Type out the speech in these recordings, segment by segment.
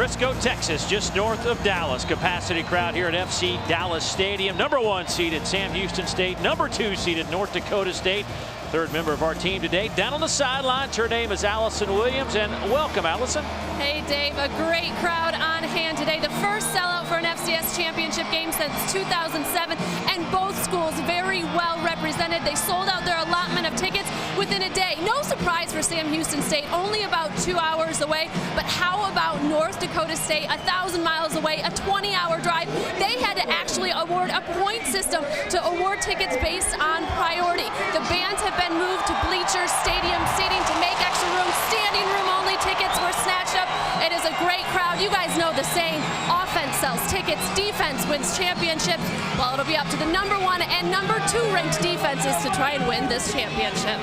Frisco, Texas, just north of Dallas. Capacity crowd here at FC Dallas Stadium. #1 seeded Sam Houston State, #2 seeded North Dakota State. Third member of our team today. Down on the sidelines, her name is Allison Williams, and welcome, Allison. Hey, Dave, a great crowd on hand today. The first sellout for an FCS championship game since 2007, and both schools very well represented. They sold out their allotment of tickets within a day. No surprise for Sam Houston State, only about 2 hours away. But how about North Dakota State, 1,000 miles away, a 20-hour drive? They had to actually award a point system to award tickets based on priority. The bands have been moved to bleachers, stadium seating to make extra room. Standing room only tickets were snatched up. It is a great crowd. You guys know the saying, offense sells tickets, defense wins championships. Well, it'll be up to the #1 and #2 ranked defenses to try and win this championship.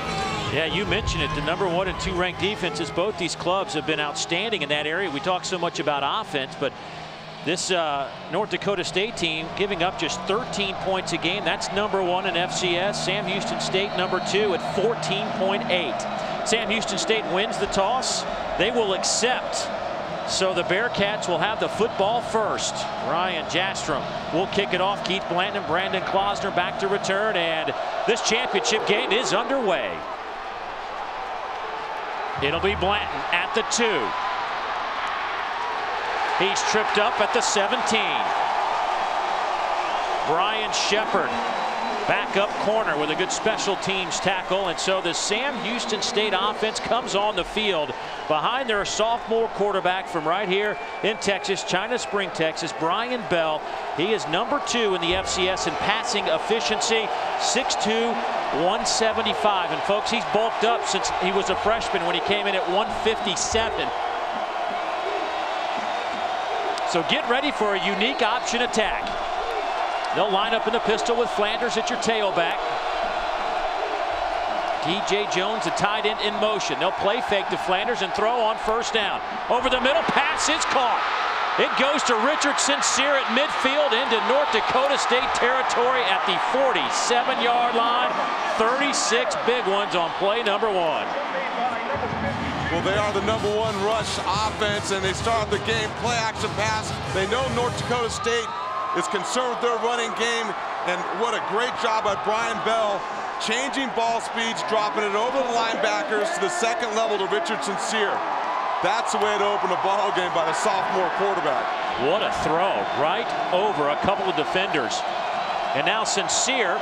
Yeah, you mentioned it, the #1 and 2 ranked defenses. Both these clubs have been outstanding in that area. We talk so much about offense, but this North Dakota State team giving up just 13 points a game. That's #1 in FCS. Sam Houston State #2 at 14.8. Sam Houston State wins the toss. They will accept. So the Bearcats will have the football first. Ryan Jastrom will kick it off. Keith Blanton and Brandon Klausner back to return, and this championship game is underway. It'll be Blanton at the 2. He's tripped up at the 17. Brian Shepard back up corner with a good special teams tackle, and so the Sam Houston State offense comes on the field behind their sophomore quarterback from right here in Texas, China Spring, Texas, Brian Bell. He is #2 in the FCS in passing efficiency, 6'2", 175. And folks, he's bulked up since he was a freshman when he came in at 157. So get ready for a unique option attack. They'll line up in the pistol with Flanders at your tailback. DJ Jones, the tight end, in motion. They'll play fake to Flanders and throw on first down. Over the middle, pass is caught. It goes to Richard Sincere at midfield into North Dakota State territory at the 47-yard line. 36 big ones on play #1. Well, they are the #1 rush offense, and they start the game play action pass. They know North Dakota State is concerned with their running game, and what a great job by Brian Bell, changing ball speeds, dropping it over the linebackers to the second level to Richard Sincere. That's the way to open a ball game by the sophomore quarterback. What a throw, right over a couple of defenders. And now Sincere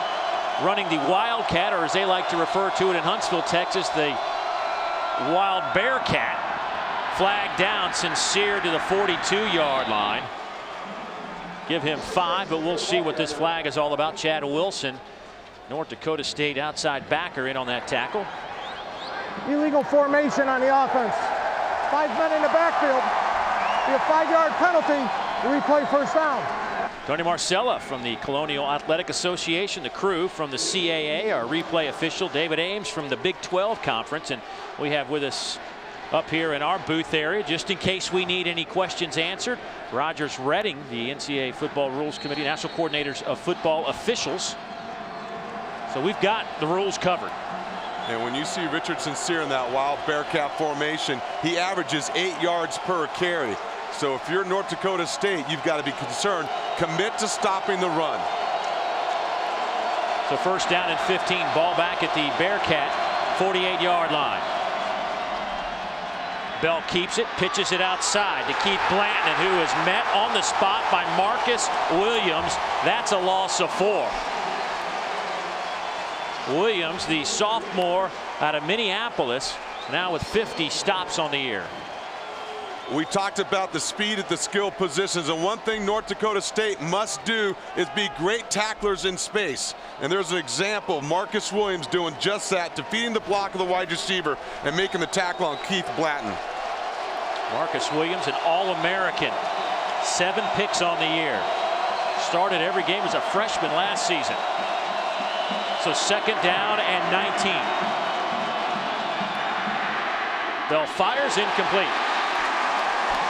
running the Wildcat, or as they like to refer to it in Huntsville, Texas, the Wild Bearcat. Flag down, Sincere to the 42-yard line. Give him 5, but we'll see what this flag is all about. Chad Wilson, North Dakota State outside backer, in on that tackle. Illegal formation on the offense. 5 men in the backfield. Be a 5-yard penalty. Replay first down. Tony Marcella from the Colonial Athletic Association, the crew from the CAA, our replay official, David Ames from the Big 12 Conference, and we have with us up here in our booth area, just in case we need any questions answered, Rogers Redding, the NCAA Football Rules Committee, National Coordinators of Football Officials. So we've got the rules covered. And when you see Richard Sincere in that Wild Bearcat formation, he averages 8 yards per carry. So if you're North Dakota State, you've got to be concerned. Commit to stopping the run. So first down and 15, ball back at the Bearcat 48-yard line. Bell keeps it, pitches it outside to Keith Blanton, who is met on the spot by Marcus Williams. That's a loss of 4. Williams, the sophomore out of Minneapolis, now with 50 stops on the year. We talked about the speed at the skill positions, and one thing North Dakota State must do is be great tacklers in space. And there's an example, Marcus Williams doing just that, defeating the block of the wide receiver and making the tackle on Keith Blanton. Marcus Williams, an All-American, 7 picks on the year. Started every game as a freshman last season. So second down and 19. Bell fires, incomplete.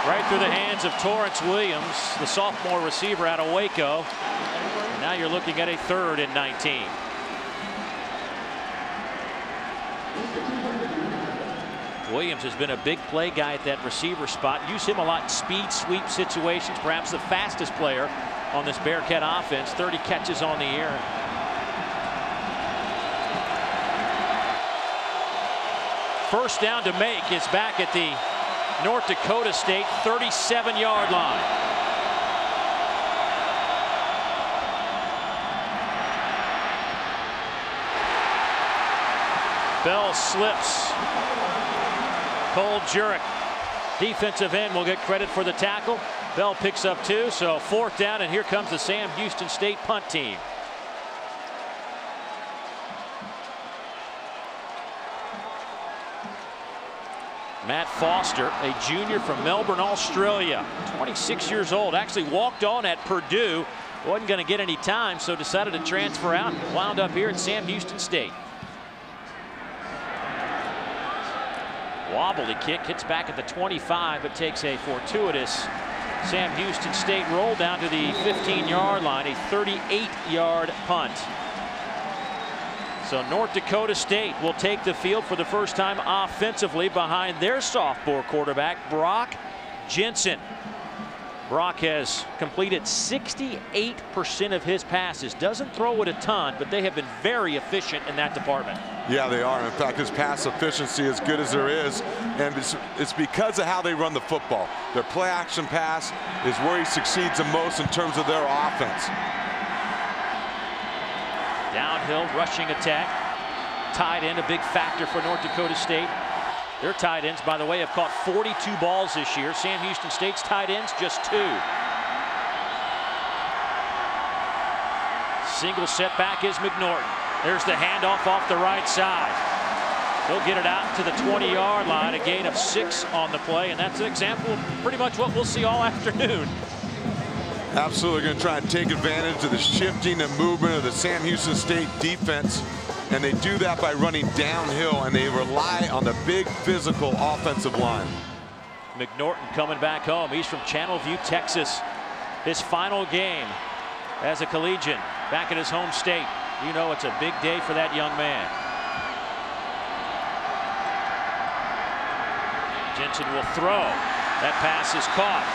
Right through the hands of Torrance Williams, the sophomore receiver out of Waco. And now you're looking at a 3rd and 19. Williams has been a big play guy at that receiver spot. Use him a lot in speed sweep situations. Perhaps the fastest player on this Bearcat offense. 30 catches on the year. First down to make is back at the North Dakota State 37-yard line. Bell slips. Cole Jurek, defensive end, will get credit for the tackle. Bell picks up 2, so 4th down, and here comes the Sam Houston State punt team. Matt Foster, a junior from Melbourne, Australia, 26 years old, actually walked on at Purdue, wasn't going to get any time, so decided to transfer out and wound up here at Sam Houston State. Wobbly kick, hits back at the 25, but takes a fortuitous Sam Houston State roll down to the 15-yard line, a 38-yard punt. So North Dakota State will take the field for the first time offensively behind their sophomore quarterback, Brock Jensen. Brock has completed 68% of his passes. Doesn't throw it a ton, but they have been very efficient in that department. Yeah, they are. In fact, his pass efficiency is good as there is, and it's because of how they run the football. Their play action pass is where he succeeds the most in terms of their offense. Downhill rushing attack. Tight end, a big factor for North Dakota State. Their tight ends, by the way, have caught 42 balls this year. Sam Houston State's tight ends, just 2. Single setback is McNorton. There's the handoff off the right side. They'll get it out to the 20-yard line, a gain of 6 on the play, and that's an example of pretty much what we'll see all afternoon. Absolutely going to try and take advantage of the shifting and movement of the Sam Houston State defense. And they do that by running downhill, and they rely on the big physical offensive line. McNorton coming back home. He's from Channelview, Texas. His final game as a collegian back in his home state. You know it's a big day for that young man. Jensen will throw. That pass is caught.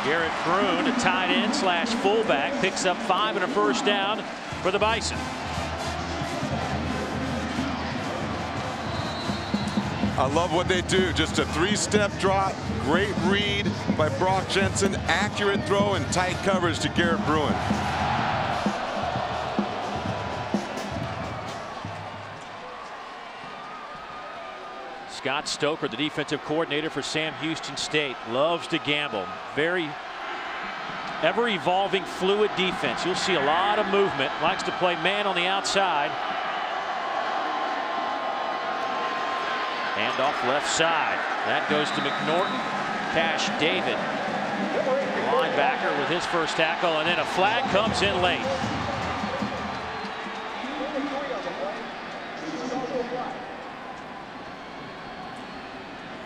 Garrett Bruin, a tight end slash fullback, picks up 5 and a first down for the Bison. I love what they do. Just a 3-step drop. Great read by Brock Jensen. Accurate throw and tight coverage to Garrett Bruin. Scott Stoker, the defensive coordinator for Sam Houston State, loves to gamble. Very ever-evolving, fluid defense. You'll see a lot of movement. Likes to play man on the outside. Handoff left side. That goes to McNorton. Cash David, linebacker, with his first tackle, and then a flag comes in late.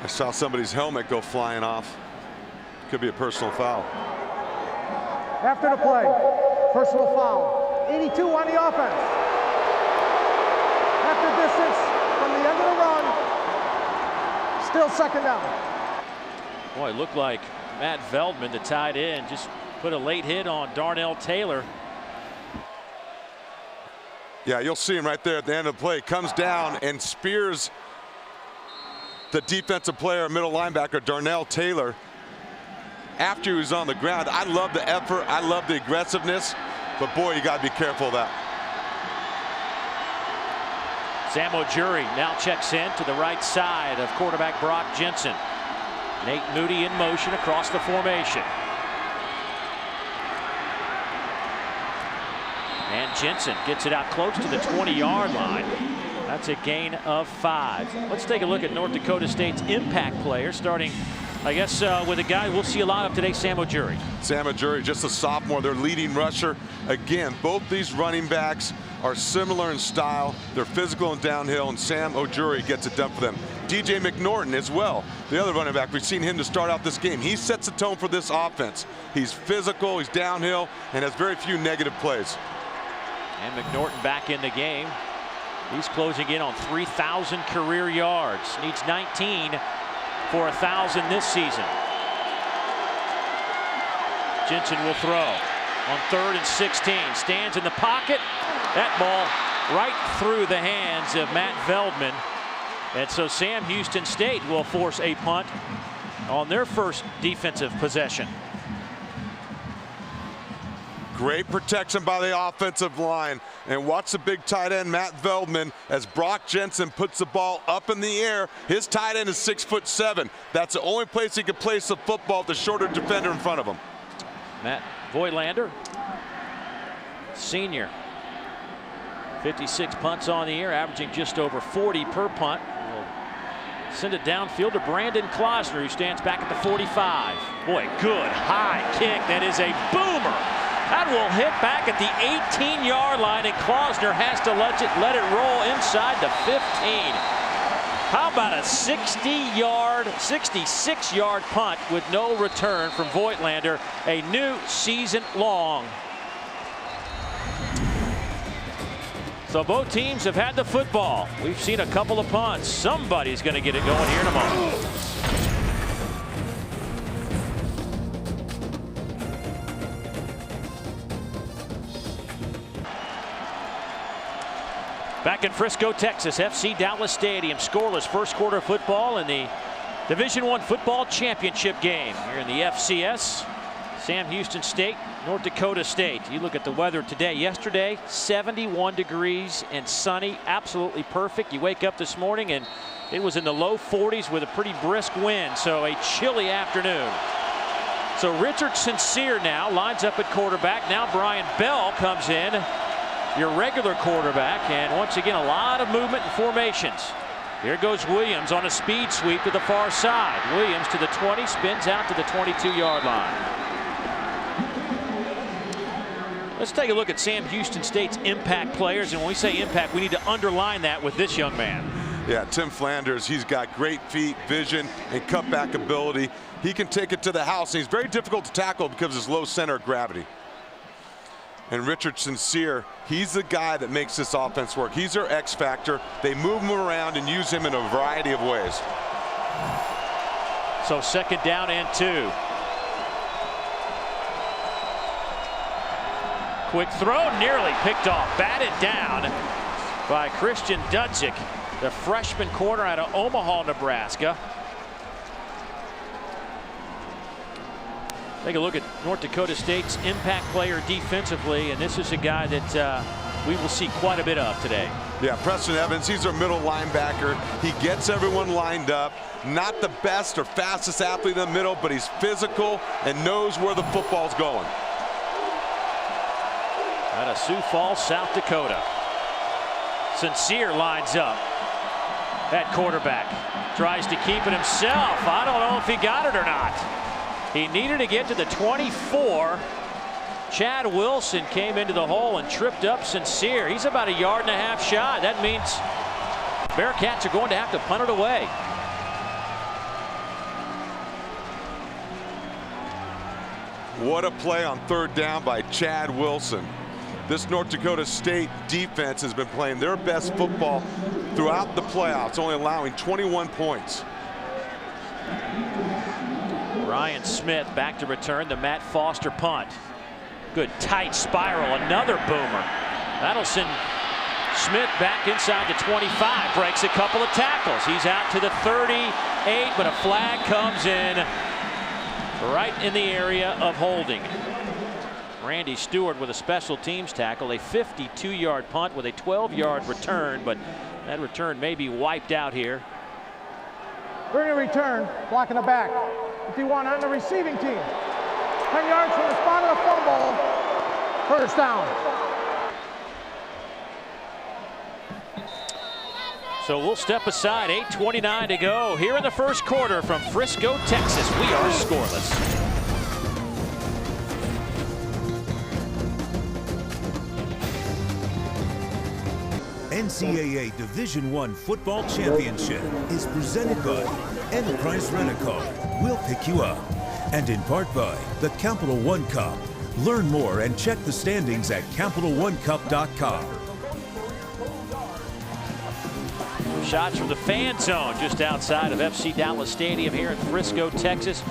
I saw somebody's helmet go flying off. Could be a personal foul. After the play, personal foul. 82 on the offense. After distance from the end of the run, still 2nd down. Boy, it looked like Matt Veldman, the tight end, just put a late hit on Darnell Taylor. Yeah, you'll see him right there at the end of the play. Comes down and spears the defensive player, middle linebacker, Darnell Taylor, after he was on the ground. I love the effort. I love the aggressiveness. But, boy, you got to be careful of that. Sam O'Jury now checks in to the right side of quarterback Brock Jensen. Nate Moody in motion across the formation. And Jensen gets it out close to the 20-yard line. That's a gain of 5. Let's take a look at North Dakota State's impact player, starting, I guess, with a guy we'll see a lot of today, Sam O'Jury. Sam O'Jury, just a sophomore, their leading rusher. Again, both these running backs are similar in style. They're physical and downhill, and Sam O'Jury gets it done for them. DJ McNorton as well, the other running back. We've seen him to start out this game. He sets the tone for this offense. He's physical, he's downhill, and has very few negative plays. And McNorton back in the game. He's closing in on 3,000 career yards. Needs 19 for 1,000 this season. Jensen will throw on 3rd and 16. Stands in the pocket. That ball right through the hands of Matt Veldman. And so Sam Houston State will force a punt on their first defensive possession. Great protection by the offensive line. And watch the big tight end, Matt Veldman, as Brock Jensen puts the ball up in the air. His tight end is 6'7". That's the only place he can place the football, the shorter defender in front of him. Matt Voigtlander, senior. 56 punts on the year, averaging just over 40 per punt. We'll send it downfield to Brandon Klausner, who stands back at the 45. Boy, good high kick. That is a boomer. That will hit back at the 18-yard line, and Klausner has to let it roll inside the 15. How about a 66-yard punt with no return from Voigtlander, a new season long. So both teams have had the football. We've seen a couple of punts. Somebody's going to get it going here in a moment. Back in Frisco, Texas, FC Dallas Stadium, scoreless first quarter football in the Division I football championship game here in the FCS. Sam Houston State, North Dakota State. You look at the weather today. Yesterday, 71 degrees and sunny, absolutely perfect. You wake up this morning and it was in the low 40s with a pretty brisk wind, so a chilly afternoon. So Richard Sincere now lines up at quarterback. Now Brian Bell comes in, your regular quarterback, and once again a lot of movement and formations. Here goes Williams on a speed sweep to the far side. Williams to the 20, spins out to the 22-yard line. Let's take a look at Sam Houston State's impact players, and when we say impact, we need to underline that with this young man. Yeah, Tim Flanders, he's got great feet, vision, and cutback ability. He can take it to the house, and he's very difficult to tackle because of his low center of gravity. And Richard Sincere, he's the guy that makes this offense work. He's their X factor. They move him around and use him in a variety of ways. So 2nd down and 2. Quick throw, nearly picked off, batted down by Christian Dudzik, the freshman corner out of Omaha, Nebraska. Take a look at North Dakota State's impact player defensively, and this is a guy that we will see quite a bit of today. Yeah, Preston Evans, he's our middle linebacker. He gets everyone lined up. Not the best or fastest athlete in the middle, but he's physical and knows where the football's going. Out of Sioux Falls, South Dakota. Sincere lines up at quarterback. Tries to keep it himself. I don't know if he got it or not. He needed to get to the 24. Chad Wilson came into the hole and tripped up Sincere. He's about 1.5 yards shy. That means Bearcats are going to have to punt it away. What a play on 3rd down by Chad Wilson. This North Dakota State defense has been playing their best football throughout the playoffs, only allowing 21 points. Ryan Smith back to return the Matt Foster punt. Good tight spiral, another boomer. That'll send Smith back inside the 25, breaks a couple of tackles. He's out to the 38, but a flag comes in right in the area of holding. Randy Stewart with a special teams tackle, a 52-yard punt with a 12-yard return, but that return may be wiped out here. Bring a return, blocking the back. 51 on the receiving team. 10 yards from the spot of the fumble. First down. So we'll step aside. 8:29 to go here in the first quarter from Frisco, Texas. We are scoreless. NCAA Division I Football Championship is presented by Enterprise Rent-A-Car. We'll pick you up. And in part by the Capital One Cup. Learn more and check the standings at CapitalOneCup.com. Shots from the fan zone just outside of FC Dallas Stadium here in Frisco, Texas.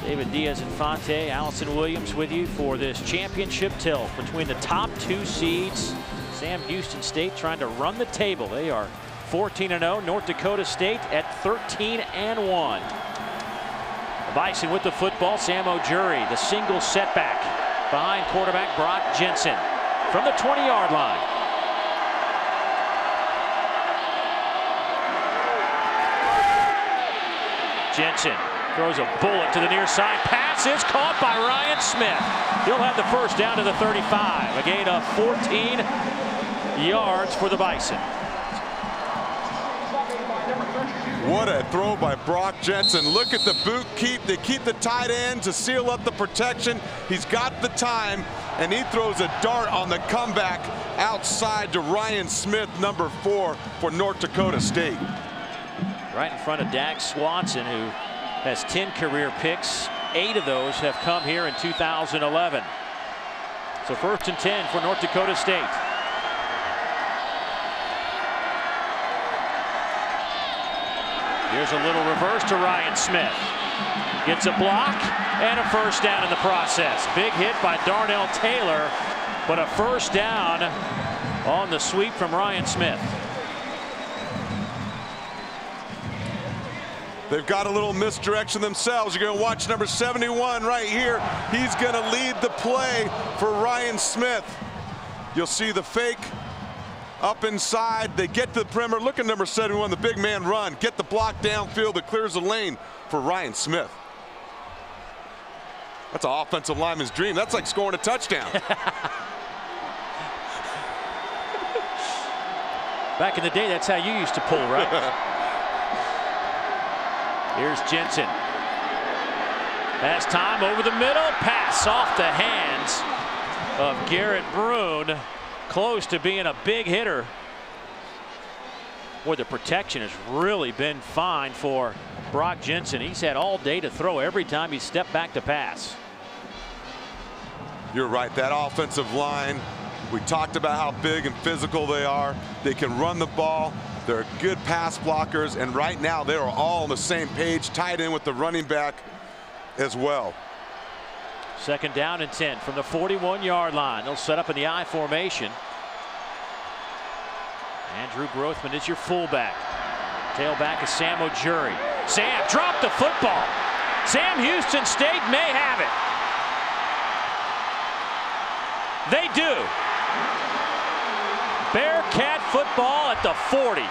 David Diaz-Infante, Allison Williams with you for this championship tilt between the top 2 seeds. Sam Houston State trying to run the table. They are 14-0. North Dakota State at 13-1. The Bison with the football. Sam O'Jury, the single setback behind quarterback Brock Jensen from the 20-yard line. Jensen throws a bullet to the near side. Pass is caught by Ryan Smith. He'll have the first down to the 35. A gain of 14 yards for the Bison. What a throw by Brock Jensen. Look at the boot keep. They keep the tight end to seal up the protection. He's got the time, and he throws a dart on the comeback outside to Ryan Smith, number 4 for North Dakota State. Right in front of Dak Swanson, who has 10 career picks. 8 of those have come here in 2011. So 1st and 10 for North Dakota State. Here's a little reverse to Ryan Smith. Gets a block and a first down in the process. Big hit by Darnell Taylor, but a first down on the sweep from Ryan Smith. They've got a little misdirection themselves. You're going to watch number 71 right here. He's going to lead the play for Ryan Smith. You'll see the fake up inside. They get to the perimeter. Look at number 71, the big man run. Get the block downfield that clears the lane for Ryan Smith. That's an offensive lineman's dream. That's like scoring a touchdown. Back in the day, that's how you used to pull, right? Here's Jensen. Has time over the middle. Pass off the hands of Garrett Brune. Close to being a big hitter. Boy, the protection has really been fine for Brock Jensen. He's had all day to throw every time he stepped back to pass. You're right. That offensive line, we talked about how big and physical they are. They can run the ball. They're good pass blockers, and right now they are all on the same page, tied in with the running back as well. 2nd down and 10 from the 41-yard line. They'll set up in the I formation. Andrew Grothman is your fullback. Tailback is Sam O'Jury. Sam dropped the football. Sam Houston State may have it. They do. Bearcat football at the 40.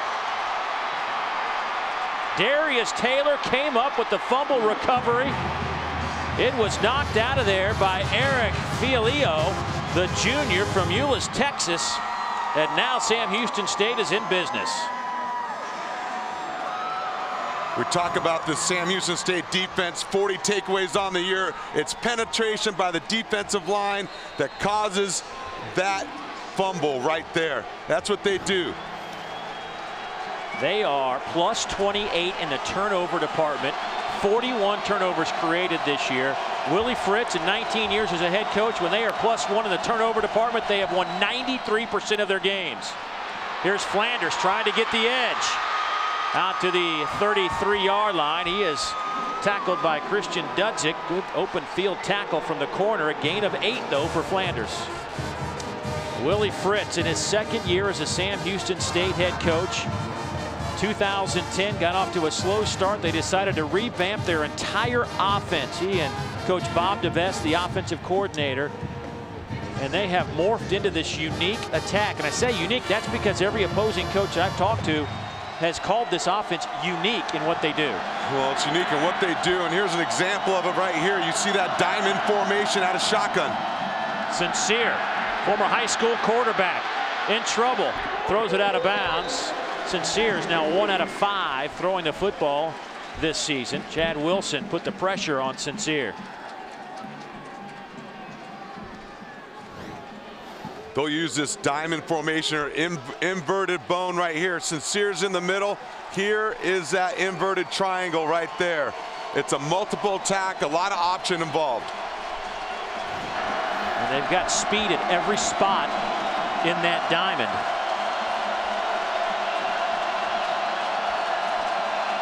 Darius Taylor came up with the fumble recovery. It was knocked out of there by Eric Fialio, the junior from Euless, Texas. And now Sam Houston State is in business. We talk about the Sam Houston State defense, 40 takeaways on the year. It's penetration by the defensive line that causes that fumble right there. That's what they do. They are plus 28 in the turnover department. 41 turnovers created this year. Willie Fritz, in 19 years as a head coach, when they are +1 in the turnover department, they have won 93% of their games. Here's Flanders trying to get the edge. Out to the 33-yard line. He is tackled by Christian Dudzik. Good open field tackle from the corner. A gain of 8, though, for Flanders. Willie Fritz, in his 2nd year as a Sam Houston State head coach. 2010 got off to a slow start. They decided to revamp their entire offense. He and Coach Bob DeVest, the offensive coordinator, and they have morphed into this unique attack. And I say unique, that's because every opposing coach I've talked to has called this offense unique in what they do. Well, it's unique in what they do, and here's an example of it right here. You see that diamond formation out of shotgun. Sincere, former high school quarterback, in trouble, throws it out of bounds. Sincere is now 1 out of 5 throwing the football this season. Chad Wilson put the pressure on Sincere. They'll use this diamond formation or inverted bone right here. Sincere's in the middle. Here is that inverted triangle right there. It's a multiple attack, a lot of option involved. And they've got speed at every spot in that diamond.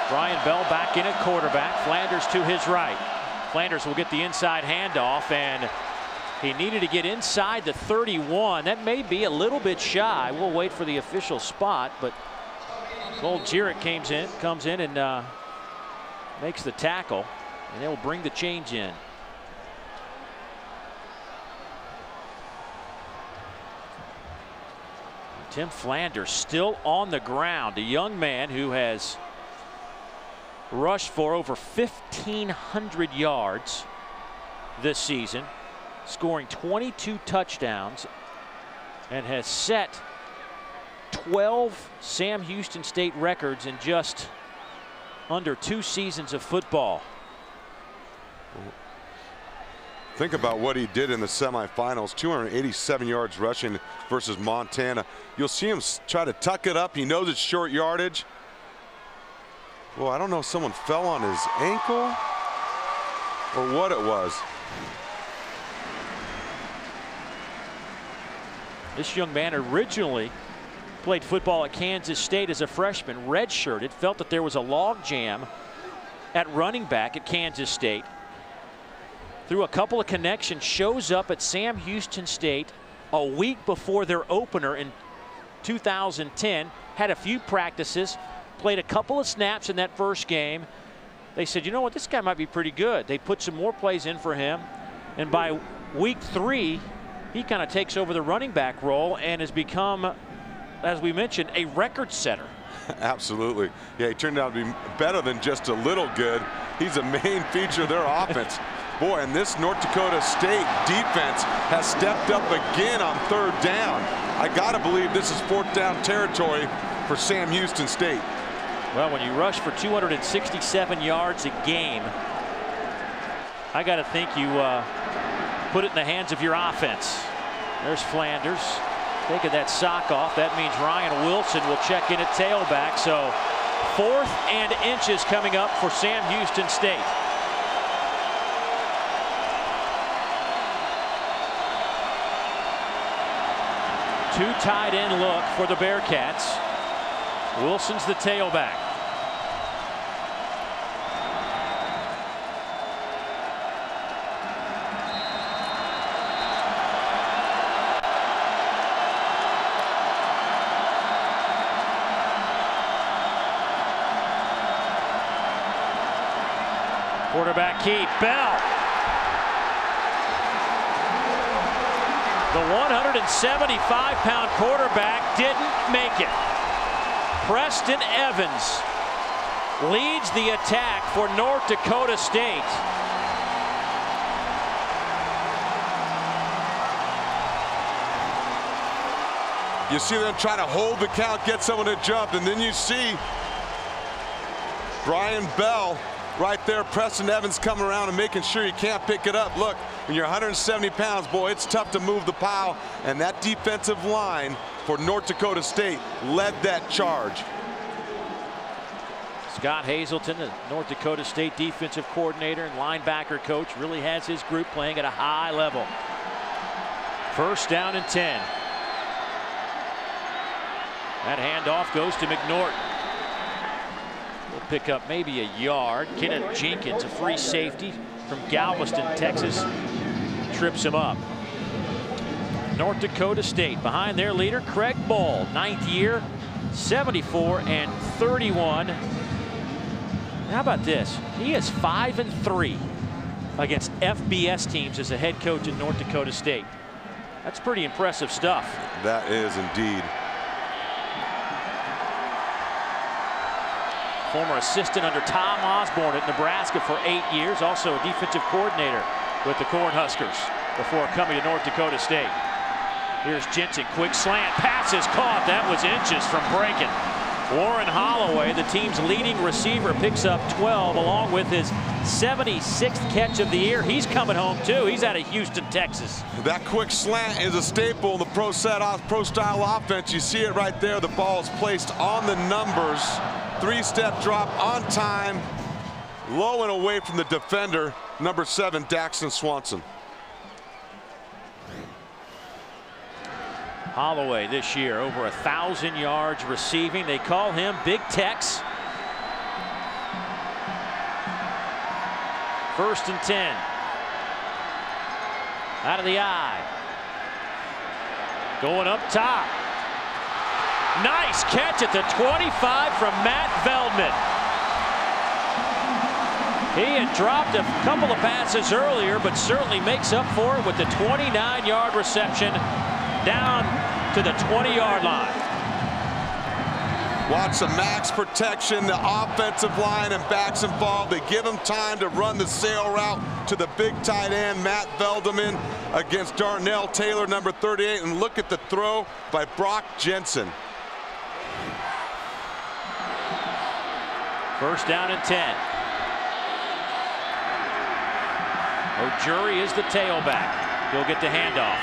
Brian Bell back in at quarterback. Flanders to his right. Flanders will get the inside handoff, and he needed to get inside the 31. That may be a little bit shy. We'll wait for the official spot, but old Jarrett comes in and makes the tackle, and they'll bring the change in. Tim Flanders still on the ground, a young man who has rushed for over 1,500 yards this season, scoring 22 touchdowns, and has set 12 Sam Houston State records in just under 2 seasons of football. Think about what he did in the semifinals. 287 yards rushing versus Montana. You'll see him try to tuck it up. He knows it's short yardage. Well, I don't know if someone fell on his ankle or what it was. This young man originally played football at Kansas State as a freshman, redshirted, felt that there was a log jam at running back at Kansas State. Through a couple of connections, shows up at Sam Houston State a week before their opener in 2010, had a few practices, played a couple of snaps in that first game. They said, you know what, this guy might be pretty good. They put some more plays in for him, and by week 3, he kind of takes over the running back role and has become, as we mentioned, a record setter. Absolutely. Yeah, he turned out to be better than just a little good. He's a main feature of their offense. Boy, and this North Dakota State defense has stepped up again on 3rd down. I gotta believe this is 4th down territory for Sam Houston State. Well, when you rush for 267 yards a game, I gotta think you put it in the hands of your offense. There's Flanders taking that sock off. That means Ryan Wilson will check in at tailback. So 4th and inches coming up for Sam Houston State. Two tight end look for the Bearcats. Wilson's the tailback. Quarterback keep, Bell. The 175-pound quarterback didn't make it. Preston Evans leads the attack for North Dakota State. You see them try to hold the count, get someone to jump, and then you see Brian Bell right there. Preston Evans coming around and making sure you can't pick it up. Look, when you're 170 pounds, boy, it's tough to move the pile, and that defensive line for North Dakota State led that charge. Scott Hazelton, the North Dakota State defensive coordinator and linebacker coach, really has his group playing at a high level. 1st down and 10. That handoff goes to McNorton. Will pick up maybe a yard. Kenneth Jenkins, a free safety from Galveston, Texas, trips him up. North Dakota State behind their leader, Craig Ball, 9th year, 74 and 31. How about this? He is 5-3 against FBS teams as a head coach at North Dakota State. That's pretty impressive stuff. That is indeed. Former assistant under Tom Osborne at Nebraska for 8 years, also a defensive coordinator with the Cornhuskers before coming to North Dakota State. Here's Jensen, quick slant, pass is caught. That was inches from breaking. Warren Holloway, the team's leading receiver, picks up 12 along with his 76th catch of the year. He's coming home too. He's out of Houston, Texas. That quick slant is a staple in the pro style offense. You see it right there. The ball is placed on the numbers. 3-step drop on time, low and away from the defender, number 7, Daxton Swanson. Holloway this year over 1,000 yards receiving. They call him Big Tex. 1st and 10. Out of the eye. Going up top. Nice catch at the 25 from Matt Veldman. He had dropped a couple of passes earlier, but certainly makes up for it with the 29-yard reception down to the 20-yard line. Watch the max protection, the offensive line and backs involved. They give him time to run the sail route to the big tight end, Matt Veldman, against Darnell Taylor, number 38. And look at the throw by Brock Jensen. 1st down and 10. O'Jury is the tailback. He'll get the handoff.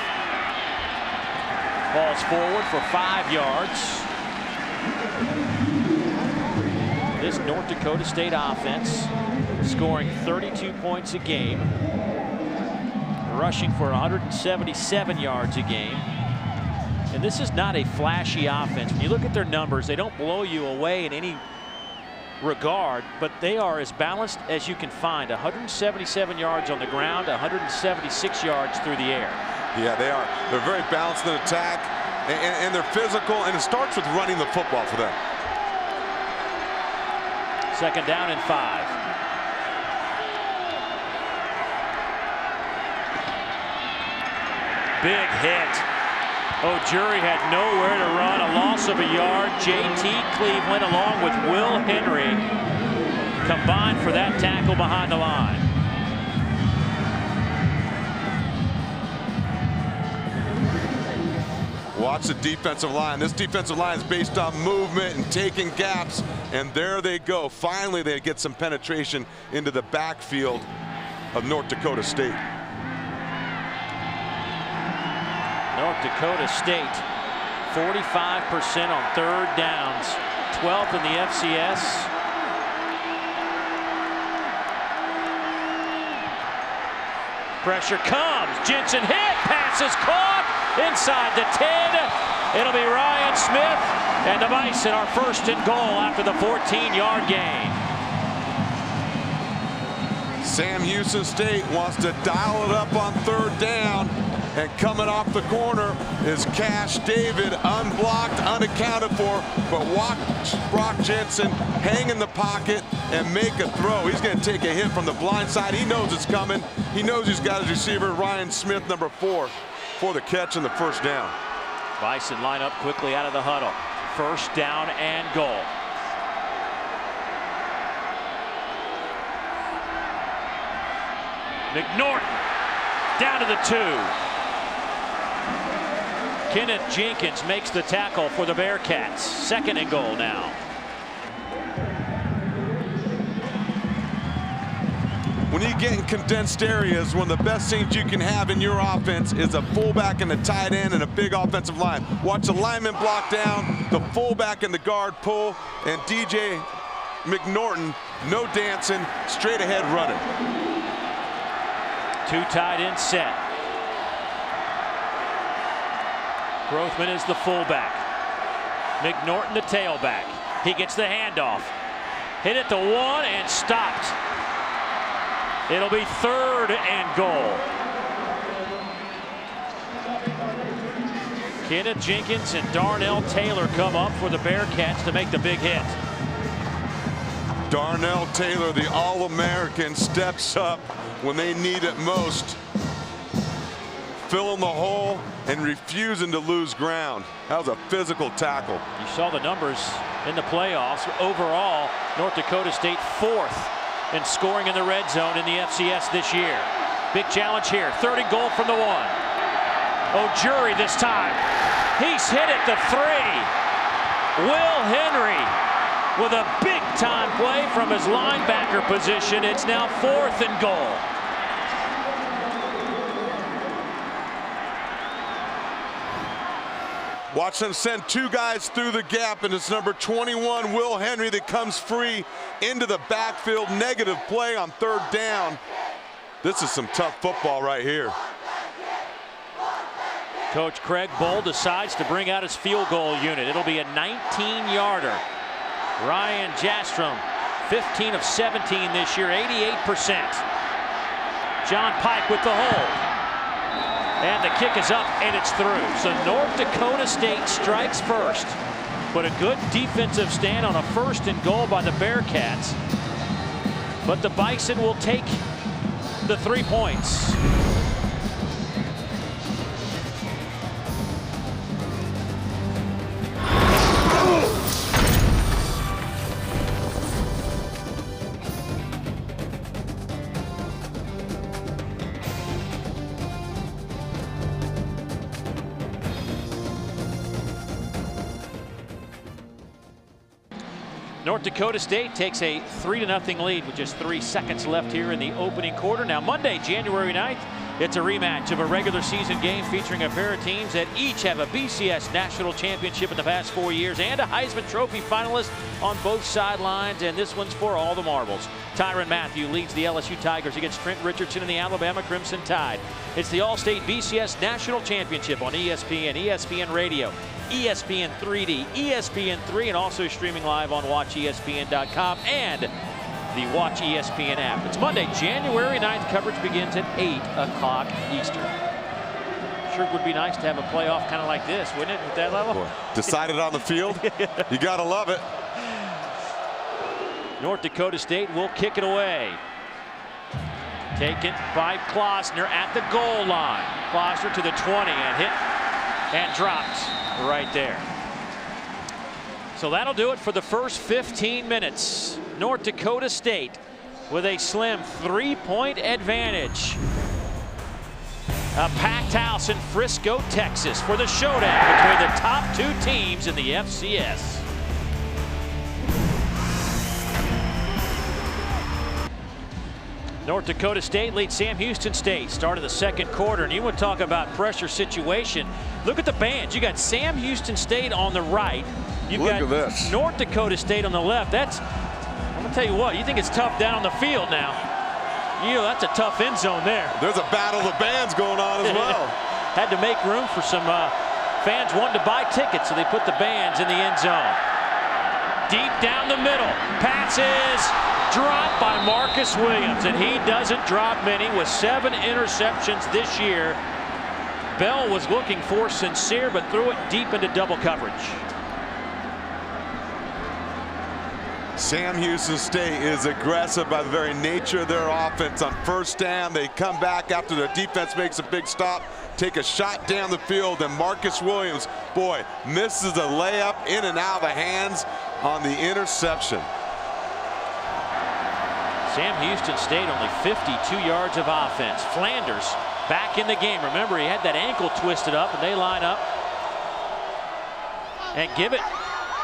Falls forward for 5 yards. This North Dakota State offense scoring 32 points a game, rushing for 177 yards a game. And this is not a flashy offense. When you look at their numbers, they don't blow you away in any regard, but they are as balanced as you can find. 177 yards on the ground, 176 yards through the air. Yeah, they are. They're very balanced in attack, and they're physical, and it starts with running the football for them. 2nd down and 5. Big hit. O'Jury had nowhere to run. A loss of a yard. J.T. Cleveland along with Will Henry combined for that tackle behind the line. Watch the defensive line. This defensive line is based on movement and taking gaps, and there they go. Finally, they get some penetration into the backfield of North Dakota State. North Dakota State 45% on 3rd downs, 12th in the FCS. Pressure comes. Jensen hit. Pass is caught inside the 10. It'll be Ryan Smith, and the Bison are 1st and goal after the 14-yard gain. Sam Houston State wants to dial it up on 3rd down, and coming off the corner is Cash David, unblocked, unaccounted for, but watch Brock Jensen hang in the pocket and make a throw. He's going to take a hit from the blind side. He knows it's coming. He knows he's got his receiver, Ryan Smith, number 4, for the catch and the 1st down. Bison line up quickly out of the huddle. 1st down and goal. McNorton down to the 2. Kenneth Jenkins makes the tackle for the Bearcats. 2nd and goal now. When you get in condensed areas, one of the best things you can have in your offense is a fullback and a tight end and a big offensive line. Watch the lineman block down, the fullback and the guard pull, and DJ McNorton, no dancing, straight ahead running. 2 tight end set. Grothman is the fullback. McNorton the tailback. He gets the handoff. Hit at the 1 and stopped. It'll be 3rd and goal. Kenneth Jenkins and Darnell Taylor come up for the Bearcats to make the big hit. Darnell Taylor, the All-American, steps up when they need it most. Filling the hole and refusing to lose ground. That was a physical tackle. You saw the numbers in the playoffs. Overall, North Dakota State 4th in scoring in the red zone in the FCS this year. Big challenge here. 3rd and goal from the 1. O'Jury this time. He's hit at the 3. Will Henry with a big-time play from his linebacker position. It's now 4th and goal. Watch them send 2 guys through the gap, and it's number 21, Will Henry, that comes free into the backfield. Negative play on 3rd down. This is some tough football right here. Coach Craig Bull decides to bring out his field goal unit. It'll be a 19-yarder. Ryan Jastrom, 15 of 17 this year, 88%. John Pike with the hold. And the kick is up, and it's through. So North Dakota State strikes first. But a good defensive stand on a 1st and goal by the Bearcats. But the Bison will take the 3 points. North Dakota State takes a 3-0 lead with just 3 seconds left here in the opening quarter. Now Monday, January 9th, it's a rematch of a regular season game featuring a pair of teams that each have a BCS national championship in the past 4 years and a Heisman Trophy finalist on both sidelines, and this one's for all the marbles. Tyrann Mathieu leads the LSU Tigers against Trent Richardson and the Alabama Crimson Tide. It's the All-State BCS National Championship on ESPN, ESPN Radio, ESPN 3D, ESPN3, and also streaming live on WatchESPN.com and the Watch ESPN app. It's Monday, January 9th. Coverage begins at 8 o'clock Eastern. Sure would be nice to have a playoff kind of like this, wouldn't it, at that level? Boy, decided on the field. You got to love it. North Dakota State will kick it away. Taken by Klosner at the goal line. Klosner to the 20 and hit and dropped right there. So that'll do it for the first 15 minutes. North Dakota State with a slim 3-point advantage. A packed house in Frisco, Texas for the showdown between the top 2 teams in the FCS. North Dakota State leads Sam Houston State. Start of the second quarter, and you want to talk about pressure situation. Look at the bands. You got Sam Houston State on the right. You've got North Dakota State on the left. I'm gonna tell you what, you think it's tough down on the field now. You know, that's a tough end zone there. There's a battle of bands going on as well. Had to make room for some fans wanting to buy tickets, so they put the bands in the end zone. Deep down the middle, passes. Dropped by Marcus Williams, and he doesn't drop many with 7 interceptions this year. Bell was looking for Sincere, but threw it deep into double coverage. Sam Houston State is aggressive by the very nature of their offense. On first down, they come back after their defense makes a big stop, take a shot down the field, and Marcus Williams, boy, misses a layup in and out of the hands on the interception. Sam Houston State only 52 yards of offense. Flanders back in the game. Remember, he had that ankle twisted up, and they line up and give it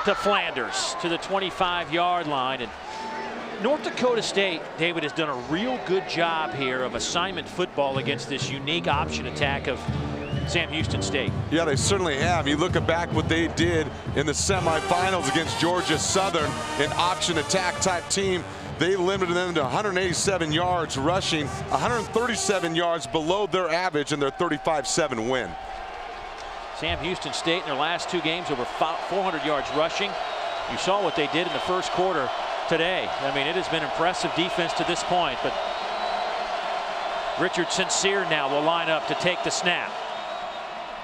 to Flanders to the 25-yard line. And North Dakota State, David, has done a real good job here of assignment football against this unique option attack of Sam Houston State. Yeah, they certainly have. You look back what they did in the semifinals against Georgia Southern, an option attack type team. They limited them to 187 yards rushing, 137 yards below their average in their 35-7 win. Sam Houston State in their last 2 games over 400 yards rushing. You saw what they did in the first quarter today. I mean, it has been impressive defense to this point, but Richard Sincere now will line up to take the snap.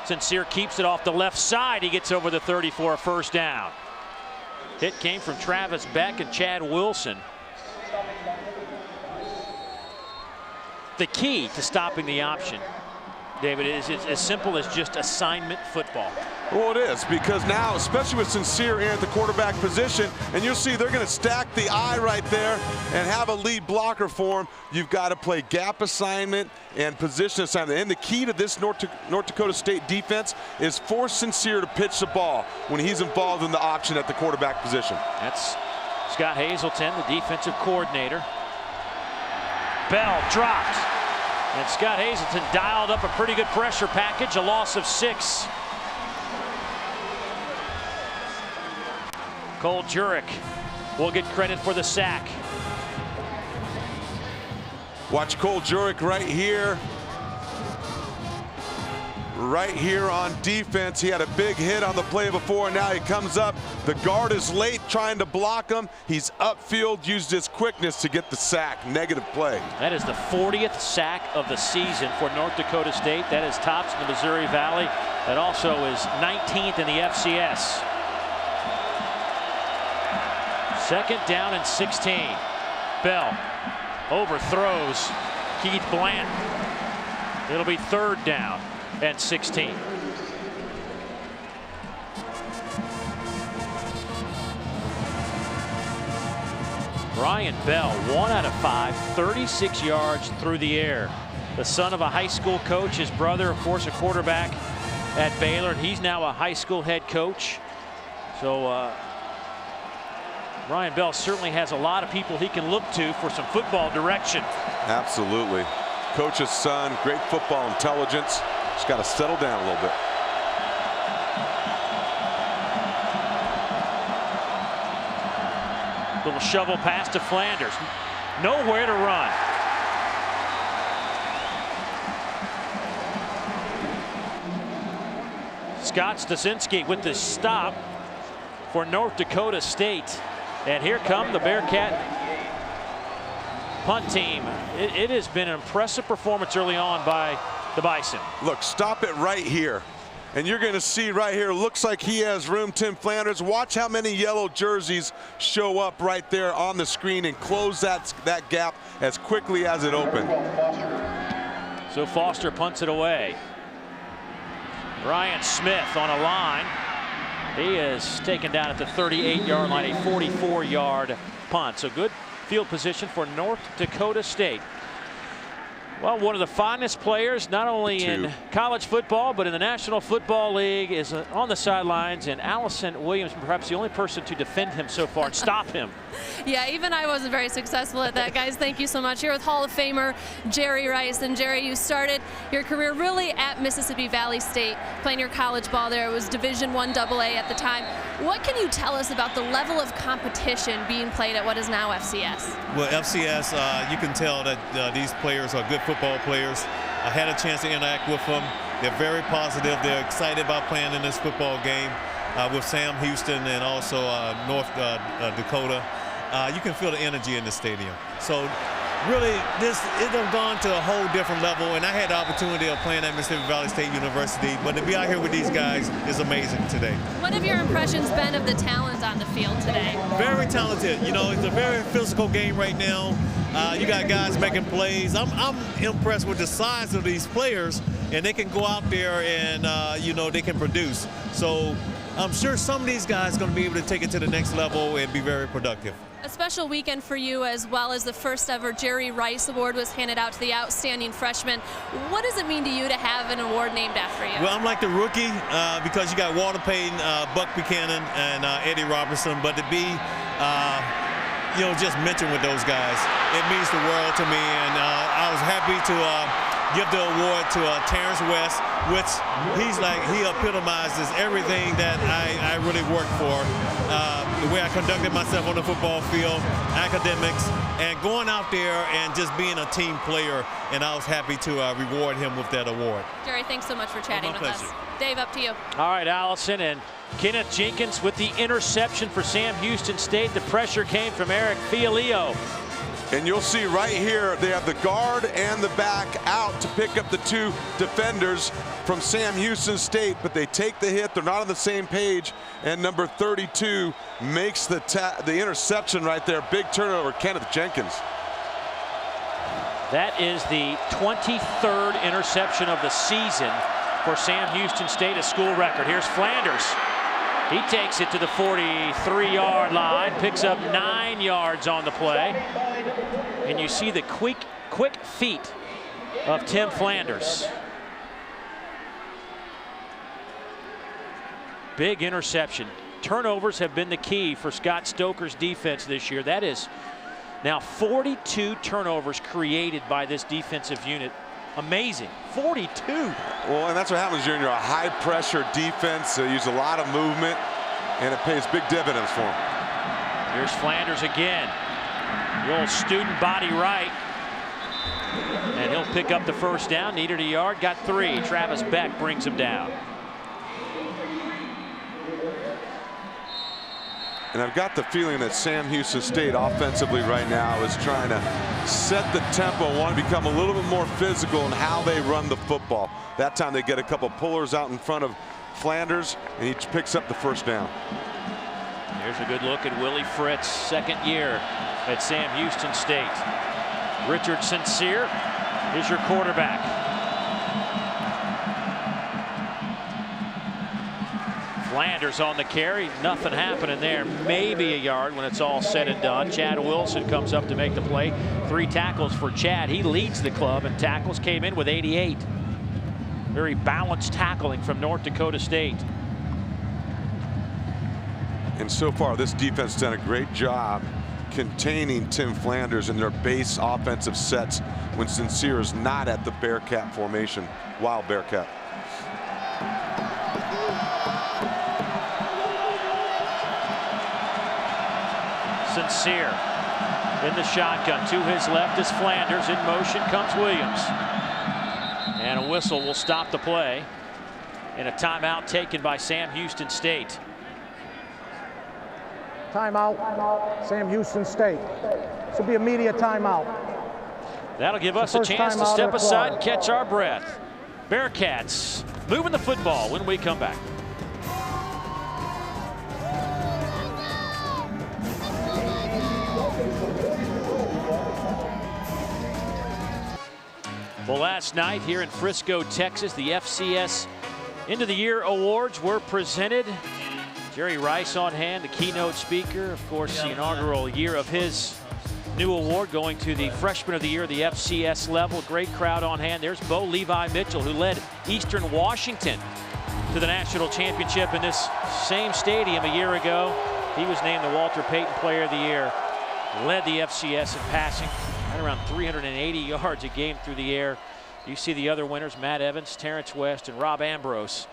Sincere keeps it off the left side. He gets over the 30 for a first down. Hit came from Travis Beck and Chad Wilson. The key to stopping the option, David, is as simple as just assignment football. Well, it is, because now, especially with Sincere in at the quarterback position, and you'll see they're going to stack the eye right there and have a lead blocker for him. You've got to play gap assignment and position assignment. And the key to this North Dakota State defense is force Sincere to pitch the ball when he's involved in the option at the quarterback position. That's Scott Hazelton, the defensive coordinator. Bell dropped, and Scott Hazelton dialed up a pretty good pressure package, a loss of 6. Cole Jurek will get credit for the sack. Watch Cole Jurek right here. right here on defense. He had a big hit on the play before, and now he comes up. The guard is late trying to block him. He's upfield, used his quickness to get the sack. Negative play. That is the 40th sack of the season for North Dakota State. That is tops in the Missouri Valley. That also is 19th in the FCS. Second down and 16. Bell overthrows Keith Bland. It'll be third down and 16. Brian Bell, 1 out of 5, 36 yards through the air. The son of a high school coach, his brother, of course, a quarterback at Baylor, and he's now a high school head coach. So Brian Bell certainly has a lot of people he can look to for some football direction. Absolutely. Coach's son, great football intelligence. Just got to settle down a little bit. Little shovel pass to Flanders. Nowhere to run. Scott Stasinski with the stop for North Dakota State. And here come the Bearcat punt team. It has been an impressive performance early on by the Bison. Look, stop it right here. And you're going to see right here, looks like he has room, Tim Flanders. Watch how many yellow jerseys show up right there on the screen and close that gap as quickly as it opened. So Foster punts it away. Ryan Smith on a line. He is taken down at the 38-yard line, a 44-yard punt. So good field position for North Dakota State. Well, one of the finest players, not only in college football, but in the National Football League, is on the sidelines, and Allison Williams, perhaps the only person to defend him so far and stop him. Yeah, even I wasn't very successful at that, guys. Thank you so much. Here with Hall of Famer Jerry Rice. And Jerry, you started your career really at Mississippi Valley State, playing your college ball there. It was Division I AA at the time. What can you tell us about the level of competition being played at what is now FCS? Well, FCS, you can tell that these players are good football players. I had a chance to interact with them. They're very positive. They're excited about playing in this football game with Sam Houston and also North Dakota. You can feel the energy in the stadium. So really, it has gone to a whole different level, and I had the opportunity of playing at Mississippi Valley State University, but to be out here with these guys is amazing today. What have your impressions been of the talent on the field today? Very talented. You know, it's a very physical game right now. You got guys making plays. I'm impressed with the size of these players, and they can go out there and, you know, they can produce. So I'm sure some of these guys are going to be able to take it to the next level and be very productive. A special weekend for you, as well as the first ever Jerry Rice Award was handed out to the outstanding freshman. What does it mean to you to have an award named after you? Well, I'm like the rookie because you got Walter Payton, Buck Buchanan, and Eddie Robertson. But to be, you know, just mentioned with those guys, it means the world to me. And I was happy to give the award to Terrence West, which he epitomizes everything that I really worked for. The way I conducted myself on the football field, academics, and going out there and just being a team player, and I was happy to reward him with that award. Jerry, thanks so much for chatting with us. Dave, up to you. All right, Allison, and Kenneth Jenkins with the interception for Sam Houston State. The pressure came from Eric Fialio. And you'll see right here, they have the guard and the back out to pick up the two defenders from Sam Houston State, but they take the hit. They're not on the same page, and number 32 makes the interception right there. Big turnover, Kenneth Jenkins. That is the 23rd interception of the season for Sam Houston State, a school record. Here's Flanders. He takes it to the 43-yard line, picks up 9 yards on the play. And you see the quick feet of Tim Flanders. Big interception. Turnovers have been the key for Scott Stoker's defense this year. That is now 42 turnovers created by this defensive unit. Amazing. 42. Well, and that's what happens when you're a high-pressure defense. They use a lot of movement, and it pays big dividends for them. Here's Flanders again. The old student body right. And he'll pick up the first down. Needed a yard, got 3. Travis Beck brings him down. And I've got the feeling that Sam Houston State offensively right now is trying to set the tempo, want to become a little bit more physical in how they run the football. That time they get a couple pullers out in front of Flanders, and he picks up the first down. Here's a good look at Willie Fritz, second year at Sam Houston State. Richard Sincere is your quarterback. Flanders on the carry, nothing happening there. Maybe a yard when it's all said and done. Chad Wilson comes up to make the play. 3 tackles for Chad. He leads the club in tackles, came in with 88. Very balanced tackling from North Dakota State. And so far, this defense has done a great job containing Tim Flanders in their base offensive sets when Sincere is not at the Bearcat formation. Wild Bearcat. Sincere in the shotgun. To his left is Flanders. In motion comes Williams. And a whistle will stop the play. And a timeout taken by Sam Houston State. Timeout, Sam Houston State. This will be immediate timeout. That'll give us a chance to step aside and catch our breath. Bearcats moving the football when we come back. Well, last night here in Frisco, Texas, the FCS End of the Year awards were presented. Jerry Rice on hand, the keynote speaker. Of course, the inaugural year of his new award going to the Freshman of the Year, the FCS level. Great crowd on hand. There's Bo Levi Mitchell, who led Eastern Washington to the national championship in this same stadium a year ago. He was named the Walter Payton Player of the Year. Led the FCS in passing, right around 380 yards a game through the air. You see the other winners, Matt Evans, Terrence West, and Rob Ambrose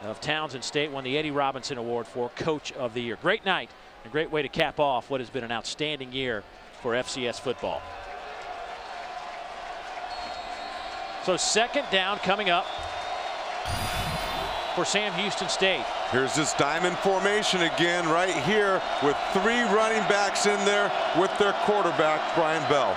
of Townsend State won the Eddie Robinson Award for Coach of the Year. Great night, a great way to cap off what has been an outstanding year for FCS football. So second down coming up for Sam Houston State. Here's this diamond formation again right here with 3 running backs in there with their quarterback, Brian Bell.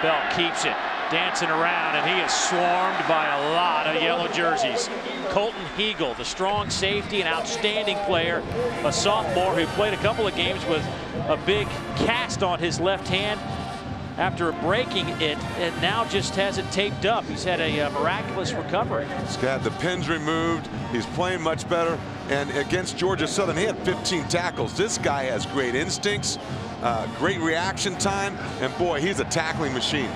Bell keeps it, dancing around, and he is swarmed by a lot of yellow jerseys. Colton Hegel, the strong safety and outstanding player, a sophomore who played a couple of games with a big cast on his left hand after breaking it, and now just has it taped up. He's had a miraculous recovery. He's got the pins removed. He's playing much better. And against Georgia Southern, he had 15 tackles. This guy has great instincts, great reaction time, and boy, he's a tackling machine.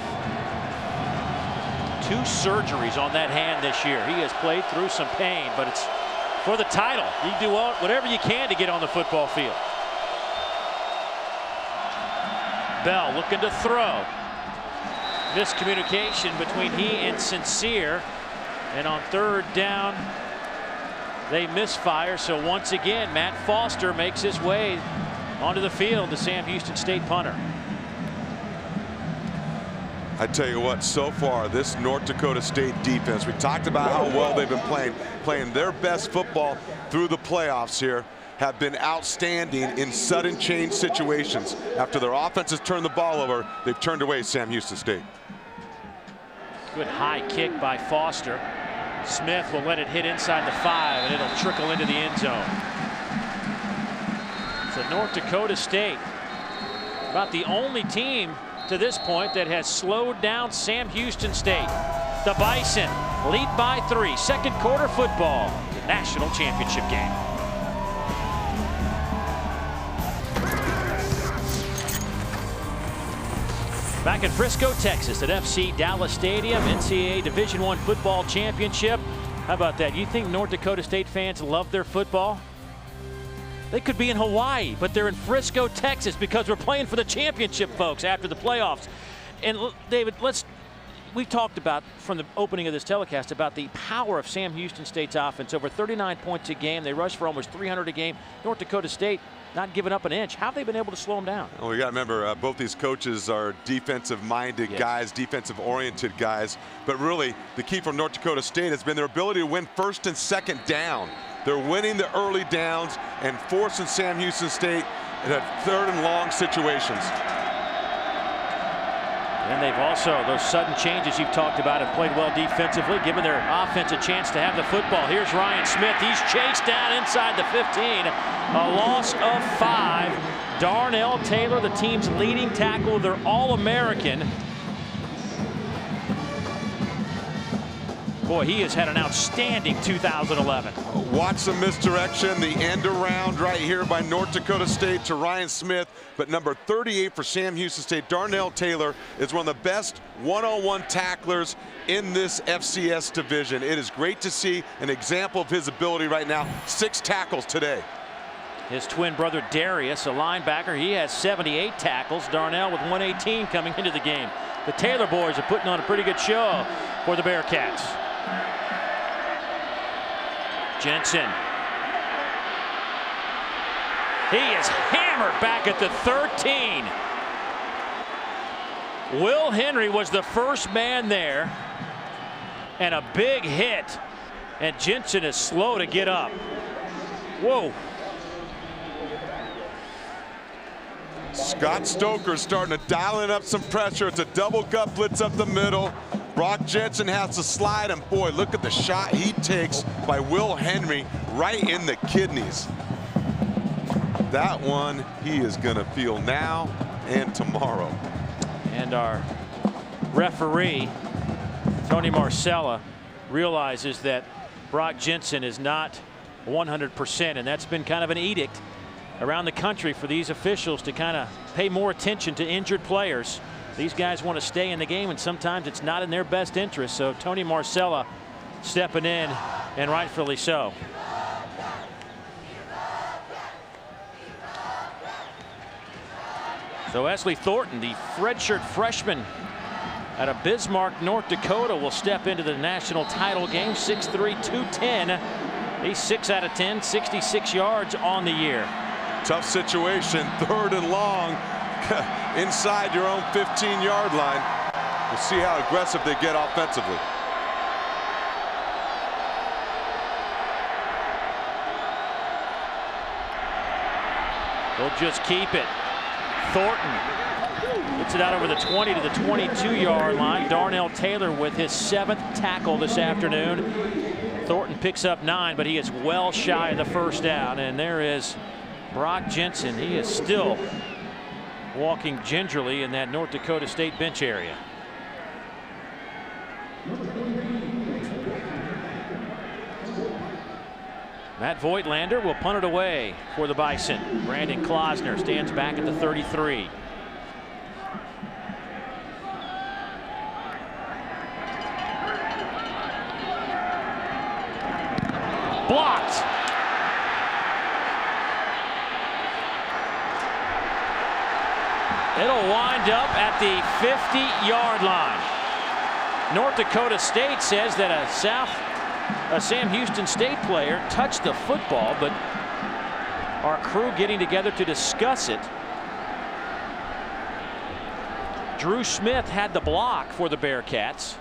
2 surgeries on that hand this year. He has played through some pain, but it's for the title. You do whatever you can to get on the football field. Bell looking to throw. Miscommunication between he and Sincere. And on third down, they misfire. So once again, Matt Foster makes his way onto the field, the Sam Houston State punter. I tell you what, so far, this North Dakota State defense, we talked about how well they've been playing their best football through the playoffs here, have been outstanding in sudden change situations. After their offense has turned the ball over, they've turned away Sam Houston State. Good high kick by Foster. Smith will let it hit inside the 5, and it'll trickle into the end zone. So North Dakota State, about the only team to this point that has slowed down Sam Houston State. The Bison lead by 3. Second quarter football, the national championship game. Back in Frisco, Texas at FC Dallas Stadium, NCAA Division I football championship. How about that? You think North Dakota State fans love their football? They could be in Hawaii, but they're in Frisco, Texas, because we're playing for the championship, folks, after the playoffs. And David, we've talked about from the opening of this telecast about the power of Sam Houston State's offense. Over 39 points a game. They rush for almost 300 a game. North Dakota State not giving up an inch. How have they been able to slow them down? Well, you got to remember, both these coaches are defensive-minded guys, defensive-oriented guys. But really, the key from North Dakota State has been their ability to win first and second down. They're winning the early downs and forcing Sam Houston State in third and long situations. And they've also, those sudden changes you've talked about, have played well defensively, giving their offense a chance to have the football. Here's Ryan Smith. He's chased down inside the 15. A loss of 5. Darnell Taylor, the team's leading tackle. They're All-American. Boy, he has had an outstanding 2011. Watch the misdirection, the end around right here by North Dakota State to Ryan Smith. But number 38 for Sam Houston State, Darnell Taylor, is one of the best one-on-one tacklers in this FCS division. It is great to see an example of his ability right now. 6 tackles today. His twin brother Darius, a linebacker, he has 78 tackles. Darnell with 118 coming into the game. The Taylor boys are putting on a pretty good show for the Bearcats. Jensen. He is hammered back at the 13. Will Henry was the first man there, and a big hit, and Jensen is slow to get up. Whoa. Scott Stoker starting to dial in up some pressure. It's a double gut blitz up the middle. Brock Jensen has to slide, and boy, look at the shot he takes by Will Henry right in the kidneys. That one he is going to feel now and tomorrow. And our referee, Tony Marcella, realizes that Brock Jensen is not 100%, and that's been kind of an edict around the country for these officials to kind of pay more attention to injured players. These guys want to stay in the game, and sometimes it's not in their best interest. So Tony Marcella stepping in, and rightfully so. So Esley Thornton, the redshirt freshman out of Bismarck, North Dakota, will step into the national title game. 6'3", 210. He's 6 out of 10, 66 yards on the year. Tough situation, 3rd and long. Inside your own 15-yard line. We'll see how aggressive they get offensively. They'll just keep it. Thornton gets it out over the 20 to the 22-yard line. Darnell Taylor with his 7th tackle this afternoon. Thornton picks up 9, but he is well shy of the first down. And there is Brock Jensen. He is still walking gingerly in that North Dakota State bench area. Matt Voigtlander will punt it away for the Bison. Brandon Klosner stands back at the 33. Blocked. It'll wind up at the 50-yard line. North Dakota State says that a Sam Houston State player touched the football, but our crew getting together to discuss it. Drew Smith had the block for the Bearcats.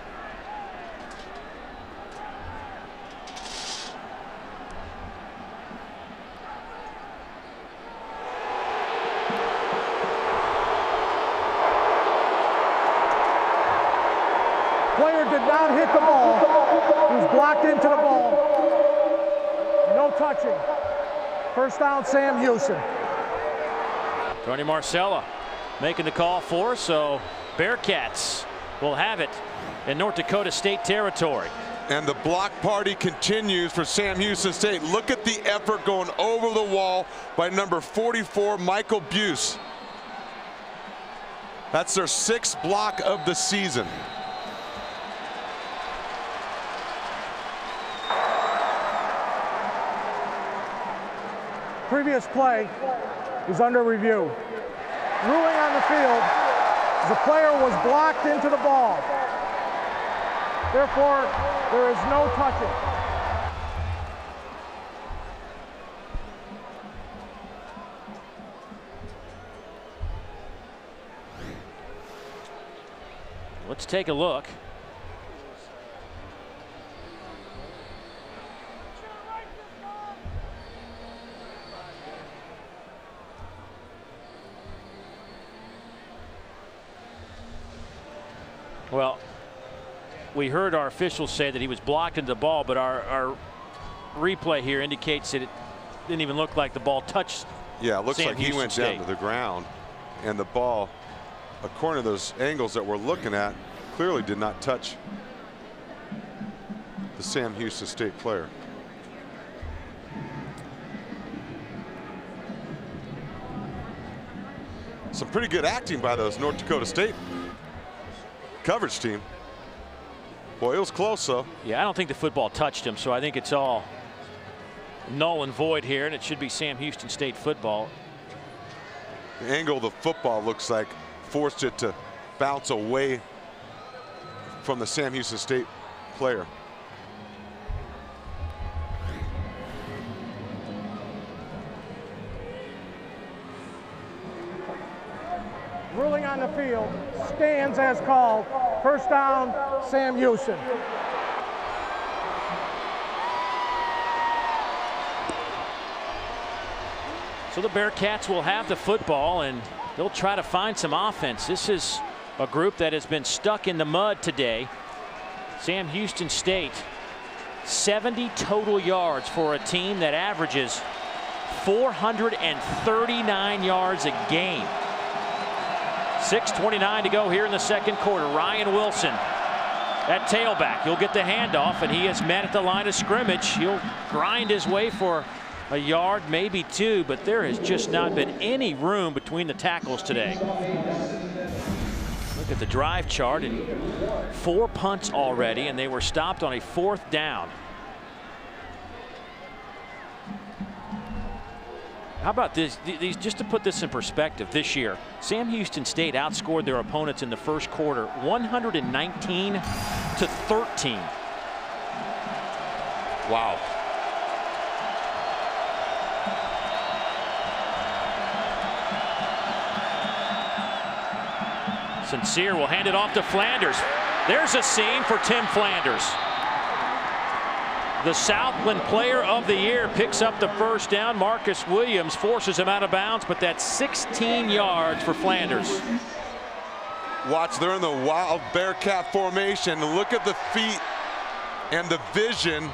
Player did not hit the ball. He was blocked into the ball. No touching. First down, Sam Houston. Tony Marcella making the call for us, so Bearcats will have it in North Dakota State territory. And the block party continues for Sam Houston State. Look at the effort going over the wall by number 44, Michael Buse. That's their 6th block of the season. Previous play is under review. Ruling on the field, the player was blocked into the ball. Therefore, there is no touching. let's take a look. Well, we heard our officials say that he was blocked into the ball, but our replay here indicates that it didn't even look like the ball touched. Yeah, it looks Sam like he Houston went State down to the ground, and the ball, according to those angles that we're looking at, clearly did not touch the Sam Houston State player. Some pretty good acting by those North Dakota State coverage team. Boy, it was close, though. Yeah, I don't think the football touched him, so I think it's all null and void here, and it should be Sam Houston State football. The angle of the football looks like forced it to bounce away from the Sam Houston State player. Ruling on the field stands as called. First down, Sam Houston. So the Bearcats will have the football, and they'll try to find some offense. This is a group that has been stuck in the mud today. Sam Houston State, 70 total yards for a team that averages 439 yards a game. 6:29 to go here in the second quarter. Ryan Wilson at tailback. He'll get the handoff, and he is met at the line of scrimmage. He'll grind his way for a yard, maybe two, but there has just not been any room between the tackles today. Look at the drive chart, and 4 punts already, and they were stopped on a 4th down. How about this? Just to put this in perspective, this year, Sam Houston State outscored their opponents in the first quarter 119-13. Wow. Sincere will hand it off to Flanders. There's a seam for Tim Flanders. The Southland Player of the Year picks up the first down. Marcus Williams forces him out of bounds, but that's 16 yards for Flanders. Watch, they're in the wild Bearcat formation. Look at the feet and the vision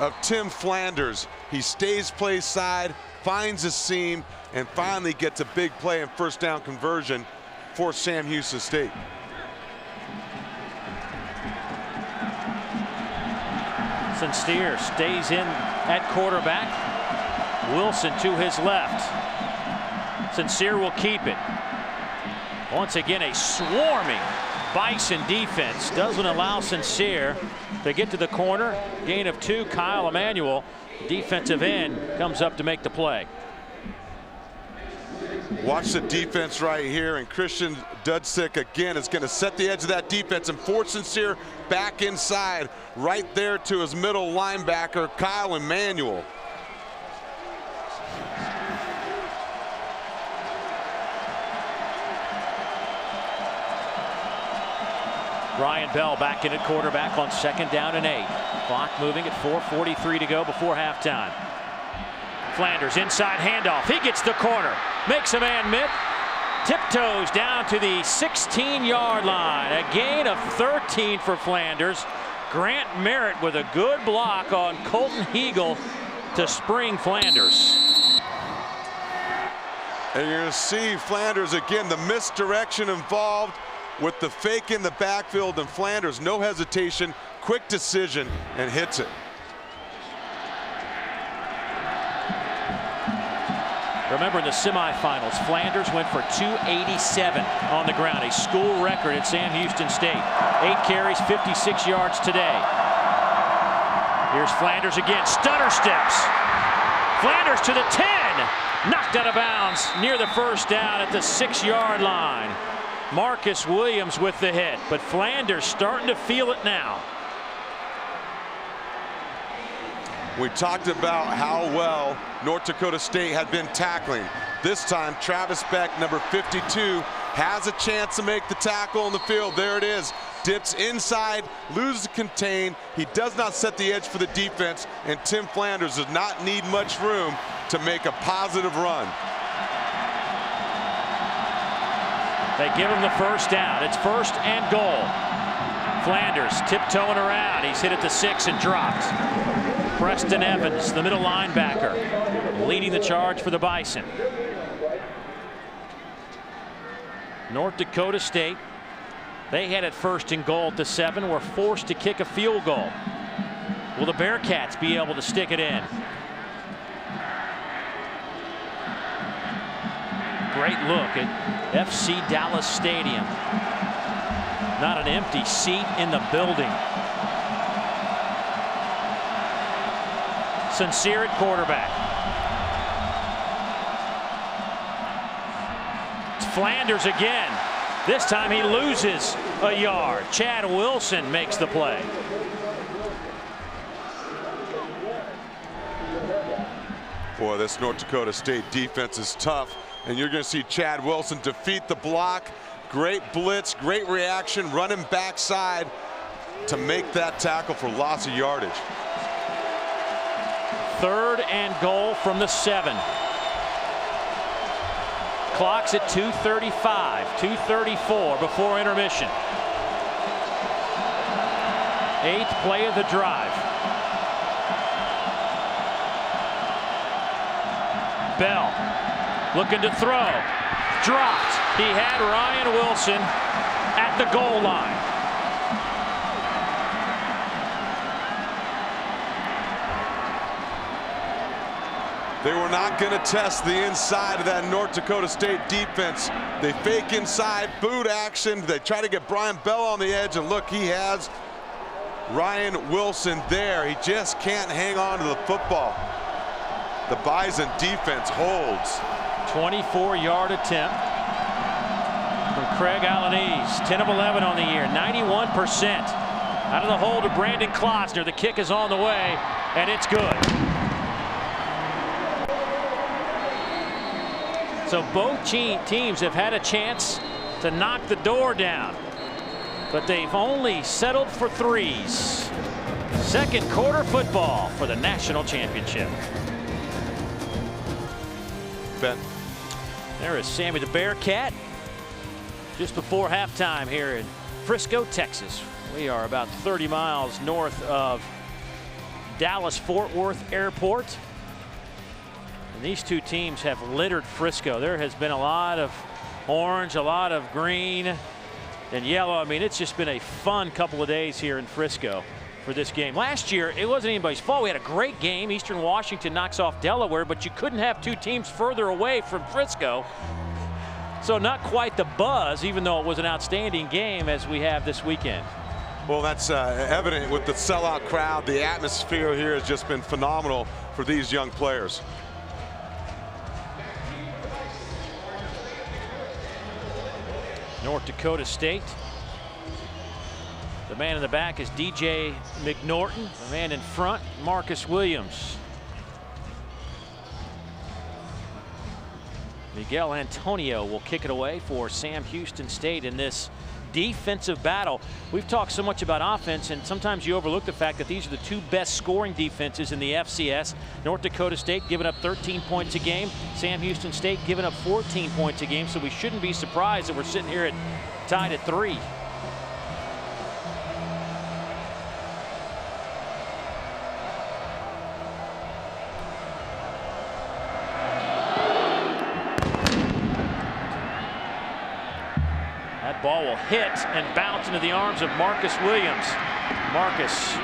of Tim Flanders. He stays play side, finds a seam, and finally gets a big play and first down conversion for Sam Houston State. Sincere stays in at quarterback. Wilson to his left. Sincere will keep it. Once again, a swarming Bison defense doesn't allow Sincere to get to the corner. Gain of 2. Kyle Emanuel, defensive end, comes up to make the play. Watch the defense right here, and Christian Dudzik again is going to set the edge of that defense and force Sincere back inside, right there to his middle linebacker, Kyle Emanuel. Ryan Bell back in at quarterback on 2nd down and 8. Clock moving at 4:43 to go before halftime. Flanders inside handoff. He gets the corner. Makes a man miss. Tiptoes down to the 16-yard line. A gain of 13 for Flanders. Grant Merritt with a good block on Colton Hegel to spring Flanders. And you're going to see Flanders again, the misdirection involved with the fake in the backfield, and Flanders, no hesitation, quick decision, and hits it. Remember, in the semifinals, Flanders went for 287 on the ground, a school record at Sam Houston State. 8 carries, 56 yards today. Here's Flanders again, stutter steps. Flanders to the 10, knocked out of bounds near the first down at the 6-yard line. Marcus Williams with the hit, but Flanders starting to feel it now. We talked about how well North Dakota State had been tackling. This time, Travis Beck, number 52, has a chance to make the tackle on the field. There it is. dips inside, loses contain. He does not set the edge for the defense, and Tim Flanders does not need much room to make a positive run. They give him the first down. It's 1st and goal. Flanders tiptoeing around. He's hit at the 6 and dropped. Preston Evans, the middle linebacker, leading the charge for the Bison. North Dakota State, they had it 1st and goal at the 7, were forced to kick a field goal. Will the Bearcats be able to stick it in? Great look at FC Dallas Stadium. Not an empty seat in the building. Sincere at quarterback. It's Flanders again. This time he loses a yard. Chad Wilson makes the play. Boy, this North Dakota State defense is tough, and you're going to see Chad Wilson defeat the block. Great blitz, great reaction, running backside to make that tackle for loss of yardage. 3rd and goal from the 7. Clock's at 2:35, 2:34 before intermission. 8th play of the drive. Bell looking to throw. Dropped. He had Ryan Wilson at the goal line. They were not going to test the inside of that North Dakota State defense. They fake inside, boot action. They try to get Brian Bell on the edge, and look, he has Ryan Wilson there. He just can't hang on to the football. The Bison defense holds. 24-yard attempt from Craig Alanese. 10 of 11 on the year, 91%. Out of the hole to Brandon Klosner. The kick is on the way, and it's good. So both teams have had a chance to knock the door down, but they've only settled for 3s. 2nd quarter football for the national championship. Ben. There is Sammy the Bearcat just before halftime here in Frisco, Texas. We are about 30 miles north of Dallas-Fort Worth Airport. And these two teams have littered Frisco. There has been a lot of orange, a lot of green and yellow. I mean, it's just been a fun couple of days here in Frisco for this game. Last year, it wasn't anybody's fault. We had a great game. Eastern Washington knocks off Delaware, but you couldn't have two teams further away from Frisco. So not quite the buzz, even though it was an outstanding game, as we have this weekend. Well, that's evident with the sellout crowd. The atmosphere here has just been phenomenal for these young players. North Dakota State. The man in the back is DJ McNorton. The man in front, Marcus Williams. Miguel Antonio will kick it away for Sam Houston State in this defensive battle. We've talked so much about offense, and sometimes you overlook the fact that these are the two best scoring defenses in the FCS. North Dakota State giving up 13 points a game. Sam Houston State giving up 14 points a game, so we shouldn't be surprised that we're sitting here tied at 3. Ball will hit and bounce into the arms of Marcus Williams. Marcus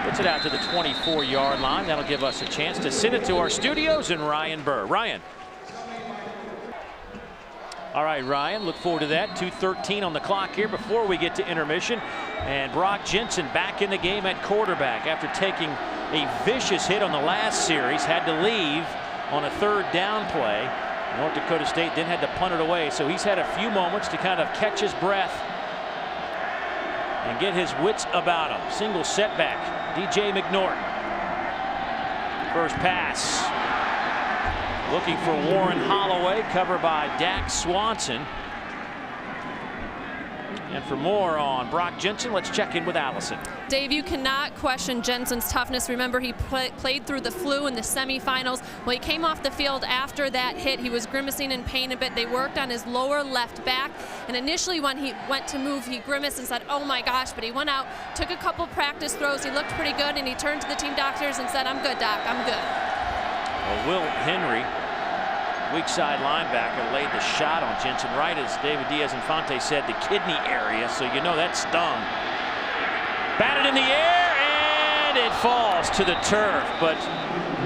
puts it out to the 24-yard line. That'll give us a chance to send it to our studios and Ryan Burr. Ryan. All right, Ryan, look forward to that. 2:13 on the clock here before we get to intermission. And Brock Jensen back in the game at quarterback after taking a vicious hit on the last series. Had to leave on a 3rd down play. North Dakota State then had to punt it away, so he's had a few moments to kind of catch his breath and get his wits about him. Single setback, DJ McNorton. First pass. Looking for Warren Holloway, covered by Dak Swanson. And for more on Brock Jensen, let's check in with Allison. Dave, you cannot question Jensen's toughness. Remember, he played through the flu in the semifinals. Well, he came off the field after that hit. He was grimacing in pain a bit. They worked on his lower left back. And initially when he went to move, he grimaced and said, oh my gosh, but he went out, took a couple practice throws. He looked pretty good, and he turned to the team doctors and said, I'm good, Doc, I'm good. Well, Will Henry, weak side linebacker, laid the shot on Jensen right, as David Diaz-Infante said, the kidney area, so you know that stung. Batted in the air, and it falls to the turf, but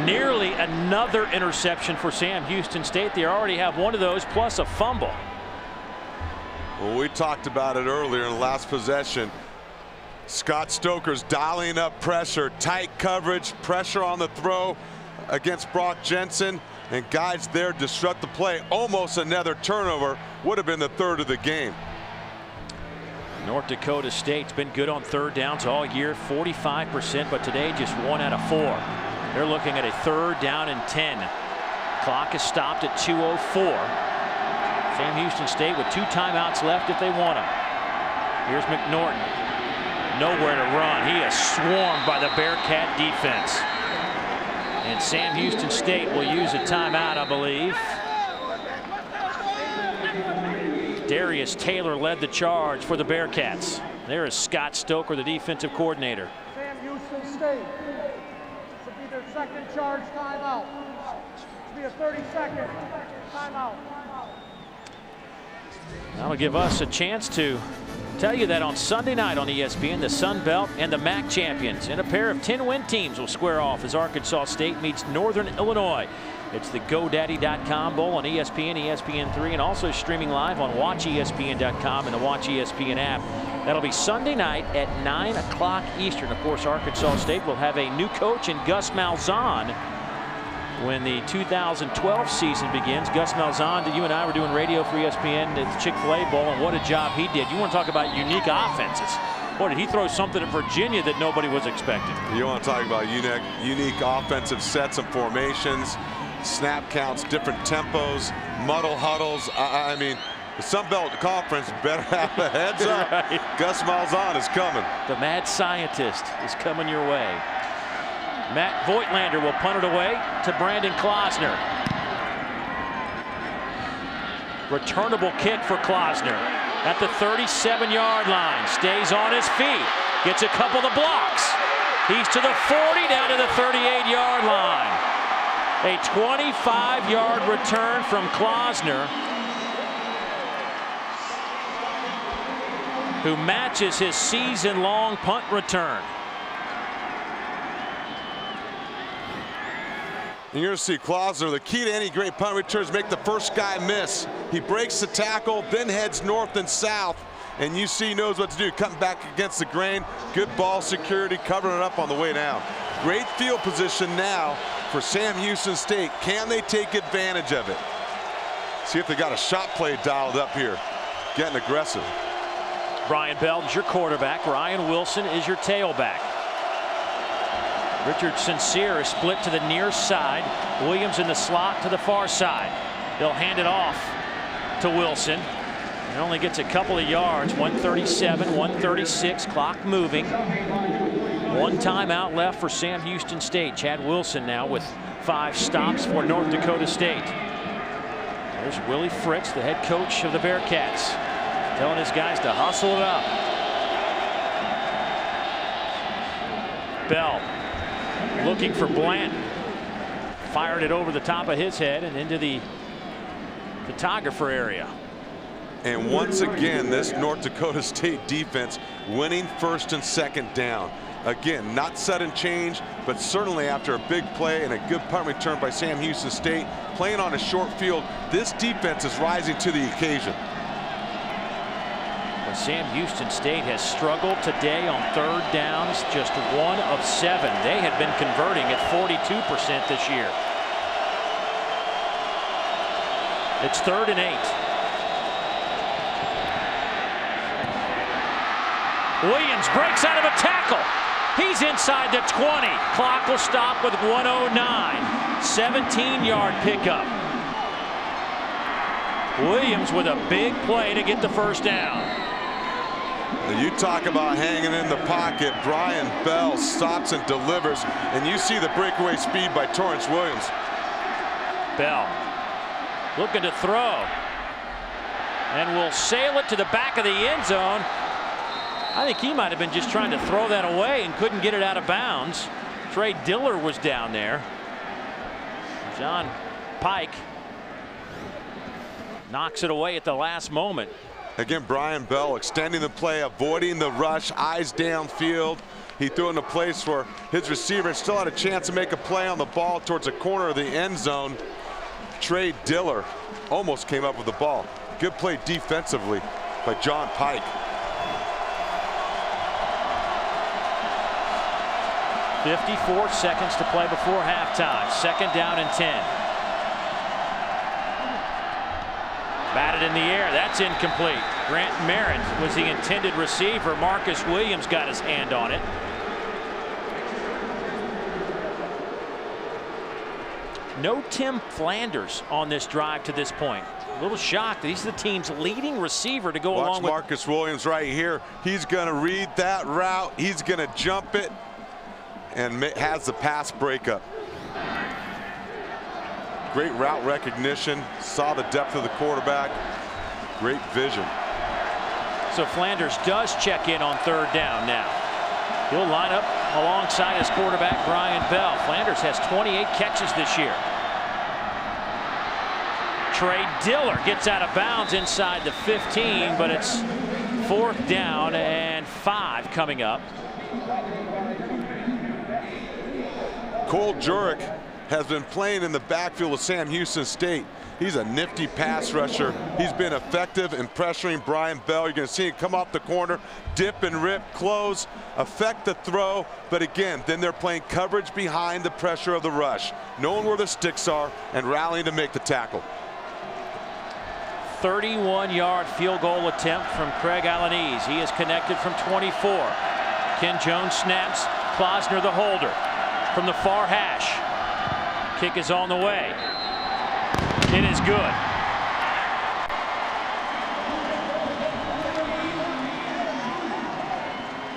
nearly another interception for Sam Houston State. They already have one of those, plus a fumble. Well, we talked about it earlier in the last possession. Scott Stoker's dialing up pressure, tight coverage, pressure on the throw against Brock Jensen. And guys there disrupt the play. Almost another turnover. Would have been the third of the game. North Dakota State's been good on third downs all year, 45%, but today just 1 out of 4. They're looking at a 3rd down and 10. Clock is stopped at 2:04. Sam Houston State with 2 timeouts left if they want them. Here's McNorton. Nowhere to run. He is swarmed by the Bearcat defense. And Sam Houston State will use a timeout, I believe. Darius Taylor led the charge for the Bearcats. There is Scott Stoker, the defensive coordinator. Sam Houston State. This will be their second charge timeout. This will be a 30-second timeout. That'll give us a chance to tell you that on Sunday night on ESPN, the Sun Belt and the MAC champions and a pair of 10-win teams will square off as Arkansas State meets Northern Illinois. It's the GoDaddy.com Bowl on ESPN, ESPN3, and also streaming live on WatchESPN.com and the Watch ESPN app. That'll be Sunday night at 9 o'clock Eastern. Of course, Arkansas State will have a new coach in Gus Malzahn when the 2012 season begins. Gus Malzahn, you and I were doing radio for ESPN at the Chick-fil-A Bowl, and what a job he did. You want to talk about unique offenses. Boy, did he throw something at Virginia that nobody was expecting. You want to talk about unique offensive sets and formations, snap counts, different tempos, muddle huddles. I mean, the Sun Belt Conference better have a heads up. Right. Gus Malzahn is coming. The mad scientist is coming your way. Matt Voigtlander will punt it away to Brandon Klausner. Returnable kick for Klausner at the 37-yard line. Stays on his feet. Gets a couple of blocks. He's to the 40, down to the 38-yard line. A 25-yard return from Klausner, who matches his season-long punt return. You're going to see Klausner, the key to any great punt return is make the first guy miss. He breaks the tackle, then heads north and south, and you see he knows what to do. Cutting back against the grain, good ball security, covering it up on the way down. Great field position now for Sam Houston State. Can they take advantage of it? See if they got a shot play dialed up here. Getting aggressive. Brian Bell is your quarterback. Ryan Wilson is your tailback. Richard Sincere is split to the near side. Williams in the slot to the far side. They'll hand it off to Wilson. It only gets a couple of yards. 137, 136, clock moving. 1 timeout left for Sam Houston State. Chad Wilson now with 5 stops for North Dakota State. There's Willie Fritz, the head coach of the Bearcats, telling his guys to hustle it up. Bell looking for Blanton. Fired it over the top of his head and into the photographer area. And once again, this North Dakota State defense winning 1st and 2nd down. Again, not sudden change, but certainly after a big play and a good punt return by Sam Houston State, playing on a short field, this defense is rising to the occasion. But Sam Houston State has struggled today on 3rd downs, just 1 of 7. They had been converting at 42% this year. It's 3rd and 8. Williams breaks out of a tackle. He's inside the 20. Clock will stop with 1:09. 17-yard pickup. Williams with a big play to get the 1st down. You talk about hanging in the pocket. Brian Bell stops and delivers, and you see the breakaway speed by Torrance Williams. Bell looking to throw, and will sail it to the back of the end zone. I think he might have been just trying to throw that away and couldn't get it out of bounds. Trey Diller was down there. John Pike knocks it away at the last moment. Again, Brian Bell extending the play, avoiding the rush, eyes downfield. He threw in a place where his receiver still had a chance to make a play on the ball towards the corner of the end zone. Trey Diller almost came up with the ball. Good play defensively by John Pike. .54 seconds to play before halftime. 2nd down and 10. Batted in the air. That's incomplete. Grant Merritt was the intended receiver. Marcus Williams got his hand on it. No Tim Flanders on this drive to this point. A little shocked that he's the team's leading receiver to go along with Marcus Williams right here. He's going to read that route. He's going to jump it and has the pass breakup. Great route recognition, saw the depth of the quarterback, great vision. So Flanders does check in on 3rd down now. He'll line up alongside his quarterback, Brian Bell. Flanders has 28 catches this year. Trey Diller gets out of bounds inside the 15, but it's 4th down and 5 coming up. Cole Jurek has been playing in the backfield of Sam Houston State. He's a nifty pass rusher. He's been effective in pressuring Brian Bell. You're going to see him come off the corner, dip and rip, close, affect the throw. But again, then they're playing coverage behind the pressure of the rush, knowing where the sticks are and rallying to make the tackle. 31-yard field goal attempt from Craig Alanese. He is connected from 24. Ken Jones snaps. Klosner the holder from the far hash. Kick is on the way. It is good.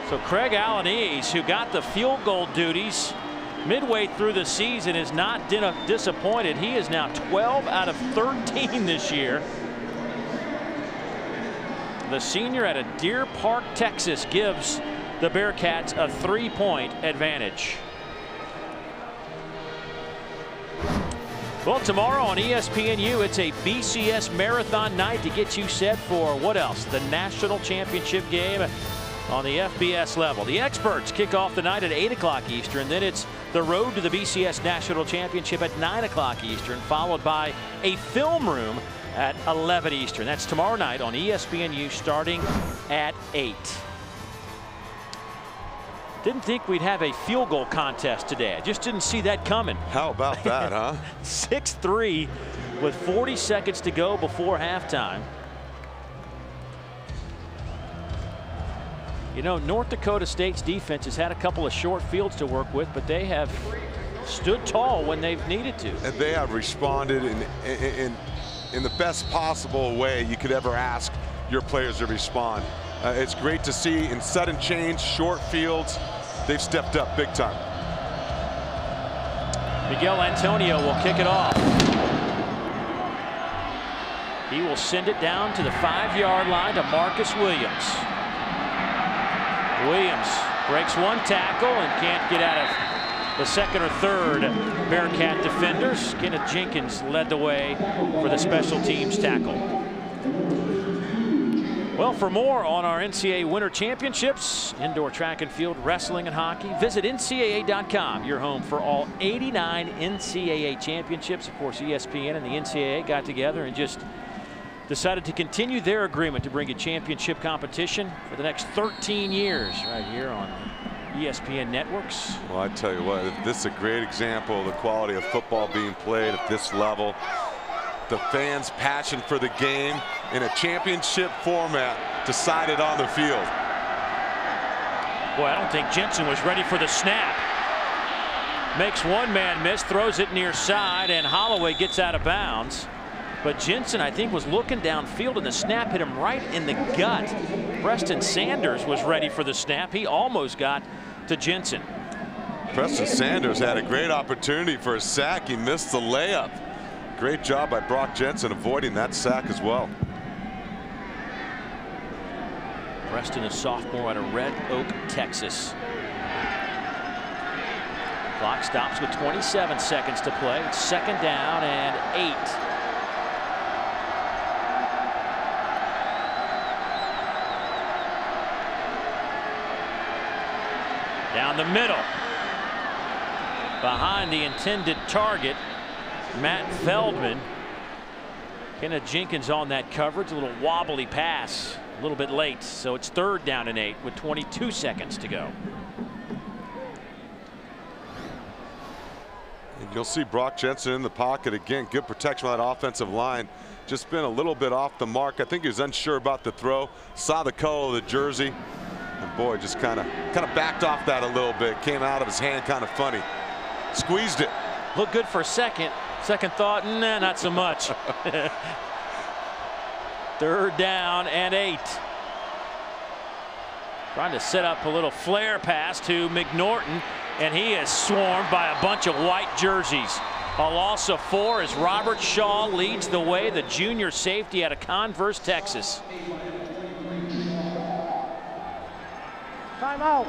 So Craig Alanese, who got the field goal duties midway through the season, is not disappointed. He is now 12 out of 13 this year. The senior out of Deer Park, Texas, gives the Bearcats a 3-point advantage. Well, tomorrow on ESPNU, it's a BCS marathon night to get you set for what else? The national championship game on the FBS level. The experts kick off the night at 8 o'clock Eastern. Then it's the road to the BCS national championship at 9 o'clock Eastern, followed by a film room at 11 Eastern. That's tomorrow night on ESPNU starting at 8. Didn't think we'd have a field goal contest today. I just didn't see that coming. How about that, huh? 6-3 with 40 seconds to go before halftime. You know, North Dakota State's defense has had a couple of short fields to work with, but they have stood tall when they've needed to. And they have responded in the best possible way you could ever ask your players to respond. It's great to see in sudden change, short fields, they've stepped up big time. Miguel Antonio will kick it off. He will send it down to the 5-yard line to Marcus Williams. Williams breaks one tackle and can't get out of the second or third Bearcat defenders. Kenneth Jenkins led the way for the special teams tackle. Well, for more on our NCAA Winter Championships, indoor track and field, wrestling and hockey, visit NCAA.com, your home for all 89 NCAA championships. Of course, ESPN and the NCAA got together and just decided to continue their agreement to bring a championship competition for the next 13 years right here on ESPN networks. Well, I tell you what, this is a great example of the quality of football being played at this level. The fans' passion for the game in a championship format decided on the field. Boy, I don't think Jensen was ready for the snap. Makes one man miss, throws it near side, and Holloway gets out of bounds. But Jensen, I think, was looking downfield, and the snap hit him right in the gut. Preston Sanders was ready for the snap. He almost got to Jensen. Preston Sanders had a great opportunity for a sack. He missed the layup. Great job by Brock Jensen avoiding that sack as well. Preston, a sophomore out of Red Oak, Texas. Clock stops with 27 seconds to play. It's 2nd down and 8. Down the middle. Behind the intended target, Matt Feldman. Kenneth Jenkins on that coverage. A little wobbly pass. A little bit late. So it's 3rd down and 8 with 22 seconds to go. And you'll see Brock Jensen in the pocket again. Good protection on that offensive line. Just been a little bit off the mark. I think he was unsure about the throw. Saw the color of the jersey. And boy, just kind of backed off that a little bit. Came out of his hand kind of funny. Squeezed it. Looked good for a second. Second thought, nah, not so much. 3rd down and 8. Trying to set up a little flare pass to McNorton, and he is swarmed by a bunch of white jerseys. A loss of 4 as Robert Shaw leads the way, the junior safety out of Converse, Texas. Timeout.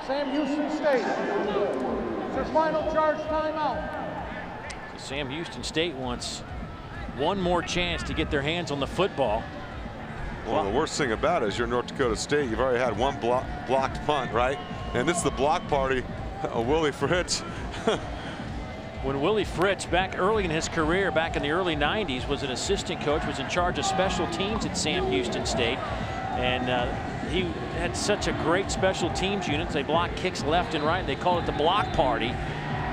Sam Houston State. It's their final charge timeout. So Sam Houston State wants one more chance to get their hands on the football. Well, the worst thing about it is you're North Dakota State. You've already had one blocked punt, right? And this is the block party of Willie Fritz. When Willie Fritz, back early in his career, back in the early 90s, was an assistant coach, was in charge of special teams at Sam Houston State. And he had such a great special teams unit. They block kicks left and right, and they call it the block party.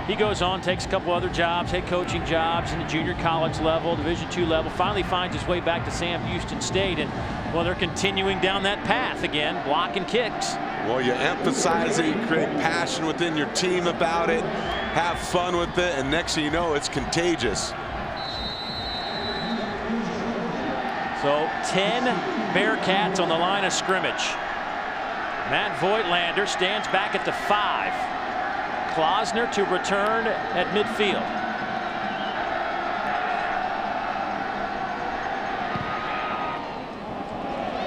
He goes on, takes a couple other jobs, head coaching jobs in the junior college level, Division II level, finally finds his way back to Sam Houston State, and well, they're continuing down that path again, blocking kicks. Well, you emphasize it, you create passion within your team about it, have fun with it, and next thing you know, it's contagious. So 10 Bearcats on the line of scrimmage. Matt Voigtlander stands back at the 5. Klausner to return at midfield.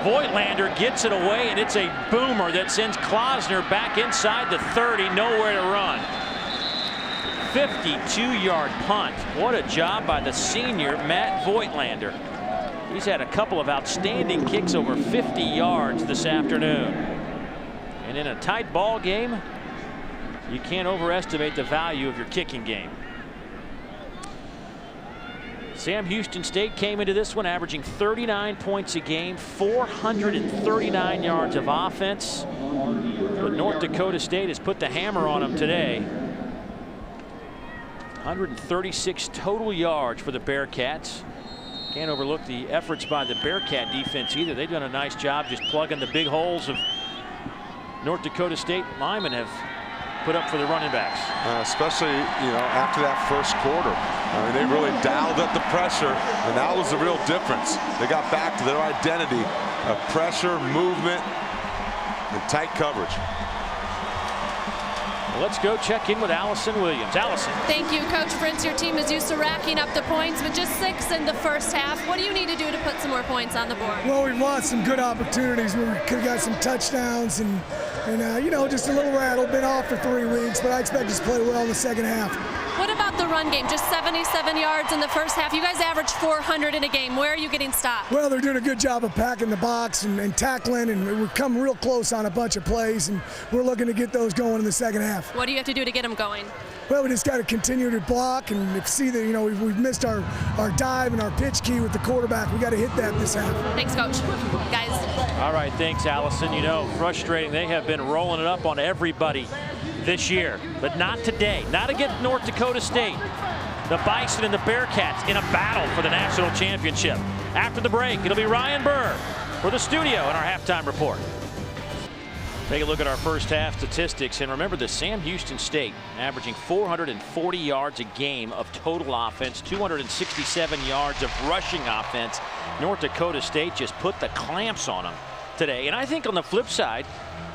Voigtlander gets it away, and it's a boomer that sends Klausner back inside the 30, nowhere to run. 52-yard punt. What a job by the senior Matt Voigtlander. He's had a couple of outstanding kicks over 50 yards this afternoon. And in a tight ball game, you can't overestimate the value of your kicking game. Sam Houston State came into this one averaging 39 points a game, 439 yards of offense. But North Dakota State has put the hammer on them today. 136 total yards for the Bearcats. Can't overlook the efforts by the Bearcat defense either. They've done a nice job just plugging the big holes of North Dakota State linemen have put up for the running backs. Especially, you know, after that first quarter. I mean, they really dialed up the pressure, and that was the real difference. They got back to their identity of pressure, movement, and tight coverage. Well, let's go check in with Allison Williams. Allison. Thank you, Coach Fritz. Your team is used to racking up the points, with just 6 in the first half. What do you need to do to put some more points on the board? Well, we've lost some good opportunities where we could have got some touchdowns and you know, just a little rattle. Been off for 3 weeks, but I expect us to play well in the second half. What about the run game? Just 77 yards in the first half. You guys average 400 in a game. Where are you getting stopped? Well, they're doing a good job of packing the box and tackling, and we've come real close on a bunch of plays, and we're looking to get those going in the second half. What do you have to do to get them going? Well, we just got to continue to block and see that, you know, we've missed our dive and our pitch key with the quarterback. We got to hit that this half. Thanks, Coach. Guys. All right, thanks, Allison. You know, frustrating. They have been rolling it up on everybody this year, but not today. Not against North Dakota State. The Bison and the Bearcats in a battle for the national championship. After the break, it'll be Ryan Burr for the studio and our halftime report. Take a look at our first half statistics, and remember that Sam Houston State averaging 440 yards a game of total offense, 267 yards of rushing offense. North Dakota State just put the clamps on them today. And I think on the flip side,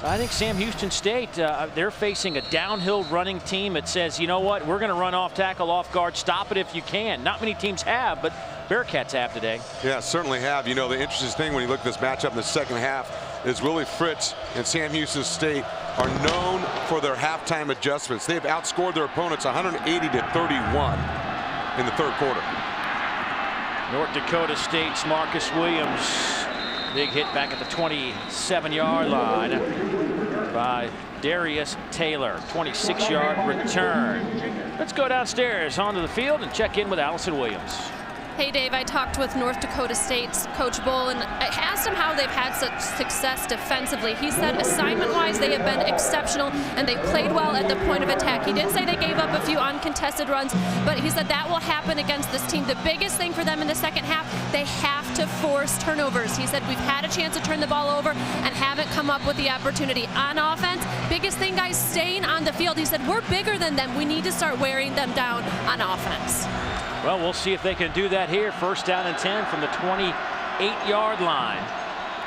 I think Sam Houston State, they're facing a downhill running team that says, you know what, we're going to run off tackle, off guard, stop it if you can. Not many teams have, but Bearcats have today. Yeah, certainly have. You know, the interesting thing when you look at this matchup in the second half is Willie Fritz and Sam Houston State are known for their halftime adjustments. They've outscored their opponents 180-31 in the third quarter. North Dakota State's Marcus Williams, big hit back at the 27-yard line by Darius Taylor. 26-yard return. Let's go downstairs onto the field and check in with Allison Williams. Hey Dave, I talked with North Dakota State's Coach Bull, and I asked him how they've had such success defensively. He said assignment-wise they have been exceptional and they played well at the point of attack. He did say they gave up a few uncontested runs, but he said that will happen against this team. The biggest thing for them in the second half, they have to force turnovers. He said we've had a chance to turn the ball over and haven't come up with the opportunity. On offense, biggest thing, guys, staying on the field. He said we're bigger than them. We need to start wearing them down on offense. Well, we'll see if they can do that here. First down and 10 from the 28-yard line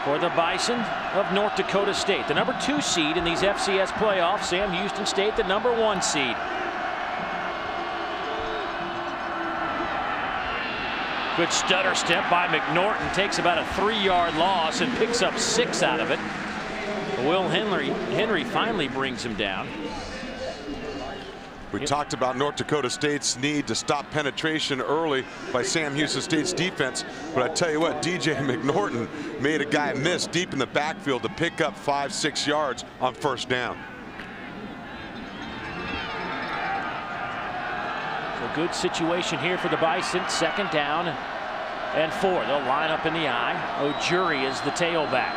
for the Bison of North Dakota State. The number 2 seed in these FCS playoffs. Sam Houston State, the number 1 seed. Good stutter step by McNorton. Takes about a 3-yard loss and picks up 6 out of it. Will Henry finally brings him down. We talked about North Dakota State's need to stop penetration early by Sam Houston State's defense. But I tell you what, DJ McNorton made a guy miss deep in the backfield to pick up 5-6 yards on first down. So good situation here for the Bison. Second down and 4. They'll line up in the eye. O'Jury is the tailback.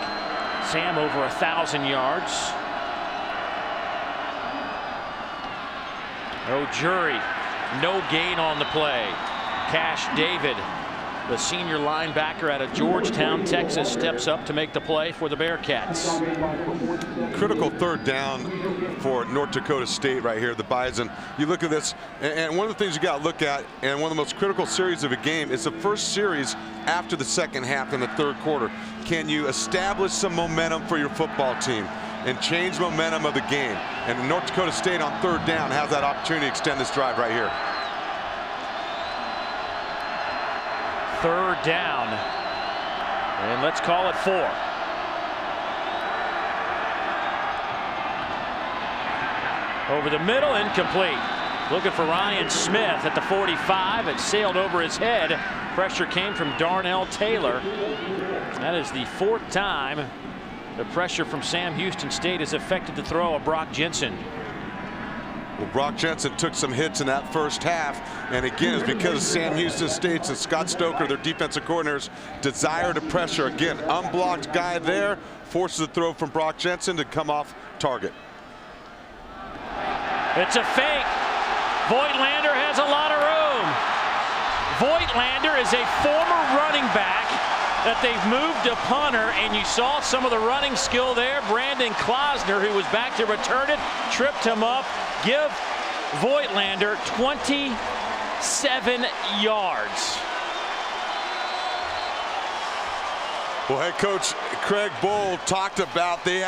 Sam over 1,000 yards. O'Jury, no gain on the play. Cash David, the senior linebacker out of Georgetown, Texas, steps up to make the play for the Bearcats. Critical third down for North Dakota State right here, the Bison. You look at this, and one of the things you got to look at, and one of the most critical series of a game, is the first series after the second half in the third quarter. Can you establish some momentum for your football team and change momentum of the game? And North Dakota State on third down has that opportunity to extend this drive right here. Third down, and let's call it 4. Over the middle, incomplete. Looking for Ryan Smith at the 45. It sailed over his head. Pressure came from Darnell Taylor. That is the 4th time the pressure from Sam Houston State has affected the throw of Brock Jensen. Well, Brock Jensen took some hits in that first half, and again, it's because of Sam Houston State's and Scott Stoker, their defensive coordinators, desire to pressure. Again, unblocked guy there, forces a throw from Brock Jensen to come off target. It's a fake. Voigtlander has a lot of room. Voigtlander is a former running back that they've moved to punter, and you saw some of the running skill there. Brandon Klausner, who was back to return it, tripped him up. Give Voigtlander 27 yards. Well, head coach Craig Bull talked about they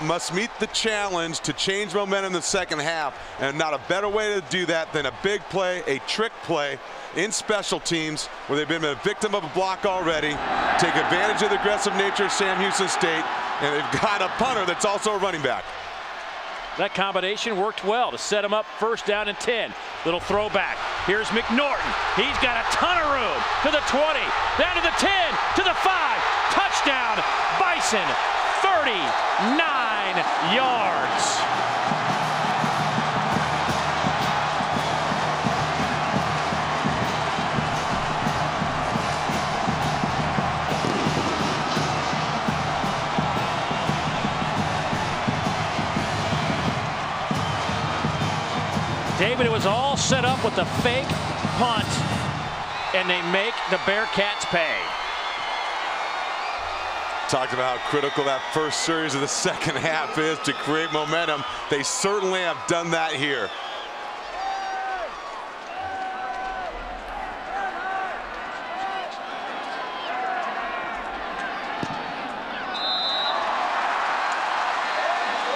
must meet the challenge to change momentum in the second half, and not a better way to do that than a big play, a trick play in special teams where they've been a victim of a block already. Take advantage of the aggressive nature of Sam Houston State, and they've got a punter that's also a running back. That combination worked well to set him up. First down and 10. Little throwback. Here's McNorton. He's got a ton of room to the 20, down to the 10, to the 5. Touchdown, Bison, 39 yards. David, it was all set up with the fake punt, and they make the Bearcats pay. Talked about how critical that first series of the second half is to create momentum. They certainly have done that here.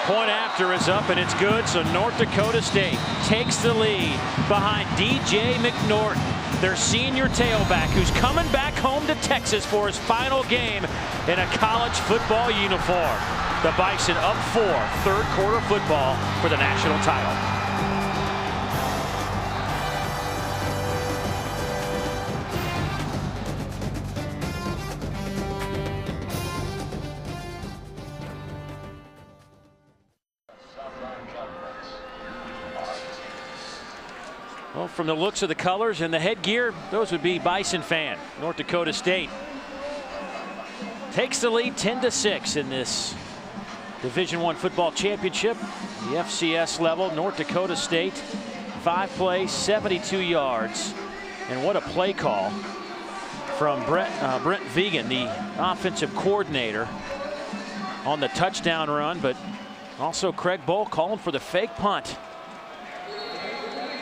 Point after is up, and it's good, so North Dakota State takes the lead behind DJ McNorton, their senior tailback, who's coming back home to Texas for his final game in a college football uniform. The Bison up 4, third quarter football for the national title. Well, from the looks of the colors and the headgear, those would be Bison fan. North Dakota State takes the lead 10-6 in this Division I football championship. The FCS level, North Dakota State, 5 plays, 72 yards. And what a play call from Brent Vegan, the offensive coordinator, on the touchdown run, but also Craig Bohl calling for the fake punt.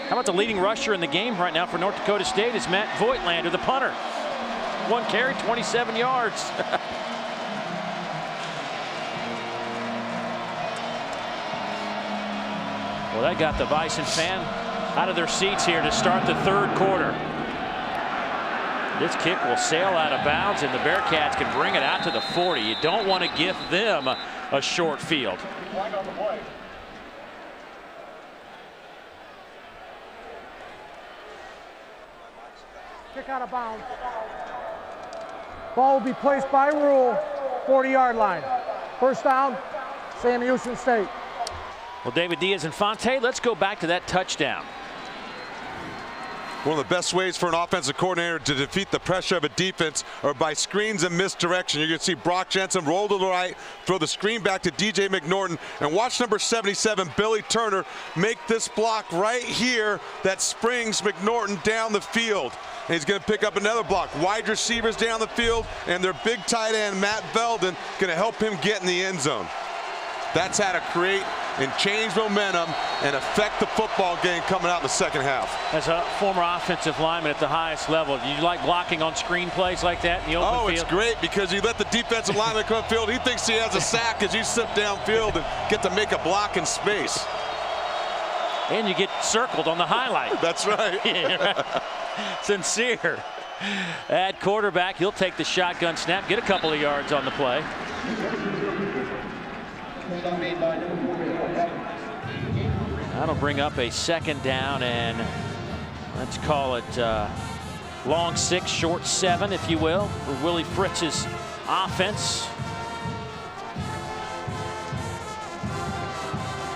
How about the leading rusher in the game right now for North Dakota State is Matt Voigtlander, the punter. 1 carry, 27 yards. Well, that got the Bison fan out of their seats here to start the third quarter. This kick will sail out of bounds, and the Bearcats can bring it out to the 40. You don't want to give them a short field. Kick out of bounds. Ball will be placed by rule, 40-yard line. First down, Sam Houston State. Well, David Diaz-Infante, let's go back to that touchdown. One of the best ways for an offensive coordinator to defeat the pressure of a defense are by screens and misdirection. You're going to see Brock Jensen roll to the right, throw the screen back to DJ McNorton, and watch number 77, Billy Turner, make this block right here that springs McNorton down the field. And he's going to pick up another block. Wide receivers down the field, and their big tight end, Matt Belden, going to help him get in the end zone. That's how to create and change momentum and affect the football game coming out in the second half. As a former offensive lineman at the highest level, do you like blocking on screen plays like that in the open field? Oh, it's great because you let the defensive lineman come field. He thinks he has a sack as you sit downfield and get to make a block in space. And you get circled on the highlight. That's right. Sincere at quarterback. He'll take the shotgun snap, get a couple of yards on the play. That'll bring up a second down, and let's call it long 6, short 7, if you will, for Willie Fritz's offense.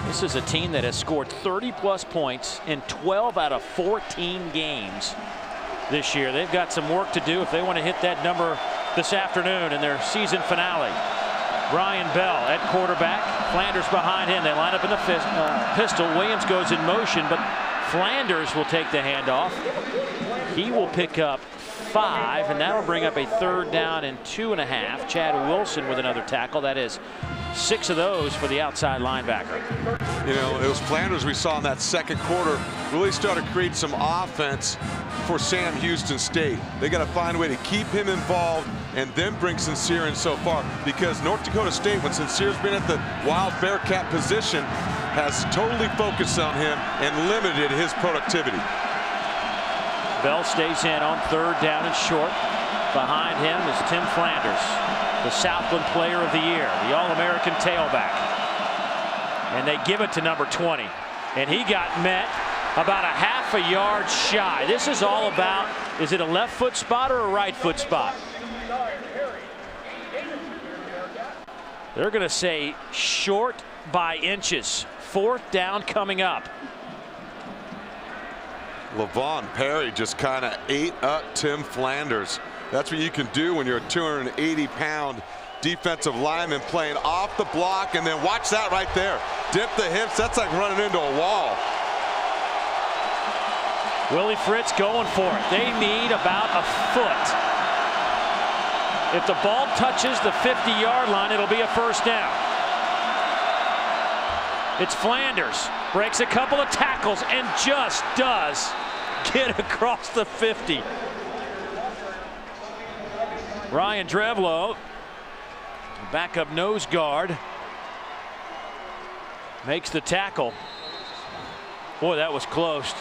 This is a team that has scored 30-plus points in 12 out of 14 games this year. They've got some work to do if they want to hit that number this afternoon in their season finale. Brian Bell at quarterback. Flanders behind him. They line up in the pistol. Williams goes in motion, but Flanders will take the handoff. He will pick up 5, and that'll bring up a third down and 2.5. Chad Wilson with another tackle. That is 6 of those for the outside linebacker. You know, it was Flanders we saw in that second quarter really started to create some offense for Sam Houston State. They got to find a way to keep him involved and then bring Sincere in so far, because North Dakota State, when Sincere's been at the Wild Bearcat position, has totally focused on him and limited his productivity. Bell stays in on third down and short. Behind him is Tim Flanders, the Southland Player of the Year, the All-American tailback. And they give it to number 20. And he got met about a half a yard shy. This is all about, is it a left foot spot or a right foot spot? They're going to say short by inches. Fourth down coming up. Levon Perry just kind of ate up Tim Flanders. That's what you can do when you're a 280-pound defensive lineman playing off the block, and then watch that right there. Dip the hips. That's like running into a wall. Willie Fritz going for it. They need about a foot If the ball touches the 50-yard line, it'll be a first down. It's Flanders. Breaks a couple of tackles and just does get across the 50. Ryan Drevlo, backup nose guard, makes the tackle. Boy, that was close.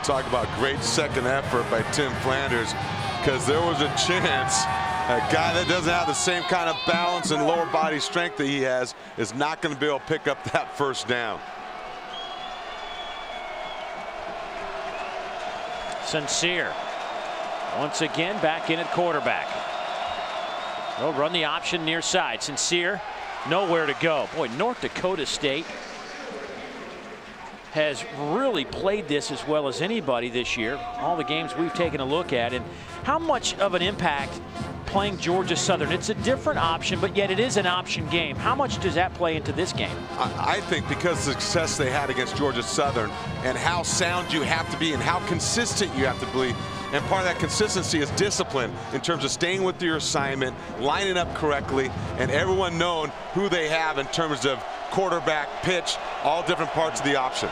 Talk about great second effort by Tim Flanders, because there was a chance a guy that doesn't have the same kind of balance and lower body strength that he has is not going to be able to pick up that first down. Sincere once again back in at quarterback. They'll run the option near side. Sincere nowhere to go. Boy, North Dakota State has really played this as well as anybody this year. All the games we've taken a look at, and how much of an impact playing Georgia Southern. It's a different option, but yet it is an option game. How much does that play into this game? I think because of the success they had against Georgia Southern and how sound you have to be and how consistent you have to be. And part of that consistency is discipline in terms of staying with your assignment, lining up correctly, and everyone knowing who they have in terms of quarterback, pitch, all different parts of the option.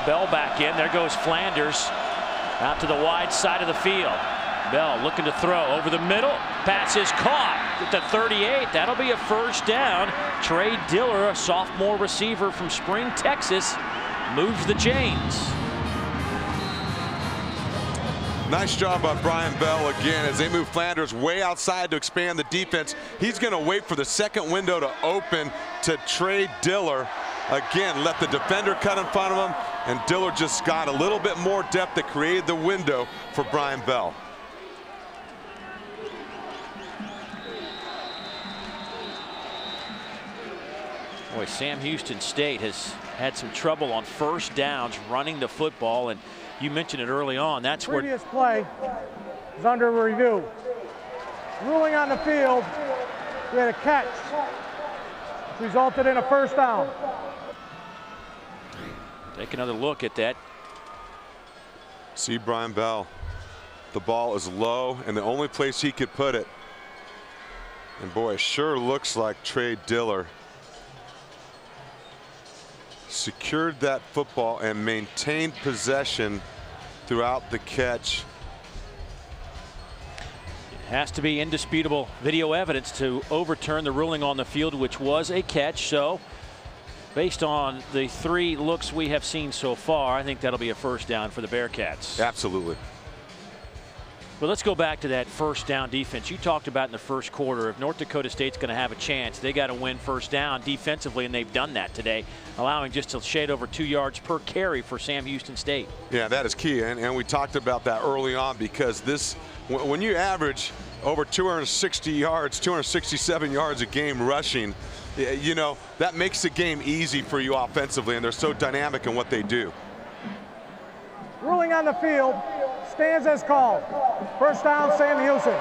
Bell back in. There goes Flanders out to the wide side of the field. Bell looking to throw over the middle. Pass is caught at the 38. That'll be a first down. Trey Diller, a sophomore receiver from Spring, Texas, moves the chains. Nice job by Brian Bell again as they move Flanders way outside to expand the defense. He's going to wait for the second window to open to Trey Diller. Again, let the defender cut in front of him, and Diller just got a little bit more depth that created the window for Brian Bell. Boy, Sam Houston State has had some trouble on first downs running the football, and you mentioned it early on. That's where previous play is under review. Ruling on the field, we had a catch, which resulted in a first down. Take another look at that. See Brian Bell. The ball is low, and the only place he could put it. And boy, it sure looks like Trey Diller secured that football and maintained possession throughout the catch. It has to be indisputable video evidence to overturn the ruling on the field, which was a catch. So based on the three looks we have seen so far, I think that'll be a first down for the Bearcats. Absolutely. But let's go back to that first down defense. You talked about in the first quarter, if North Dakota State's going to have a chance, they got to win first down defensively, and they've done that today, allowing just a shade over 2 yards per carry for Sam Houston State. Yeah, that is key, and we talked about that early on, because this, when you average over 260 yards, 267 yards a game rushing, you know, that makes the game easy for you offensively, and they're so dynamic in what they do. Ruling on the field stands as called. First down, Sam Houston.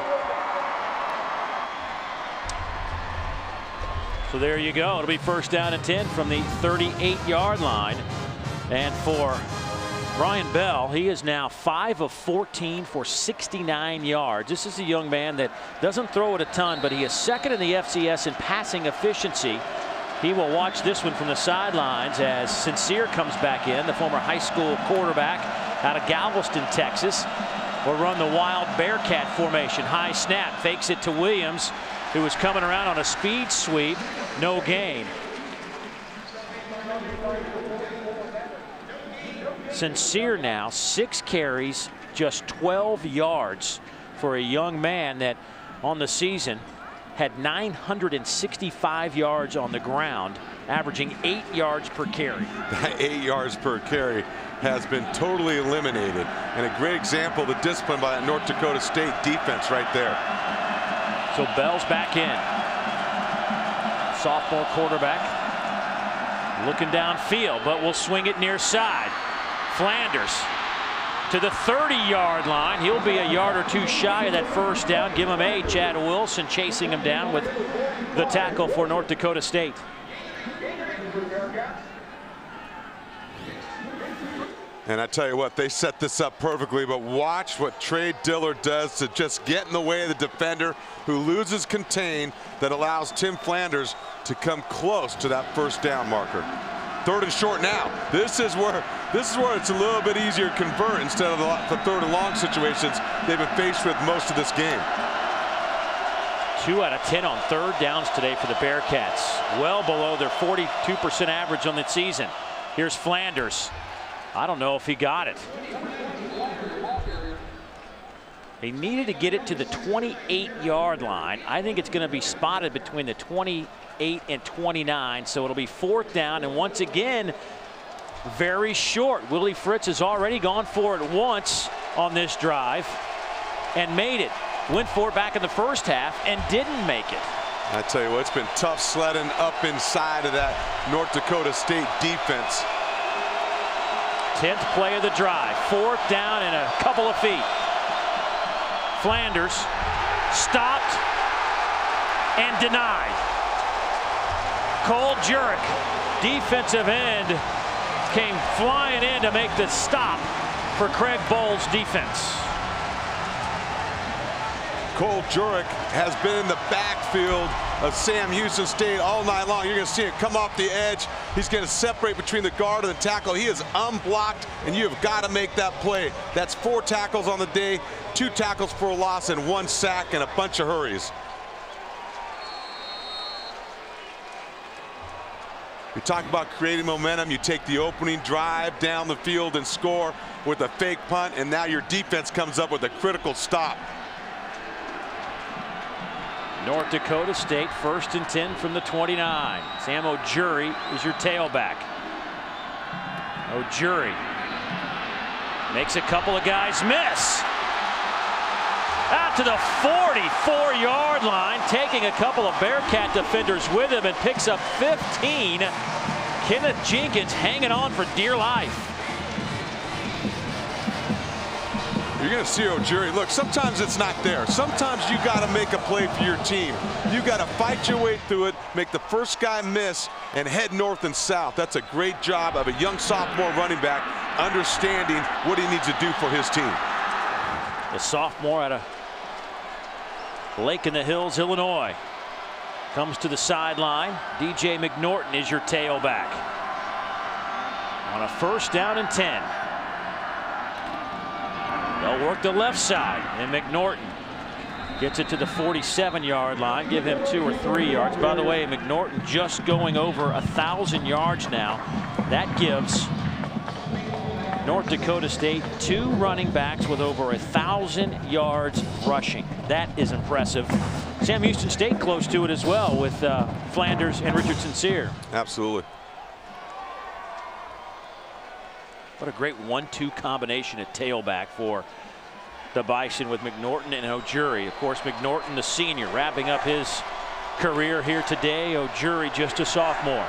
So there you go. It'll be first down and 10 from the 38-yard line. And for Brian Bell, he is now 5 of 14 for 69 yards. This is a young man that doesn't throw it a ton, but he is second in the FCS in passing efficiency. He will watch this one from the sidelines as Sincere comes back in, the former high school quarterback out of Galveston, Texas. Will run the wild Bearcat formation. High snap, fakes it to Williams, who was coming around on a speed sweep. No gain. Sincere now 6 carries, just 12 yards for a young man that on the season had 965 yards on the ground, averaging 8 yards per carry. That 8 yards per carry has been totally eliminated, and a great example of the discipline by that North Dakota State defense right there. So Bell's back in. Sophomore quarterback looking downfield, but will swing it near side. Flanders to the 30-yard line. He'll be a yard or two shy of that first down. Give him 8. Chad Wilson chasing him down with the tackle for North Dakota State. And I tell you what, they set this up perfectly, but watch what Trey Dillard does to just get in the way of the defender who loses contain that allows Tim Flanders to come close to that first down marker. 3rd and short now. This is where it's a little bit easier to convert instead of the 3rd and long situations they've been faced with most of this game. 2 out of 10 on 3rd downs today for the Bearcats. Well below their 42% average on the season. Here's Flanders. I don't know if he got it. He needed to get it to the 28-yard line. I think it's going to be spotted between the 28 and 29, so it'll be 4th down, and once again, very short. Willie Fritz has already gone for it once on this drive and made it. Went for it back in the first half and didn't make it. I tell you what, it's been tough sledding up inside of that North Dakota State defense. 10th play of the drive. 4th down and a couple of feet. Flanders stopped and denied. Cole Jurek, defensive end, came flying in to make the stop for Craig Bohl's defense. Cole Jurek has been in the backfield of Sam Houston State all night long. You're going to see him come off the edge. He's going to separate between the guard and the tackle. He is unblocked, and you have got to make that play. That's 4 tackles on the day, 2 tackles for a loss, and 1 sack and a bunch of hurries. We talk about creating momentum. You take the opening drive down the field and score with a fake punt, and now your defense comes up with a critical stop. North Dakota State 1st and 10 from the 29. Sam O'Jury is your tailback. O'Jury makes a couple of guys miss. Out to the 44-yard line, taking a couple of Bearcat defenders with him, and picks up 15. Kenneth Jenkins hanging on for dear life. You're going to see O'Jury. Look, sometimes it's not there. Sometimes you got to make a play for your team. You got to fight your way through it, make the first guy miss, and head north and south. That's a great job of a young sophomore running back understanding what he needs to do for his team. The sophomore out of Lake in the Hills, Illinois, comes to the sideline. DJ McNorton is your tailback on a 1st down and 10. They'll work the left side, and McNorton gets it to the 47-yard line. Give him 2 or 3 yards. By the way, McNorton just going over 1,000 yards now. That gives North Dakota State 2 running backs with over 1,000 yards rushing. That is impressive. Sam Houston State close to it as well with Flanders and Richard Sincere. Absolutely. What a great 1-2 combination at tailback for the Bison with McNorton and O'Jury. Of course, McNorton, the senior, wrapping up his career here today. O'Jury, just a sophomore.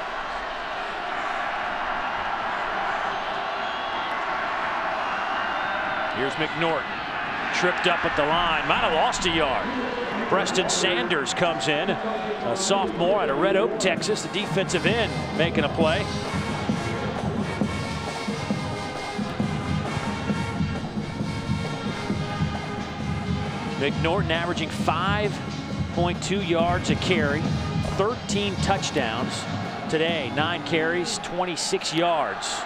Here's McNorton, tripped up at the line, might have lost a yard. Preston Sanders comes in, a sophomore out of Red Oak, Texas, the defensive end, making a play. McNorton averaging 5.2 yards a carry, 13 touchdowns today, 9 carries, 26 yards.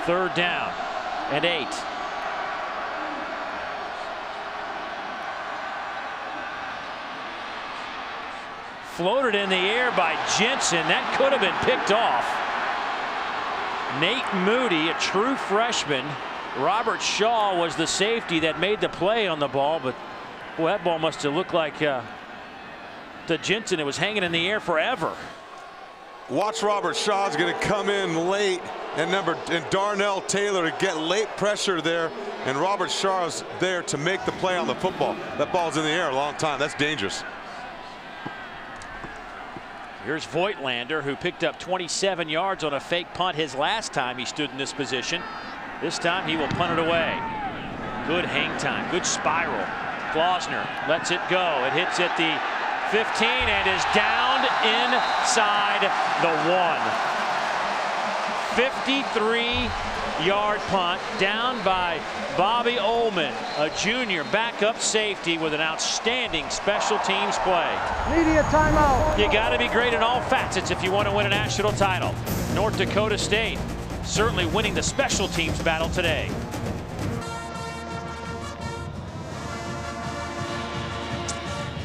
Third down and 8. Floated in the air by Jensen. That could have been picked off. Nate Moody, a true freshman. Robert Shaw was the safety that made the play on the ball, but boy, that ball must have looked like to Jensen. It was hanging in the air forever. Watch Robert Shaw's going to come in late, and Darnell Taylor to get late pressure there, and Robert Shaw's there to make the play on the football. That ball's in the air a long time. That's dangerous. Here's Voigtlander, who picked up 27 yards on a fake punt his last time he stood in this position. This time he will punt it away. Good hang time, good spiral. Klausner lets it go. It hits at the 15 and is down Found inside the 1. 53-yard punt down by Bobby Ullman, a junior backup safety with an outstanding special teams play. Media timeout. You got to be great in all facets if you want to win a national title. North Dakota State certainly winning the special teams battle today.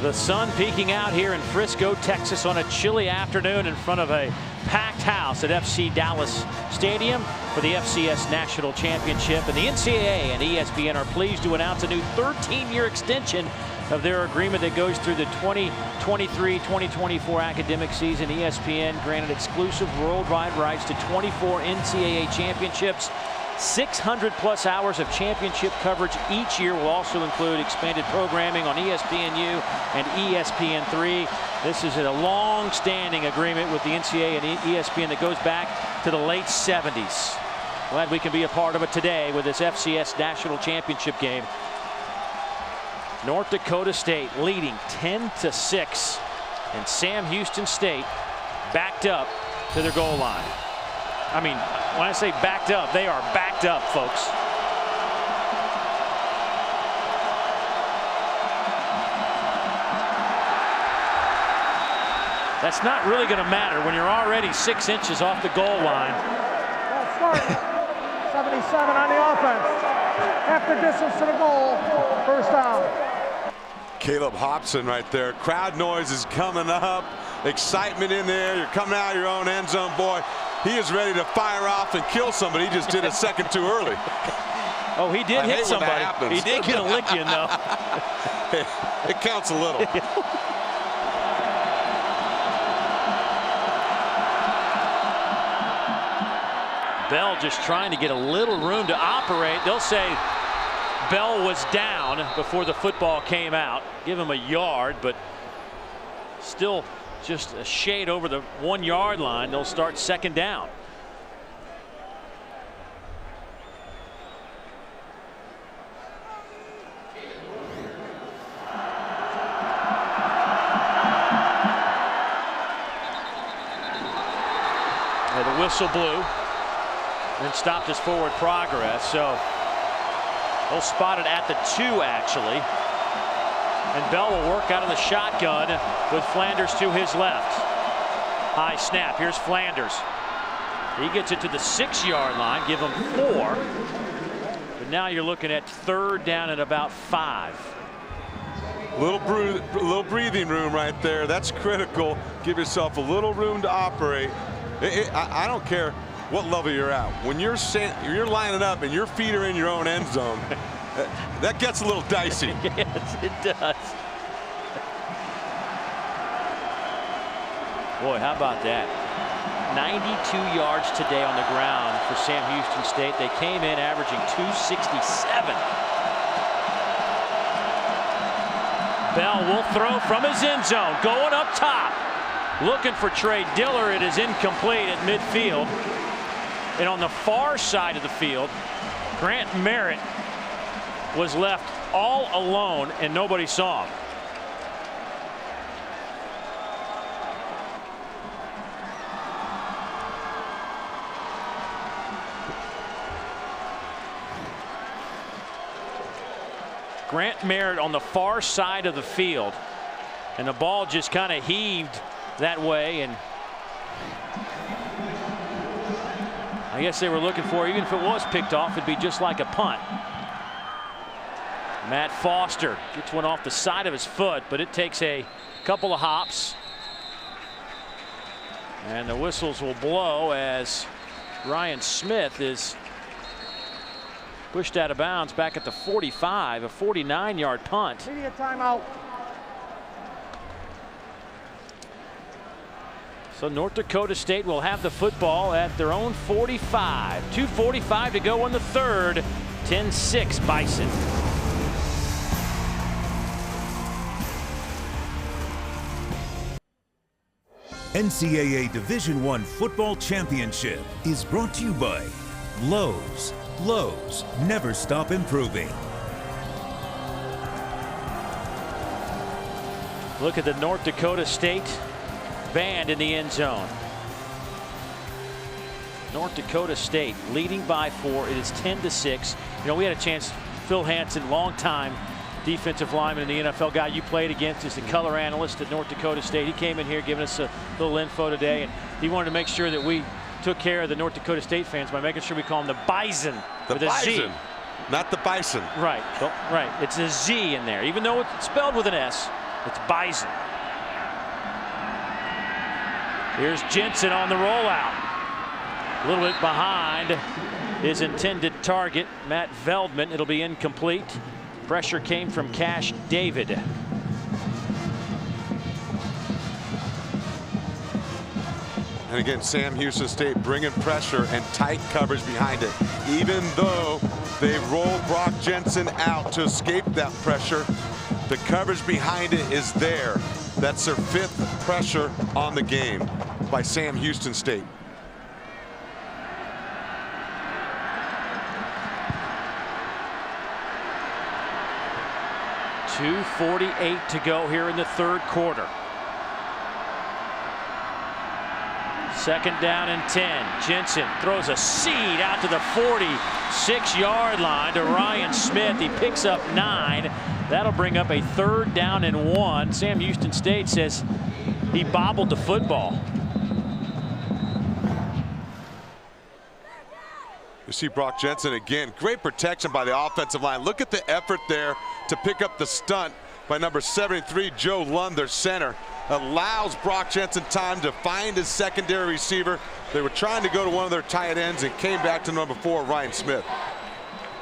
The sun peeking out here in Frisco, Texas on a chilly afternoon in front of a packed house at FC Dallas Stadium for the FCS National Championship. And the NCAA and ESPN are pleased to announce a new 13-year extension of their agreement that goes through the 2023-2024 academic season. ESPN granted exclusive worldwide rights to 24 NCAA championships. 600+ hours of championship coverage each year will also include expanded programming on ESPNU and ESPN3. This is a long-standing agreement with the NCAA and ESPN that goes back to the late 70s. Glad we can be a part of it today with this FCS National Championship game. North Dakota State leading 10-6, and Sam Houston State backed up to their goal line. I mean, when I say backed up, they are backed up, folks. That's not really going to matter when you're already 6 inches off the goal line. Well, start 77 on the offense. Half the distance to the goal. First down. Caleb Hobson right there. Crowd noise is coming up. Excitement in there. You're coming out of your own end zone, boy. He is ready to fire off and kill somebody. He just did a second too early. Oh, he did hit somebody. He did get a lick in, though. It counts a little. Bell just trying to get a little room to operate. They'll say Bell was down before the football came out. Give him a yard, but still just a shade over the 1 yard line. They'll start second down. And the whistle blew and stopped his forward progress. So they'll spot it at the 2 actually. And Bell will work out of the shotgun with Flanders to his left. High snap. Here's Flanders. He gets it to the 6 yard line. Give him 4. But now you're looking at third down and about 5. Little breathing room right there. That's critical. Give yourself a little room to operate. I don't care what level you're at. When you're lining up and your feet are in your own end zone, that gets a little dicey. Yes, it does. Boy, how about that? 92 yards today on the ground for Sam Houston State. They came in averaging 267. Bell will throw from his end zone, going up top. Looking for Trey Diller. It is incomplete at midfield. And on the far side of the field, Grant Merritt was left all alone and nobody saw him. Grant Merritt on the far side of the field, and the ball just kind of heaved that way, and I guess they were looking for, even if it was picked off, it'd be just like a punt. Matt Foster gets one off the side of his foot, but it takes a couple of hops. And the whistles will blow as Ryan Smith is pushed out of bounds back at the 45, a 49-yard punt. Media timeout. So North Dakota State will have the football at their own 45. 2:45 to go in the third. 10-6 Bison. NCAA Division I Football Championship is brought to you by Lowe's. Lowe's, never stop improving. Look at the North Dakota State band in the end zone. North Dakota State leading by 4. It is 10-6. You know, we had a chance. Phil Hansen, long-time defensive lineman in the NFL, guy you played against, is the color analyst at North Dakota State. He came in here giving us a little info today, and he wanted to make sure that we took care of the North Dakota State fans by making sure we call them the Bison with a Z. Not the Bison. Right, right. It's a Z in there, even though it's spelled with an S. It's Bison. Here's Jensen on the rollout. A little bit behind his intended target, Matt Veldman. It'll be incomplete. Pressure came from Cash David. And again, Sam Houston State bringing pressure and tight coverage behind it. Even though they rolled Brock Jensen out to escape that pressure, the coverage behind it is there. That's their 5th pressure on the game by Sam Houston State. .248 to go here in the 3rd quarter. 2nd down and 10. Jensen throws a seed out to the 46-yard line to Ryan Smith. He picks up 9. That'll bring up a 3rd down and 1. Sam Houston State says he bobbled the football. You see Brock Jensen again. Great protection by the offensive line. Look at the effort there to pick up the stunt by number 73, Joe Lund, their center. Allows Brock Jensen time to find his secondary receiver. They were trying to go to one of their tight ends and came back to number 4, Ryan Smith.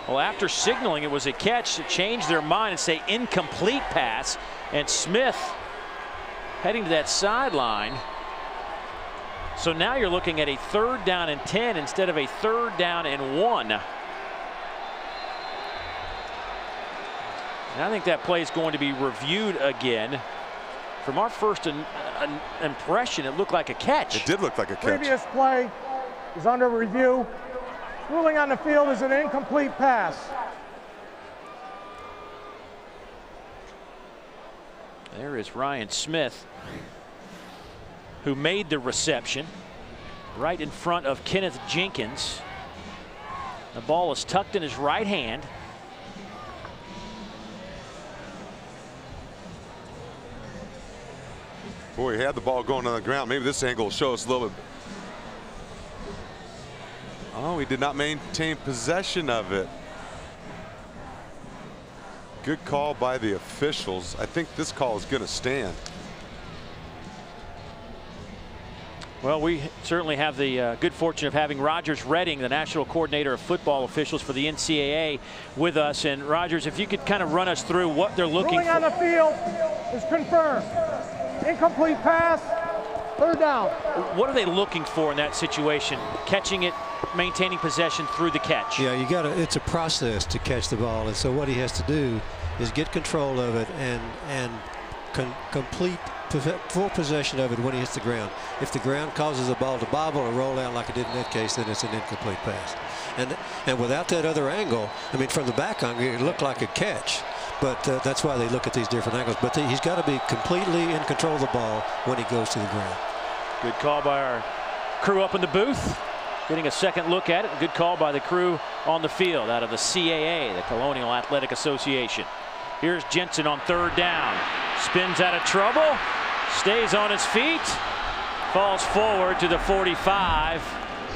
Well, after signaling it was a catch, to change their mind and say incomplete pass, and Smith heading to that sideline. So now you're looking at a 3rd down and 10 instead of a 3rd down and 1. And I think that play is going to be reviewed again. From our first impression, it looked like a catch. It did look like a catch. Previous play is under review. Ruling on the field is an incomplete pass. There is Ryan Smith, who made the reception right in front of Kenneth Jenkins. The ball is tucked in his right hand. Boy, he had the ball going on the ground. Maybe this angle will show us a little bit. Oh, he did not maintain possession of it. Good call by the officials. I think this call is going to stand. Well, we certainly have the good fortune of having Rogers Redding, the national coordinator of football officials for the NCAA, with us. And Rogers, if you could kind of run us through what they're looking for. Ruling on the field is confirmed. Incomplete pass, 3rd down. What are they looking for in that situation? Catching it, maintaining possession through the catch. Yeah, you got to. It's a process to catch the ball, and so what he has to do is get control of it and complete full possession of it when he hits the ground. If the ground causes the ball to bobble or roll out like it did in that case, then it's an incomplete pass. And without that other angle, I mean, from the back angle, it looked like a catch. But that's why they look at these different angles. But he's got to be completely in control of the ball when he goes to the ground. Good call by our crew up in the booth, getting a second look at it. Good call by the crew on the field out of the CAA, the Colonial Athletic Association. Here's Jensen on 3rd down. Spins out of trouble, stays on his feet, falls forward to the 45.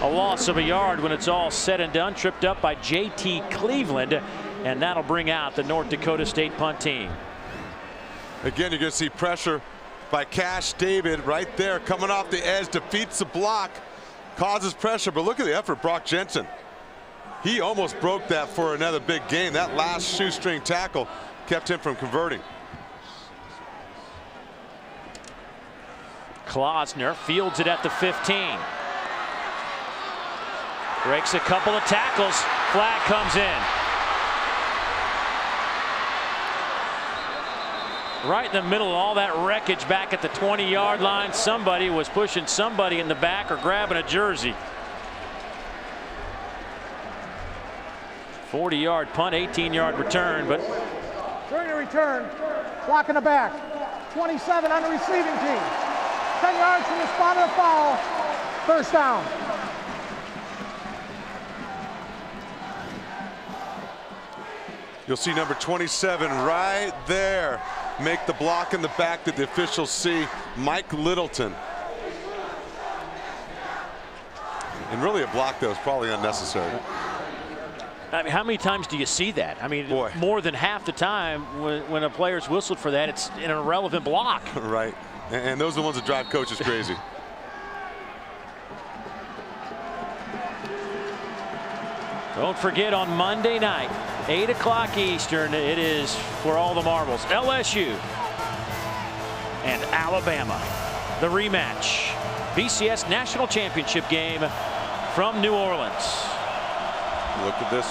A loss of a yard when it's all said and done. Tripped up by J.T. Cleveland. And that'll bring out the North Dakota State punt team. Again, you're going to see pressure by Cash David right there, coming off the edge, defeats the block, causes pressure. But look at the effort, Brock Jensen. He almost broke that for another big game. That last shoestring tackle kept him from converting. Klausner fields it at the 15. Breaks a couple of tackles. Flag comes in. Right in the middle of all that wreckage back at the 20-yard line. Somebody was pushing somebody in the back or grabbing a jersey. 40-yard punt, 18-yard return, but during the return, block in the back, 27 on the receiving team. 10 yards from the spot of the foul. First down. You'll see number 27 right there make the block in the back that the officials see, Mike Littleton. And really a block that was probably unnecessary. I mean, how many times do you see that? I mean, Boy. More than half the time when a player's whistled for that, it's an irrelevant block. Right. And those are the ones that drive coaches crazy. Don't forget, on Monday night, 8 o'clock Eastern, it is for all the marbles. LSU and Alabama, the rematch. BCS National Championship game from New Orleans. Look at this.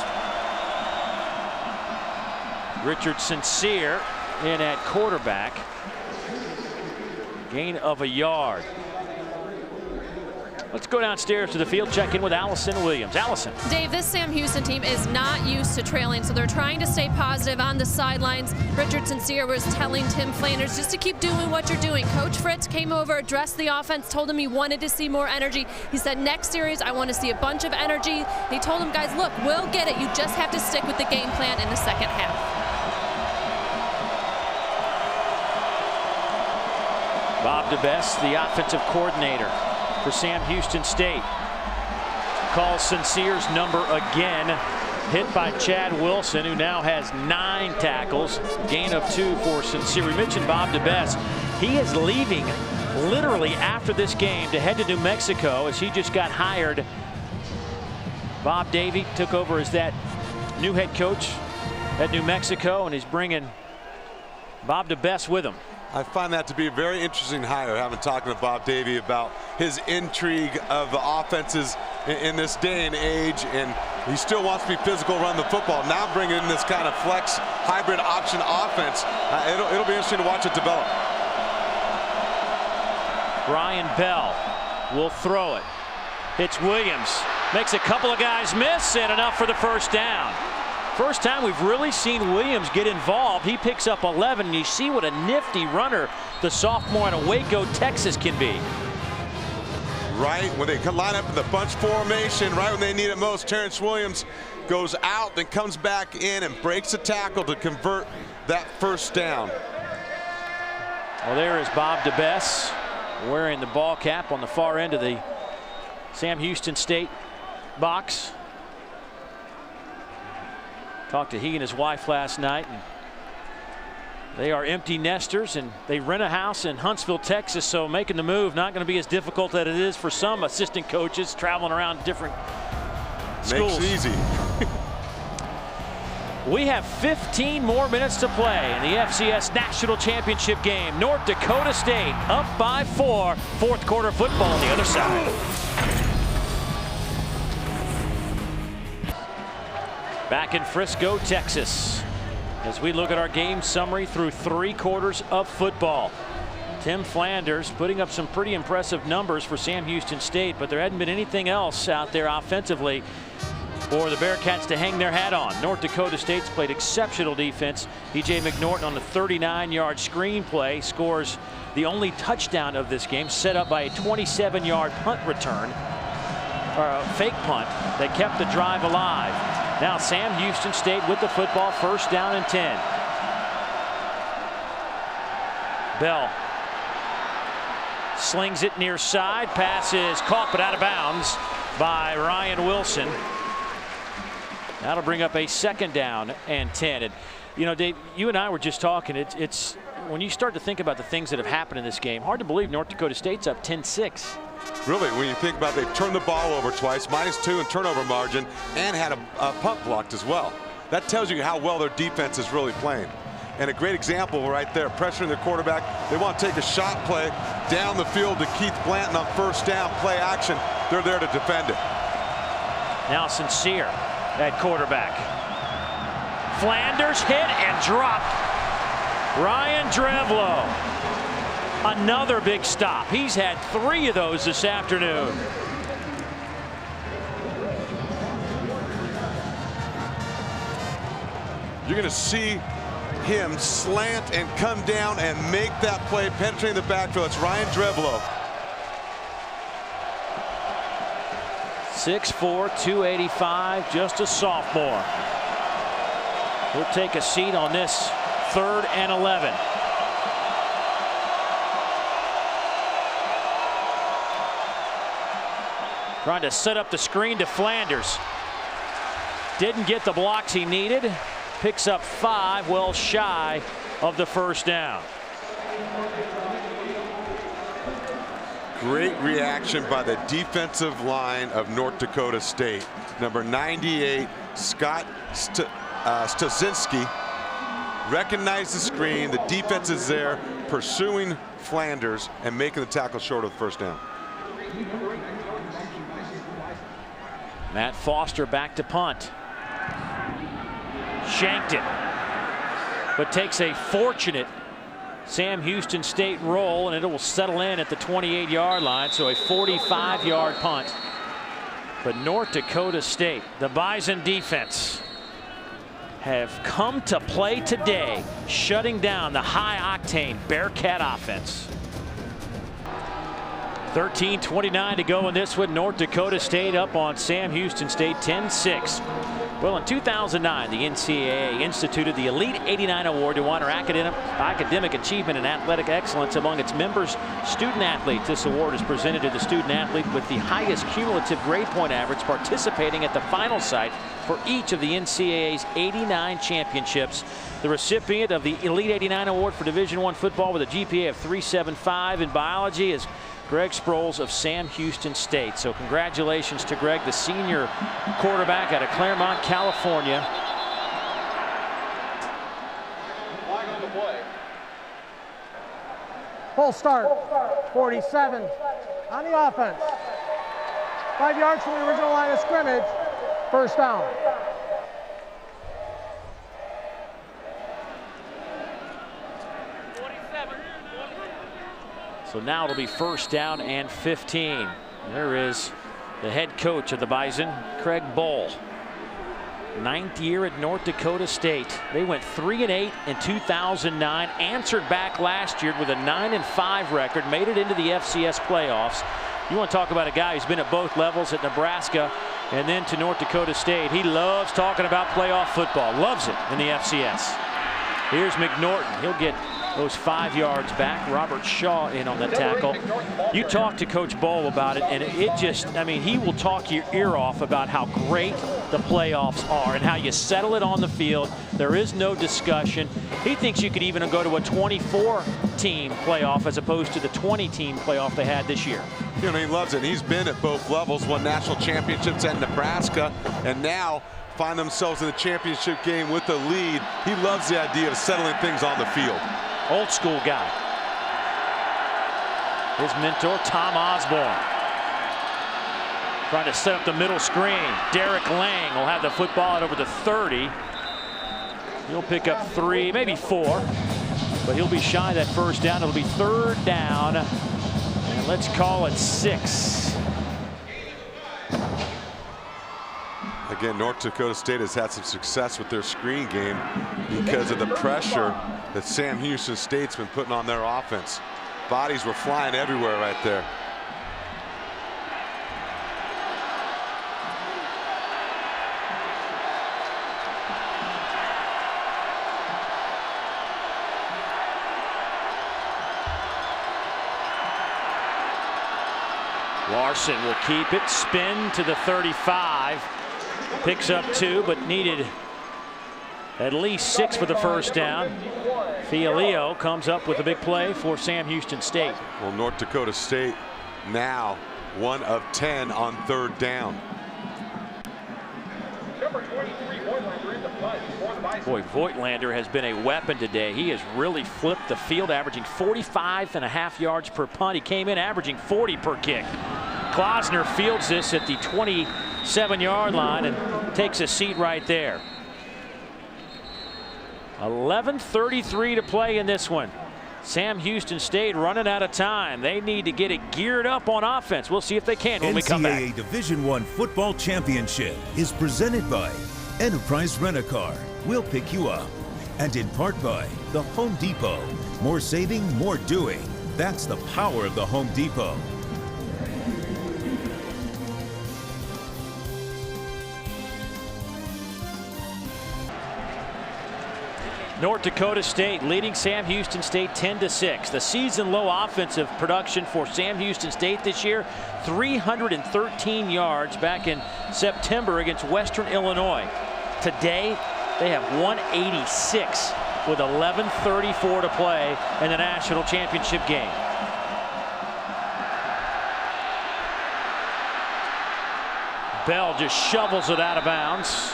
Richard Sincere in at quarterback. Gain of a yard. Let's go downstairs to the field, check in with Allison Williams. Allison. Dave, this Sam Houston team is not used to trailing, so they're trying to stay positive on the sidelines. Richard Sincere was telling Tim Flanders just to keep doing what you're doing. Coach Fritz came over, addressed the offense, told him he wanted to see more energy. He said, next series, I want to see a bunch of energy. He told him, guys, look, we'll get it. You just have to stick with the game plan in the second half. Bob DeBest, the offensive coordinator for Sam Houston State, calls Sincere's number again. Hit by Chad Wilson, who now has 9 tackles. Gain of 2 for Sincere. We mentioned Bob DeBest. He is leaving literally after this game to head to New Mexico as he just got hired. Bob Davie took over as that new head coach at New Mexico, and he's bringing Bob DeBest with him. I find that to be a very interesting hire, having talked to Bob Davie about his intrigue of the offenses in this day and age, and he still wants to be physical, run the football. Now bringing in this kind of flex hybrid option offense, it'll be interesting to watch it develop. Brian Bell will throw it. Hits Williams, makes a couple of guys miss, and enough for the first down. First time we've really seen Williams get involved. He picks up 11, and you see what a nifty runner the sophomore out of Waco, Texas can be. Right, when they line up in the bunch formation, right when they need it most, Terrence Williams goes out, then comes back in and breaks a tackle to convert that first down. Well, there is Bob DeBest wearing the ball cap on the far end of the Sam Houston State box. Talked to he and his wife last night, and they are empty nesters, and they rent a house in Huntsville, Texas, so making the move not going to be as difficult as it is for some assistant coaches traveling around different schools. Makes it easy. We have 15 more minutes to play in the FCS National Championship game. North Dakota State up by 4. Fourth quarter football on the other side. Back in Frisco, Texas, as we look at our game summary through 3 quarters of football. Tim Flanders putting up some pretty impressive numbers for Sam Houston State, but there hadn't been anything else out there offensively for the Bearcats to hang their hat on. North Dakota State's played exceptional defense. DJ McNorton on the 39-yard screen play scores the only touchdown of this game, set up by a 27-yard punt return, or a fake punt that kept the drive alive. Now Sam Houston State with the football, first down and 10. Bell slings it near side. Pass is caught but out of bounds by Ryan Wilson. That'll bring up a second down and 10. And you know, Dave, you and I were just talking. It's when you start to think about the things that have happened in this game, hard to believe North Dakota State's up 10-6. Really, when you think about it, they've turned the ball over twice, -2 in turnover margin, and had a punt blocked as well. That tells you how well their defense is really playing. And a great example right there, pressuring the quarterback. They want to take a shot play down the field to Keith Blanton on first down, play action. They're there to defend it. Now Sincere at quarterback. Flanders hit and dropped. Ryan Drevlo. Another big stop. He's had 3 of those this afternoon. You're going to see him slant and come down and make that play, penetrating the backfield. It's Ryan Drevlo. 6'4", 285, just a sophomore. He'll take a seat on this 3rd and 11. Trying to set up the screen to Flanders. Didn't get the blocks he needed. Picks up 5, well shy of the first down. Great reaction by the defensive line of North Dakota State. Number 98, Scott Stasinski, recognized the screen. The defense is there, pursuing Flanders and making the tackle short of the first down. Matt Foster back to punt. Shanked it, but takes a fortunate Sam Houston State roll, and it will settle in at the 28-yard line, so a 45-yard punt. But North Dakota State, the Bison defense, have come to play today, shutting down the high-octane Bearcat offense. 13:29 to go in this one. North Dakota State up on Sam Houston State 10-6. Well, in 2009, the NCAA instituted the Elite 89 Award to honor academic achievement and athletic excellence among its members, student athletes. This award is presented to the student athlete with the highest cumulative grade point average participating at the final site for each of the NCAA's 89 championships. The recipient of the Elite 89 Award for Division I football with a GPA of 3.75 in biology is Greg Sproles of Sam Houston State. So congratulations to Greg, the senior quarterback out of Claremont, California. Full start, 47 on the offense. 5 yards from the original line of scrimmage, first down. So now it'll be first down and 15. There is the head coach of the Bison, Craig Bohl. 9th year at North Dakota State. They went 3-8 in 2009, answered back last year with a 9-5 record, made it into the FCS playoffs. You want to talk about a guy who's been at both levels at Nebraska and then to North Dakota State. He loves talking about playoff football, loves it in the FCS. Here's McNorton. He'll get those 5 yards back. Robert Shaw in on the tackle. You talk to Coach Bohl about it, and it just, I mean, he will talk your ear off about how great the playoffs are and how you settle it on the field. There is no discussion. He thinks you could even go to a 24-team playoff as opposed to the 20-team playoff they had this year. You know, he loves it. He's been at both levels, won national championships at Nebraska, and now find themselves in the championship game with the lead. He loves the idea of settling things on the field. Old school guy. His mentor, Tom Osborne, trying to set up the middle screen. Derek Lang will have the football at over the 30. He'll pick up 3, maybe 4, but he'll be shy of that first down. It'll be third down, and let's call it 6. Again, North Dakota State has had some success with their screen game because of the pressure that Sam Houston State's been putting on their offense. Bodies were flying everywhere right there. Larson will keep it, spin to the 35. Picks up 2, but needed at least 6 for the first down. Fialio comes up with a big play for Sam Houston State. Well, North Dakota State now 1 of 10 on third down. Boy, Voigtlander has been a weapon today. He has really flipped the field, averaging 45.5 yards per punt. He came in averaging 40 per kick. Klausner fields this at the 27-yard line and takes a seat right there. 11:33 to play in this one. Sam Houston State running out of time. They need to get it geared up on offense. We'll see if they can when we come back. NCAA Division I Football Championship is presented by Enterprise Rent-A-Car. We'll pick you up. And in part by the Home Depot. More saving, more doing. That's the power of the Home Depot. North Dakota State leading Sam Houston State 10-6. The season low offensive production for Sam Houston State this year, 313 yards back in September against Western Illinois. Today, they have 186 with 11:34 to play in the national championship game. Bell just shovels it out of bounds.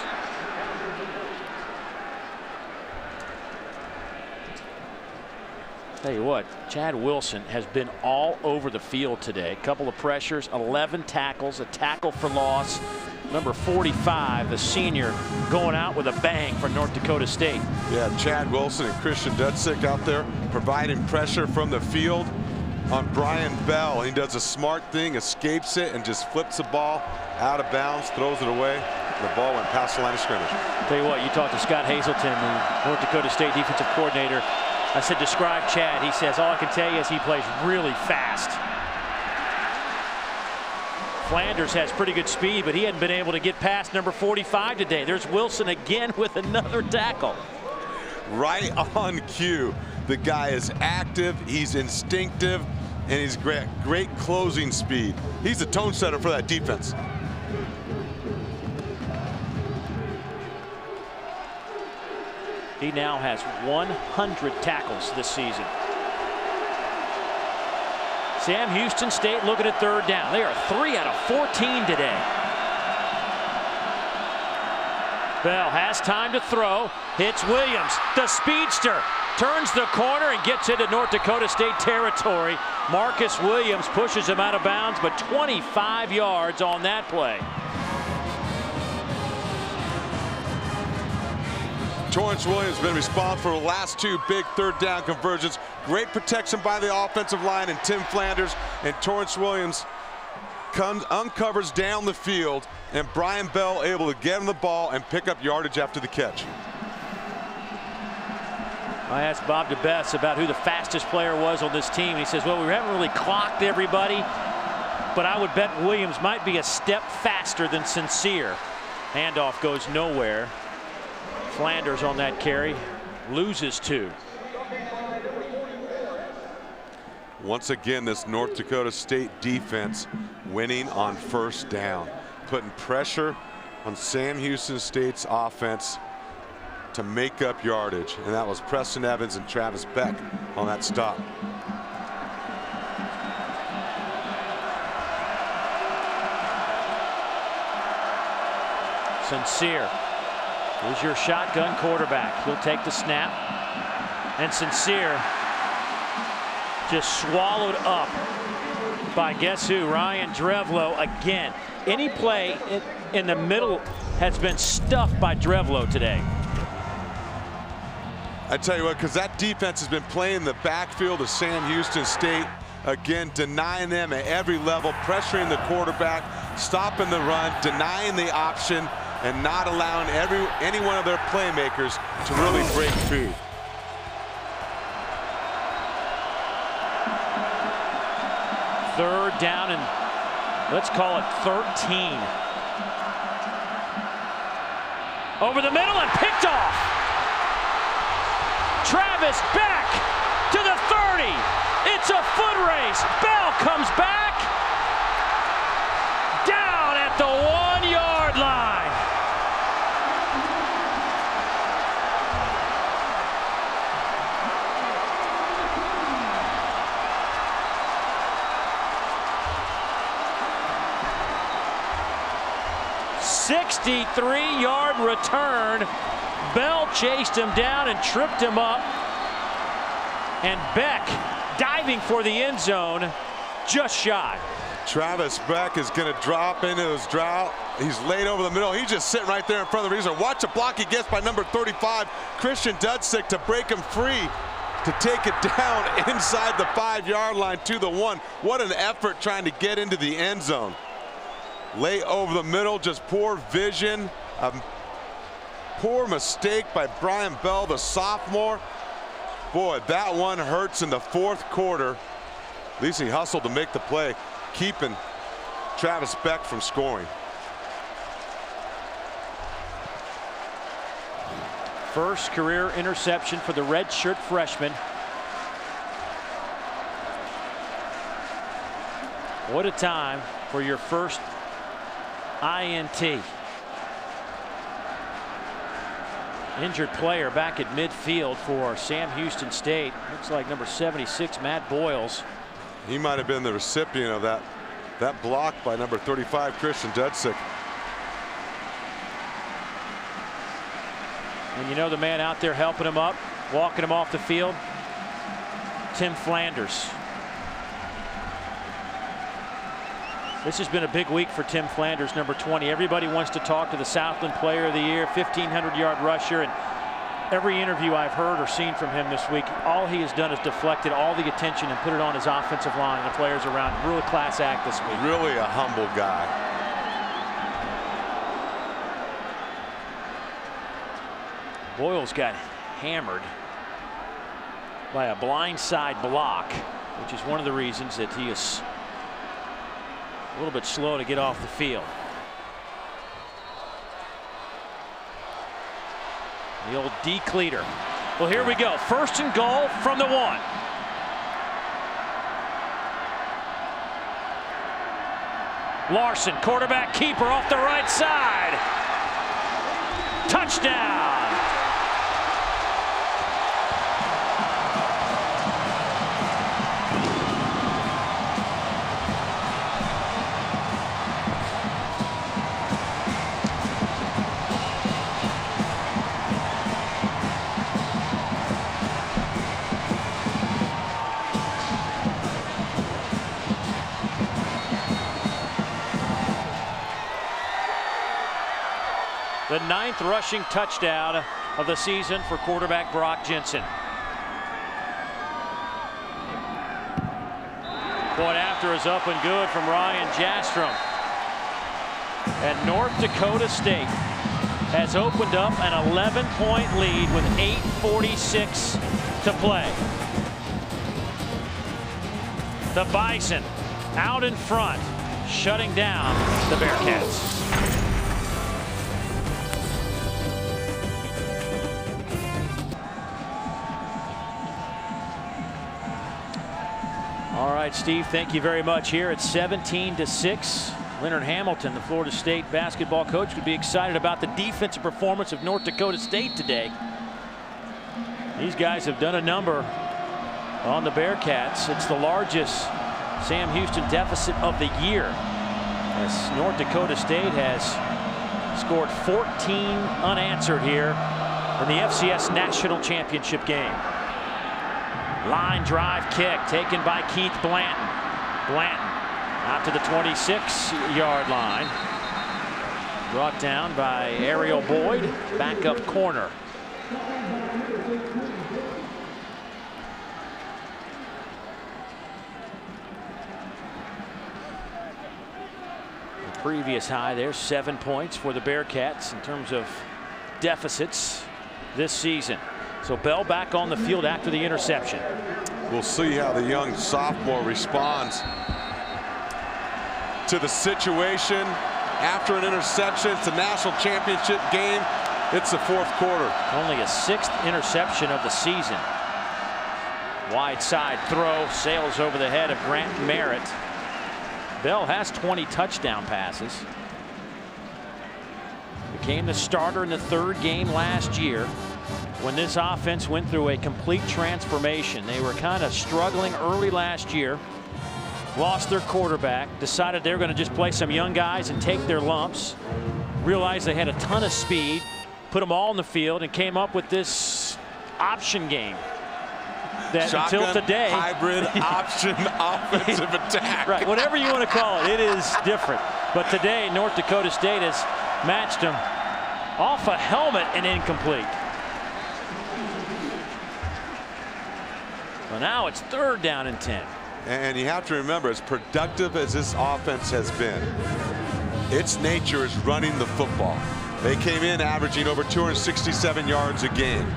Tell you what, Chad Wilson has been all over the field today. A couple of pressures, 11 tackles, a tackle for loss. Number 45, the senior, going out with a bang for North Dakota State. Yeah, Chad Wilson and Christian Dudzik out there providing pressure from the field on Brian Bell. He does a smart thing, escapes it, and just flips the ball out of bounds, throws it away. The ball went past the line of scrimmage. Tell you what, you talked to Scott Hazelton, the North Dakota State defensive coordinator. I said, describe Chad. He says, all I can tell you is he plays really fast. Flanders has pretty good speed, but he hadn't been able to get past number 45 today. There's Wilson again with another tackle. Right on cue. The guy is active, he's instinctive, and he's great closing speed. He's a tone setter for that defense. He now has 100 tackles this season. Sam Houston State looking at third down. They are 3 out of 14 today. Bell has time to throw. Hits Williams, the speedster. Turns the corner and gets into North Dakota State territory. Marcus Williams pushes him out of bounds, but 25 yards on that play. Torrance Williams has been responsible for the last 2 big third down conversions. Great protection by the offensive line and Tim Flanders, and Torrance Williams uncovers down the field, and Brian Bell able to get him the ball and pick up yardage after the catch. I asked Bob DeBess about who the fastest player was on this team. He says, well, we haven't really clocked everybody, but I would bet Williams might be a step faster than Sincere. Handoff goes nowhere. Flanders on that carry, loses 2. Once again, this North Dakota State defense winning on first down, putting pressure on Sam Houston State's offense to make up yardage, and that was Preston Evans and Travis Beck on that stop. Sincere is your shotgun quarterback. He'll take the snap, and Sincere just swallowed up by guess who? Ryan Drevlo again. Any play in the middle has been stuffed by Drevlo today. I tell you what, because that defense has been playing the backfield of Sam Houston State, again denying them at every level, pressuring the quarterback, stopping the run, denying the option, and not allowing any one of their playmakers to really break through. Third down and let's call it 13. Over the middle and picked off. Travis Beck to the 30. It's a foot race. Bell comes back down at the 1-yard line. $63-yard return. Bell chased him down and tripped him up. And Beck diving for the end zone, just shy. Travis Beck is going to drop into his drought. He's laid over the middle. He's just sitting right there in front of the reason. Watch the block he gets by number 35, Christian Dudzik, to break him free, to take it down inside the 5-yard line to the 1. What an effort trying to get into the end zone. Lay over the middle, just poor vision. Poor mistake by Brian Bell, the sophomore. Boy, that one hurts in the 4th quarter. At least he hustled to make the play, keeping Travis Beck from scoring. First career interception for the redshirt freshman. What a time for your first INT. Injured player back at midfield for Sam Houston State. Looks like number 76, Matt Boyles. He might have been the recipient of that block by number 35, Christian Dudzik. And you know the man out there helping him up, walking him off the field? Tim Flanders. This has been a big week for Tim Flanders, number 20. Everybody wants to talk to the Southland Player of the Year, 1,500-yard rusher, and every interview I've heard or seen from him this week, all he has done is deflected all the attention and put it on his offensive line and the players around him. Really class act this week. Really a humble guy. Boyles got hammered by a blindside block, which is one of the reasons that he is a little bit slow to get off the field. The old decleater. Well, here we go. First and goal from the 1. Larson, quarterback keeper off the right side. Touchdown. The 9th rushing touchdown of the season for quarterback Brock Jensen. Point after is up and good from Ryan Jastrom. And North Dakota State has opened up an 11-point lead with 8:46 to play. The Bison out in front, shutting down the Bearcats. All right, Steve, thank you very much. Here it's 17-6. Leonard Hamilton, the Florida State basketball coach, would be excited about the defensive performance of North Dakota State today. These guys have done a number on the Bearcats. It's the largest Sam Houston deficit of the year, as North Dakota State has scored 14 unanswered here in the FCS National Championship game. Line drive kick taken by Keith Blanton. Blanton out to the 26-yard line. Brought down by Ariel Boyd, backup corner. The previous high there, 7 points for the Bearcats in terms of deficits this season. So Bell back on the field after the interception. We'll see how the young sophomore responds to the situation after an interception. It's a national championship game. It's the 4th quarter. Only a 6th interception of the season. Wide side throw sails over the head of Grant Merritt. Bell has 20 touchdown passes. Became the starter in the 3rd game last year, when this offense went through a complete transformation. They were kind of struggling early last year, lost their quarterback, decided they were going to just play some young guys and take their lumps, realized they had a ton of speed, put them all in the field, and came up with this option game that Shotgun, until today, hybrid option offensive attack. Right, whatever you want to call it, it is different. But today, North Dakota State has matched them off a helmet and incomplete. Well, now it's 3rd down and 10. And you have to remember, as productive as this offense has been, its nature is running the football. They came in averaging over 267 yards a game.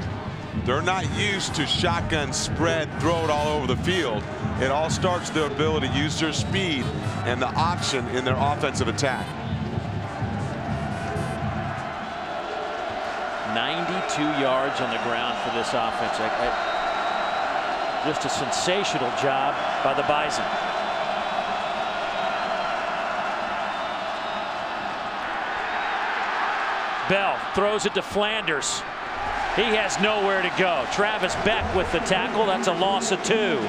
They're not used to shotgun spread, throw it all over the field. It all starts with their ability to use their speed and the option in their offensive attack. yards on the ground for this offense. Just a sensational job by the Bison. Bell throws it to Flanders. He has nowhere to go. Travis Beck with the tackle. That's a loss of 2.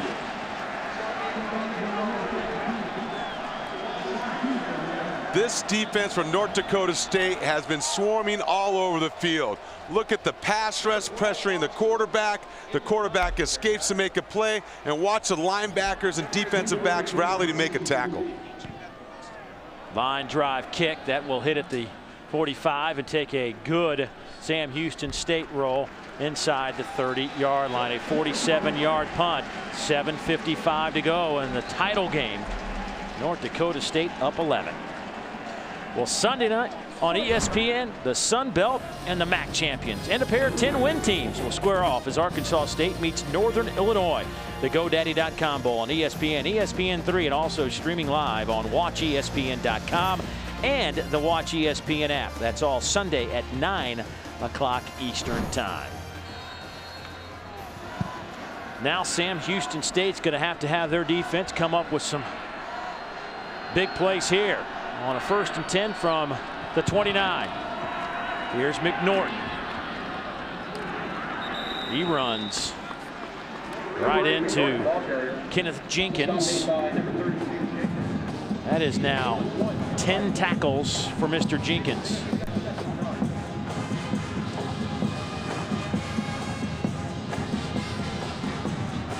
This defense from North Dakota State has been swarming all over the field. Look at the pass rush pressuring the quarterback. The quarterback escapes to make a play, and watch the linebackers and defensive backs rally to make a tackle. Line drive kick that will hit at the 45 and take a good Sam Houston State roll inside the 30-yard line. A 47-yard punt. 7:55 to go in the title game. North Dakota State up 11. Well, Sunday night on ESPN, the Sun Belt and the MAC champions and a pair of 10-win teams will square off as Arkansas State meets Northern Illinois. The GoDaddy.com Bowl on ESPN, ESPN3, and also streaming live on WatchESPN.com and the Watch ESPN app. That's all Sunday at 9 o'clock Eastern Time. Now Sam Houston State's going to have their defense come up with some big plays here. On a 1st and 10 from the 29. Here's McNorton. He runs right into Kenneth Jenkins. That is now 10 tackles for Mr. Jenkins.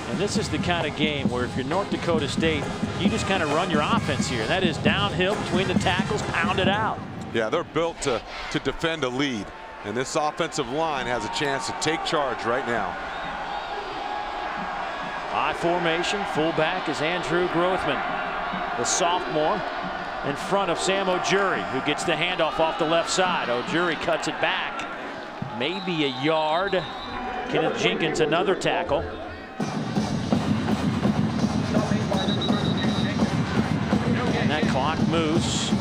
And this is the kind of game where if you're North Dakota State, you just kind of run your offense here. That is downhill between the tackles, pound it out. Yeah, they're built to defend a lead. And this offensive line has a chance to take charge right now. I formation, fullback is Andrew Grothman, the sophomore, in front of Sam Ojuri, who gets the handoff off the left side. Ojuri cuts it back, maybe a yard. Kenneth Jenkins another tackle. And that clock moves,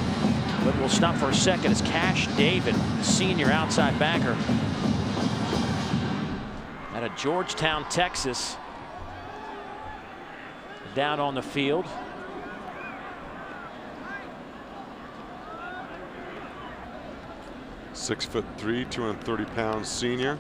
but we'll stop for a second as Cash David, senior outside backer out of Georgetown, Texas, down on the field. (6'3", 230-pound senior.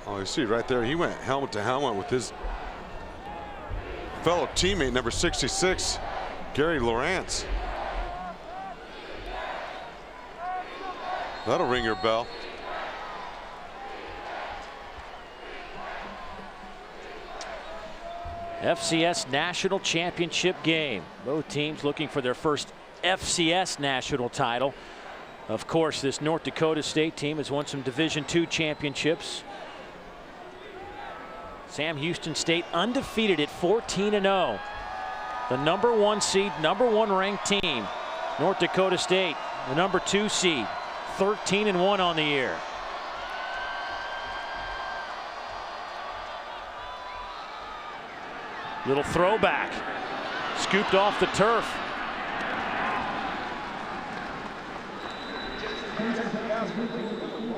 Oh, you see right there, he went helmet to helmet with his fellow teammate, number 66, Gary Lawrence. That'll ring your bell. FCS National Championship game. Both teams looking for their first FCS national title. Of course, this North Dakota State team has won some Division II championships. Sam Houston State undefeated at 14-0. The number 1 seed, number 1 ranked team. North Dakota State, the number 2 seed, 13-1 on the year. Little throwback, scooped off the turf.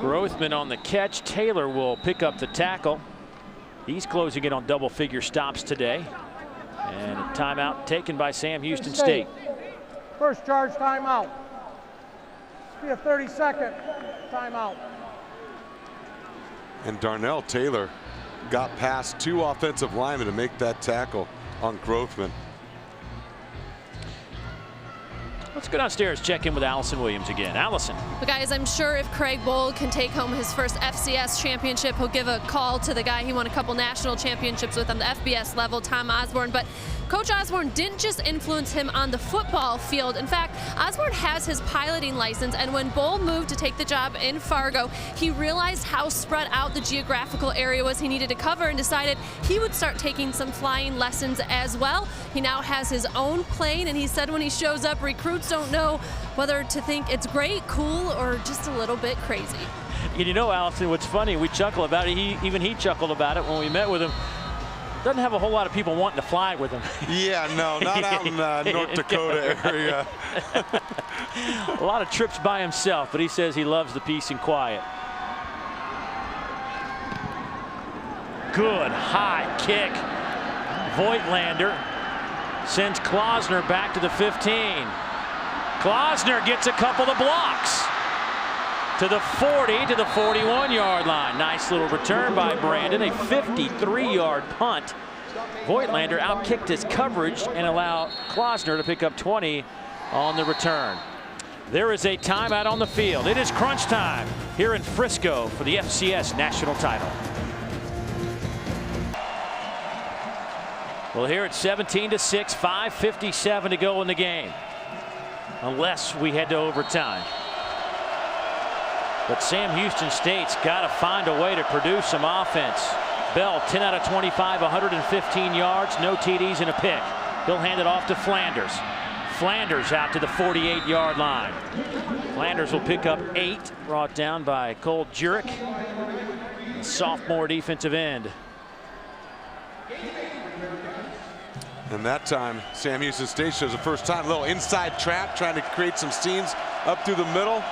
Grothman on the catch. Taylor will pick up the tackle. He's closing in on double-figure stops today. And a timeout taken by Sam Houston State. First charge timeout. Be a 30-second timeout. And Darnell Taylor got past 2 offensive linemen to make that tackle on Grothman. Let's go downstairs, check in with Allison Williams again. Allison. But guys, I'm sure if Craig Bohl can take home his first FCS championship, he'll give a call to the guy he won a couple national championships with on the FBS level, Tom Osborne. But Coach Osborne didn't just influence him on the football field. In fact, Osborne has his piloting license, and when Bohl moved to take the job in Fargo, he realized how spread out the geographical area was he needed to cover and decided he would start taking some flying lessons as well. He now has his own plane, and he said when he shows up, recruits don't know whether to think it's great, cool, or just a little bit crazy. And you know, Allison, what's funny, we chuckle about it. Even he chuckled about it when we met with him. Doesn't have a whole lot of people wanting to fly with him. Yeah, no, not out in North Dakota area. A lot of trips by himself, but he says he loves the peace and quiet. Good high kick. Voigtlander sends Klausner back to the 15. Klausner gets a couple of blocks to the 40, to the 41-yard line. Nice little return by Brandon, a 53-yard punt. Voigtlander outkicked his coverage and allowed Klausner to pick up 20 on the return. There is a timeout on the field. It is crunch time here in Frisco for the FCS national title. Well, here it's 17-6, 5:57 to go in the game, unless we head to overtime. But Sam Houston State's got to find a way to produce some offense. Bell, 10 out of 25, 115 yards, no TDs and a pick. He'll hand it off to Flanders. Flanders out to the 48-yard line. Flanders will pick up 8, brought down by Cole Jurek, sophomore defensive end. And that time, Sam Houston State shows the first time. A little inside trap, trying to create some seams up through the middle.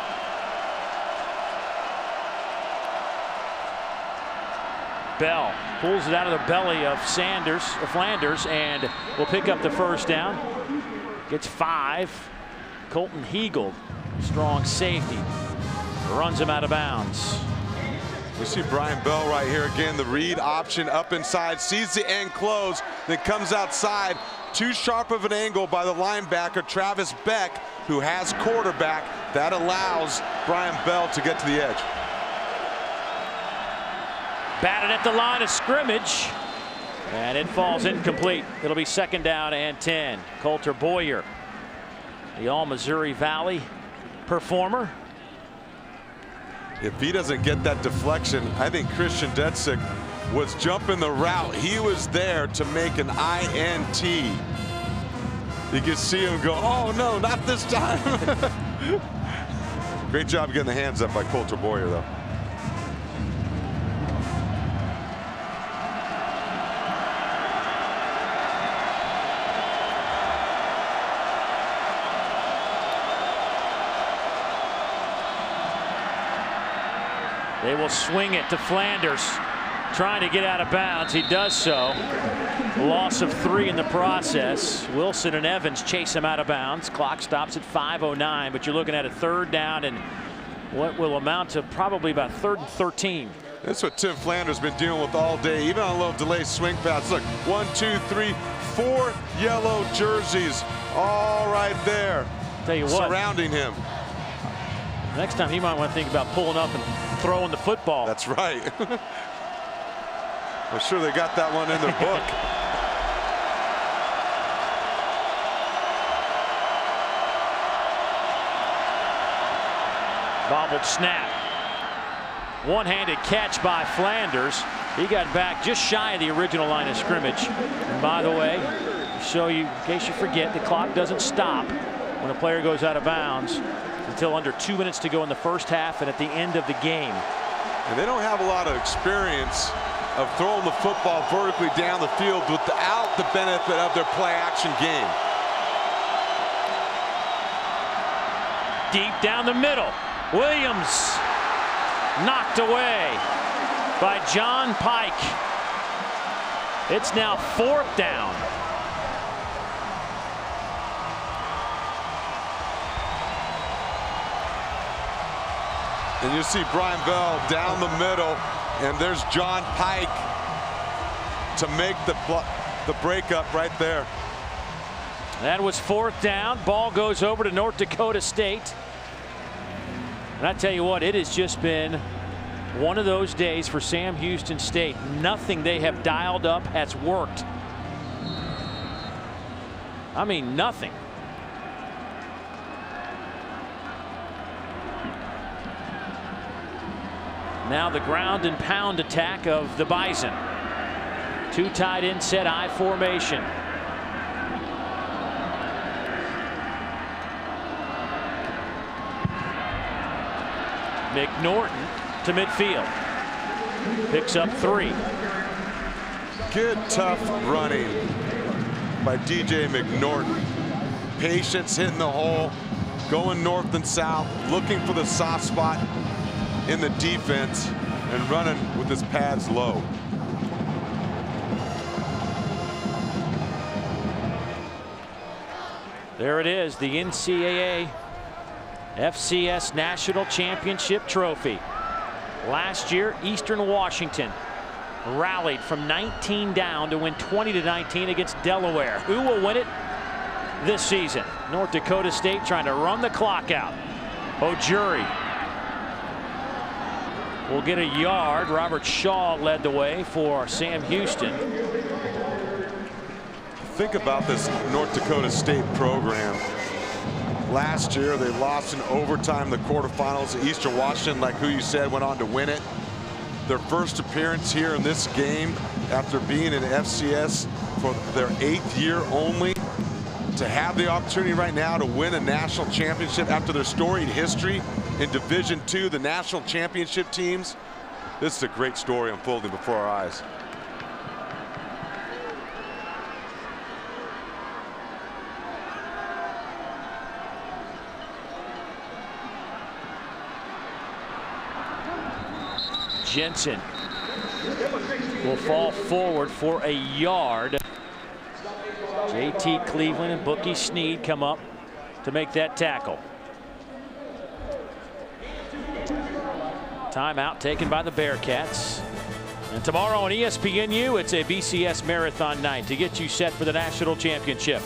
Bell pulls it out of the belly of Flanders, and will pick up the first down. Gets 5. Colton Heagle, strong safety, runs him out of bounds. We see Brian Bell right here again, the read option up inside, sees the end close, then comes outside. Too sharp of an angle by the linebacker, Travis Beck, who has quarterback. That allows Brian Bell to get to the edge. Batted at the line of scrimmage, and it falls incomplete. It'll be 2nd down and 10. Coulter Boyer, the All-Missouri Valley performer. If he doesn't get that deflection, I think Christian Detzik was jumping the route. He was there to make an INT. You can see him go, oh no, not this time. Great job getting the hands up by Coulter Boyer, though. They will swing it to Flanders, trying to get out of bounds. He does so. Loss of 3 in the process. Wilson and Evans chase him out of bounds. Clock stops at 5:09, but you're looking at a 3rd down and what will amount to probably about 3rd and 13. That's what Tim Flanders has been dealing with all day, even on a little delay swing pass. Look, 1, 2, 3, 4 yellow jerseys all right there. Tell you what, surrounding him. Next time he might want to think about pulling up and throwing the football. That's right. I'm sure they got that one in their book. Bobbled snap. One-handed catch by Flanders. He got back just shy of the original line of scrimmage. And by the way, to show you, in case you forget, the clock doesn't stop when a player goes out of bounds until under 2 minutes to go in the first half and at the end of the game. And they don't have a lot of experience of throwing the football vertically down the field without the benefit of their play-action game. Deep down the middle. Williams knocked away by John Pike. It's now 4th down. And you see Brian Bell down the middle, and there's John Pike to make the breakup right there. That was 4th down. Ball goes over to North Dakota State. And I tell you what, it has just been one of those days for Sam Houston State. Nothing they have dialed up has worked. I mean, nothing. Now the ground and pound attack of the Bison. 2 tight end set I formation. McNorton to to midfield. Picks up 3. Good, tough running by DJ McNorton. Patience hitting the hole, going north and south, looking for the soft spot in the defense, and running with his pads low. There it is, the NCAA FCS National Championship trophy. Last year, Eastern Washington rallied from 19 down to win 20-19 against Delaware. Who will win it this season? North Dakota State trying to run the clock out. Ojuri will get a yard. Robert Shaw led the way for Sam Houston. Think about this North Dakota State program. Last year, they lost in overtime the quarterfinals to Eastern Washington, like who you said went on to win it. Their first appearance here in this game after being in FCS for their 8th year only. To have the opportunity right now to win a national championship after their storied history in Division II, the national championship teams. This is a great story unfolding before our eyes. Jensen will fall forward for a yard. JT Cleveland and Bookie Sneed come up to make that tackle. Timeout taken by the Bearcats. And tomorrow on ESPNU, it's a BCS marathon night to get you set for the national championship.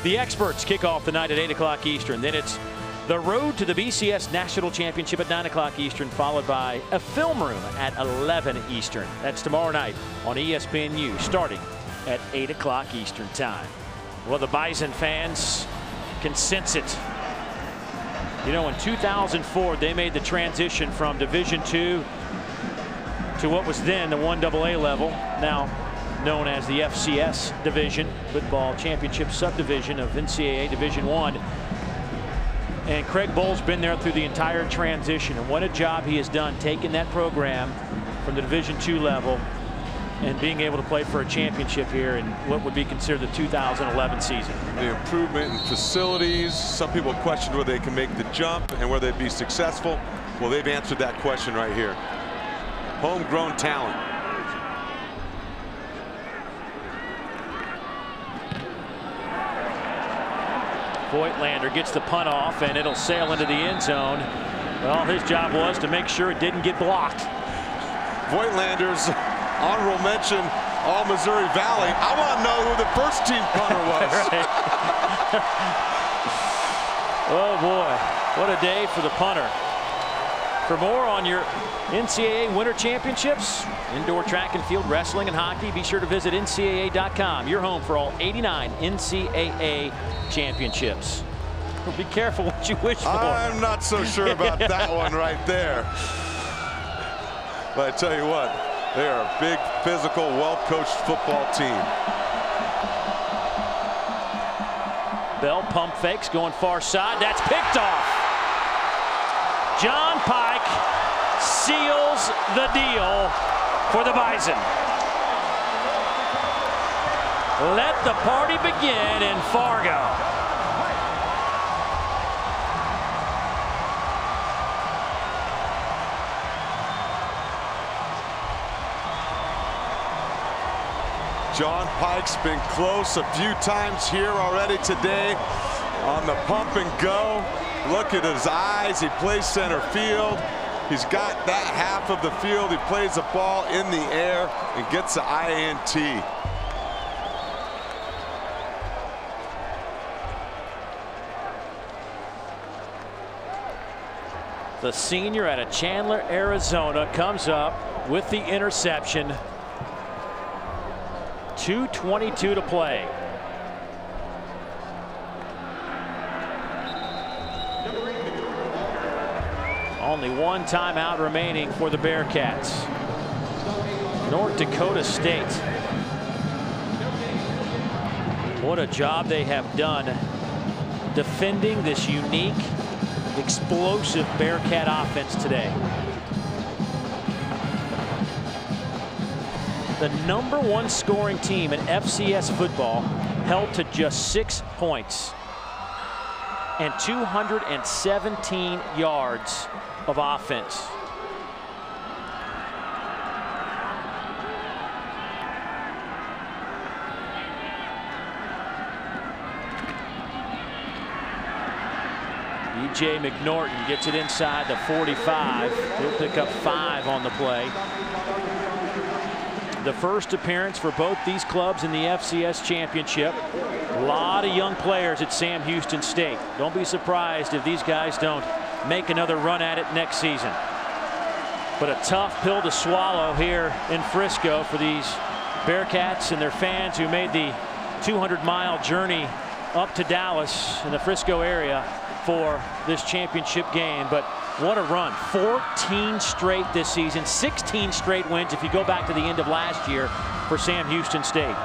The experts kick off the night at 8 o'clock Eastern. Then it's the road to the BCS National Championship at 9 o'clock Eastern, followed by a film room at 11 Eastern. That's tomorrow night on ESPNU, starting at 8 o'clock Eastern time. Well, the Bison fans can sense it. You know, in 2004, they made the transition from Division II to what was then the 1AA level, now known as the FCS division, football championship subdivision of NCAA Division I. And Craig Bull's been there through the entire transition, and what a job he has done taking that program from the Division II level and being able to play for a championship here in what would be considered the 2011 season. The improvement in facilities, some people questioned whether they can make the jump and whether they'd be successful. Well, they've answered that question right here. Homegrown talent. Voigtlander gets the punt off, and it'll sail into the end zone. Well, his job was to make sure it didn't get blocked. Voigtlander's honorable mention, all Missouri Valley. I want to know who the first team punter was. Oh boy, what a day for the punter. For more on your NCAA Winter Championships, indoor track and field wrestling and hockey, be sure to visit NCAA.com, your home for all 89 NCAA championships. Be careful what you wish for. I'm not so sure about that one right there. But I tell you what, they are a big, physical, well-coached football team. Bell pump fakes, going far side. That's picked off. John Pike seals the deal for the Bison. Let the party begin in Fargo. John Pike's been close a few times here already today on the pump and go. Look at his eyes. He plays center field. He's got that half of the field. He plays the ball in the air and gets the INT. The senior out of Chandler, Arizona, comes up with the interception. 2:22 to play. Only one timeout remaining for the Bearcats. North Dakota State. What a job they have done defending this unique, explosive Bearcat offense today. the #1 scoring team in FCS football, held to just 6 points and 217 yards of offense. DJ McNorton gets it inside the 45. He'll pick up 5 on the play. The first appearance for both these clubs in the FCS championship. A lot of young players at Sam Houston State. Don't be surprised if these guys don't make another run at it next season. But a tough pill to swallow here in Frisco for these Bearcats and their fans who made the 200-mile journey up to Dallas in the Frisco area for this championship game. But what a run. 14 straight this season, 16 straight wins if you go back to the end of last year for Sam Houston State.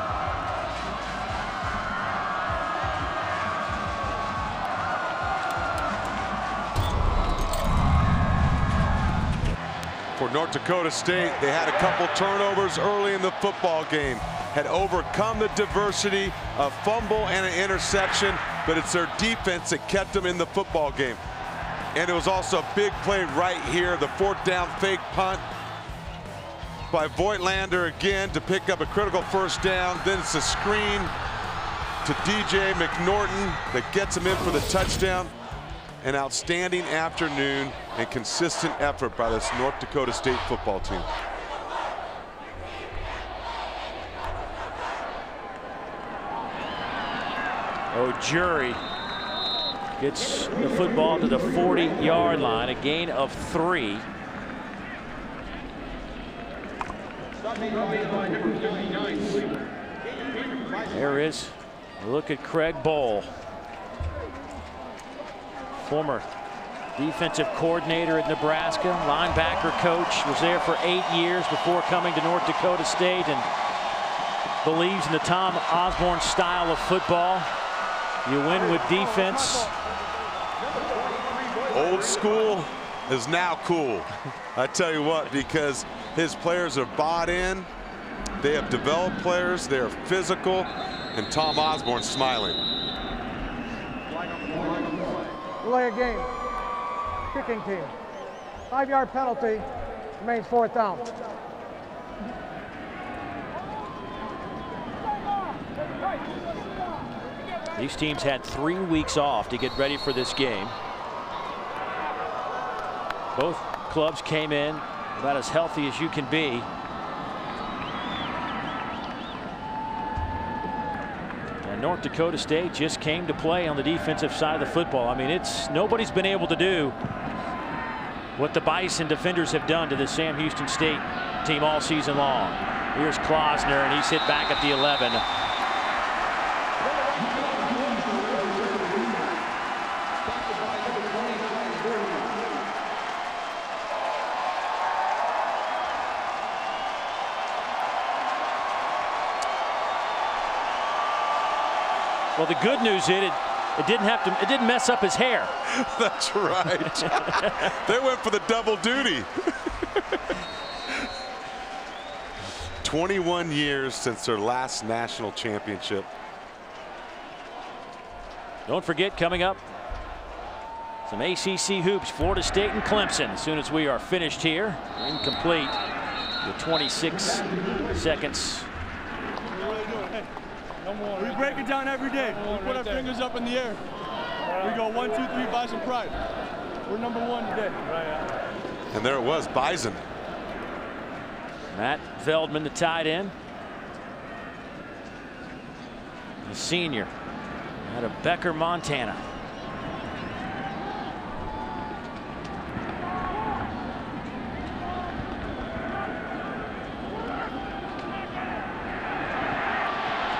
For North Dakota State, they had a couple turnovers early in the football game, had overcome the diversity, a fumble and an interception, but it's their defense that kept them in the football game. And it was also a big play right here, the 4th down fake punt by Voigtlander again to pick up a critical 1st down. Then it's a screen to DJ McNorton that gets him in for the touchdown. An outstanding afternoon and consistent effort by this North Dakota State football team. O'Jury gets the football to the 40-yard line, a gain of 3. There is a look at Craig Bowl, former defensive coordinator at Nebraska, linebacker coach, was there for 8 years before coming to North Dakota State, and believes in the Tom Osborne style of football. You win with defense. Old school is now cool. I tell you what, because his players are bought in. They have developed players. They are physical. And Tom Osborne smiling. Delay a game. Kicking team. 5-yard penalty. Remains 4th down. These teams had 3 weeks off to get ready for this game. Both clubs came in about as healthy as you can be. And North Dakota State just came to play on the defensive side of the football. I mean, nobody's been able to do what the Bison defenders have done to the Sam Houston State team all season long. Here's Klausner, and he's hit back at the 11. Well, the good news is it didn't mess up his hair. That's right. They went for the double duty. 21 years since their last national championship. Don't forget, coming up, some ACC hoops, Florida State and Clemson. As soon as we are finished here, incomplete with 26 seconds. We break it down every day. We put our fingers up in the air. We go 1, 2, 3, Bison pride. We're #1 today. And there it was, Bison. Matt Veldman, the tight end. The senior out of Becker, Montana.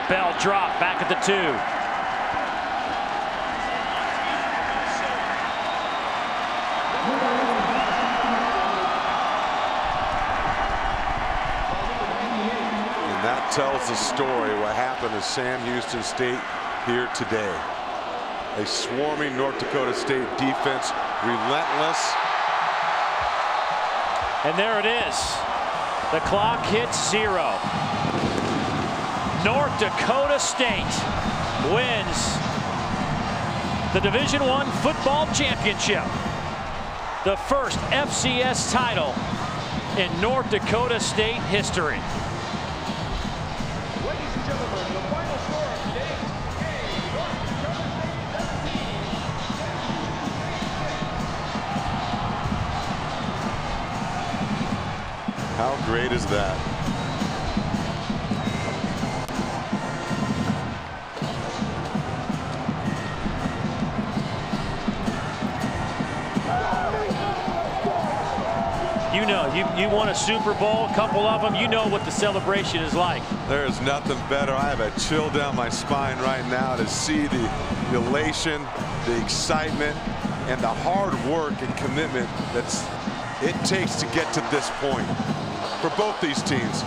Bell drop back at the 2. And that tells the story what happened to Sam Houston State here today. A swarming North Dakota State defense, relentless. And there it is. The clock hits 0. North Dakota State wins the Division I football championship. The first FCS title in North Dakota State history. Ladies and gentlemen, the final score of today's game, North Dakota State 17. How great is that? You know, you won a Super Bowl, a couple of them, you know what the celebration is like. There is nothing better. I have a chill down my spine right now to see the elation, the excitement, and the hard work and commitment it takes to get to this point for both these teams.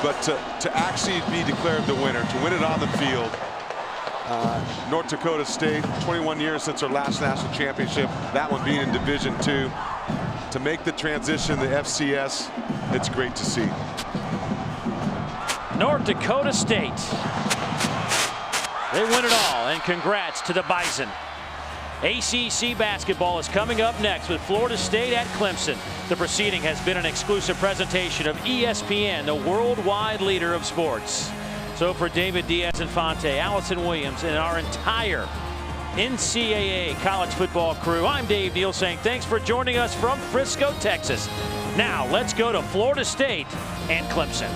But to actually be declared the winner, to win it on the field. North Dakota State, 21 years since our last national championship, that one being in Division II. To make the transition to FCS, it's great to see. North Dakota State. They win it all, and congrats to the Bison. ACC basketball is coming up next with Florida State at Clemson. The proceeding has been an exclusive presentation of ESPN, the worldwide leader of sports. So for David Diaz-Infante, Allison Williams, and our entire NCAA college football crew, I'm Dave Neal saying thanks for joining us from Frisco, Texas. Now let's go to Florida State and Clemson.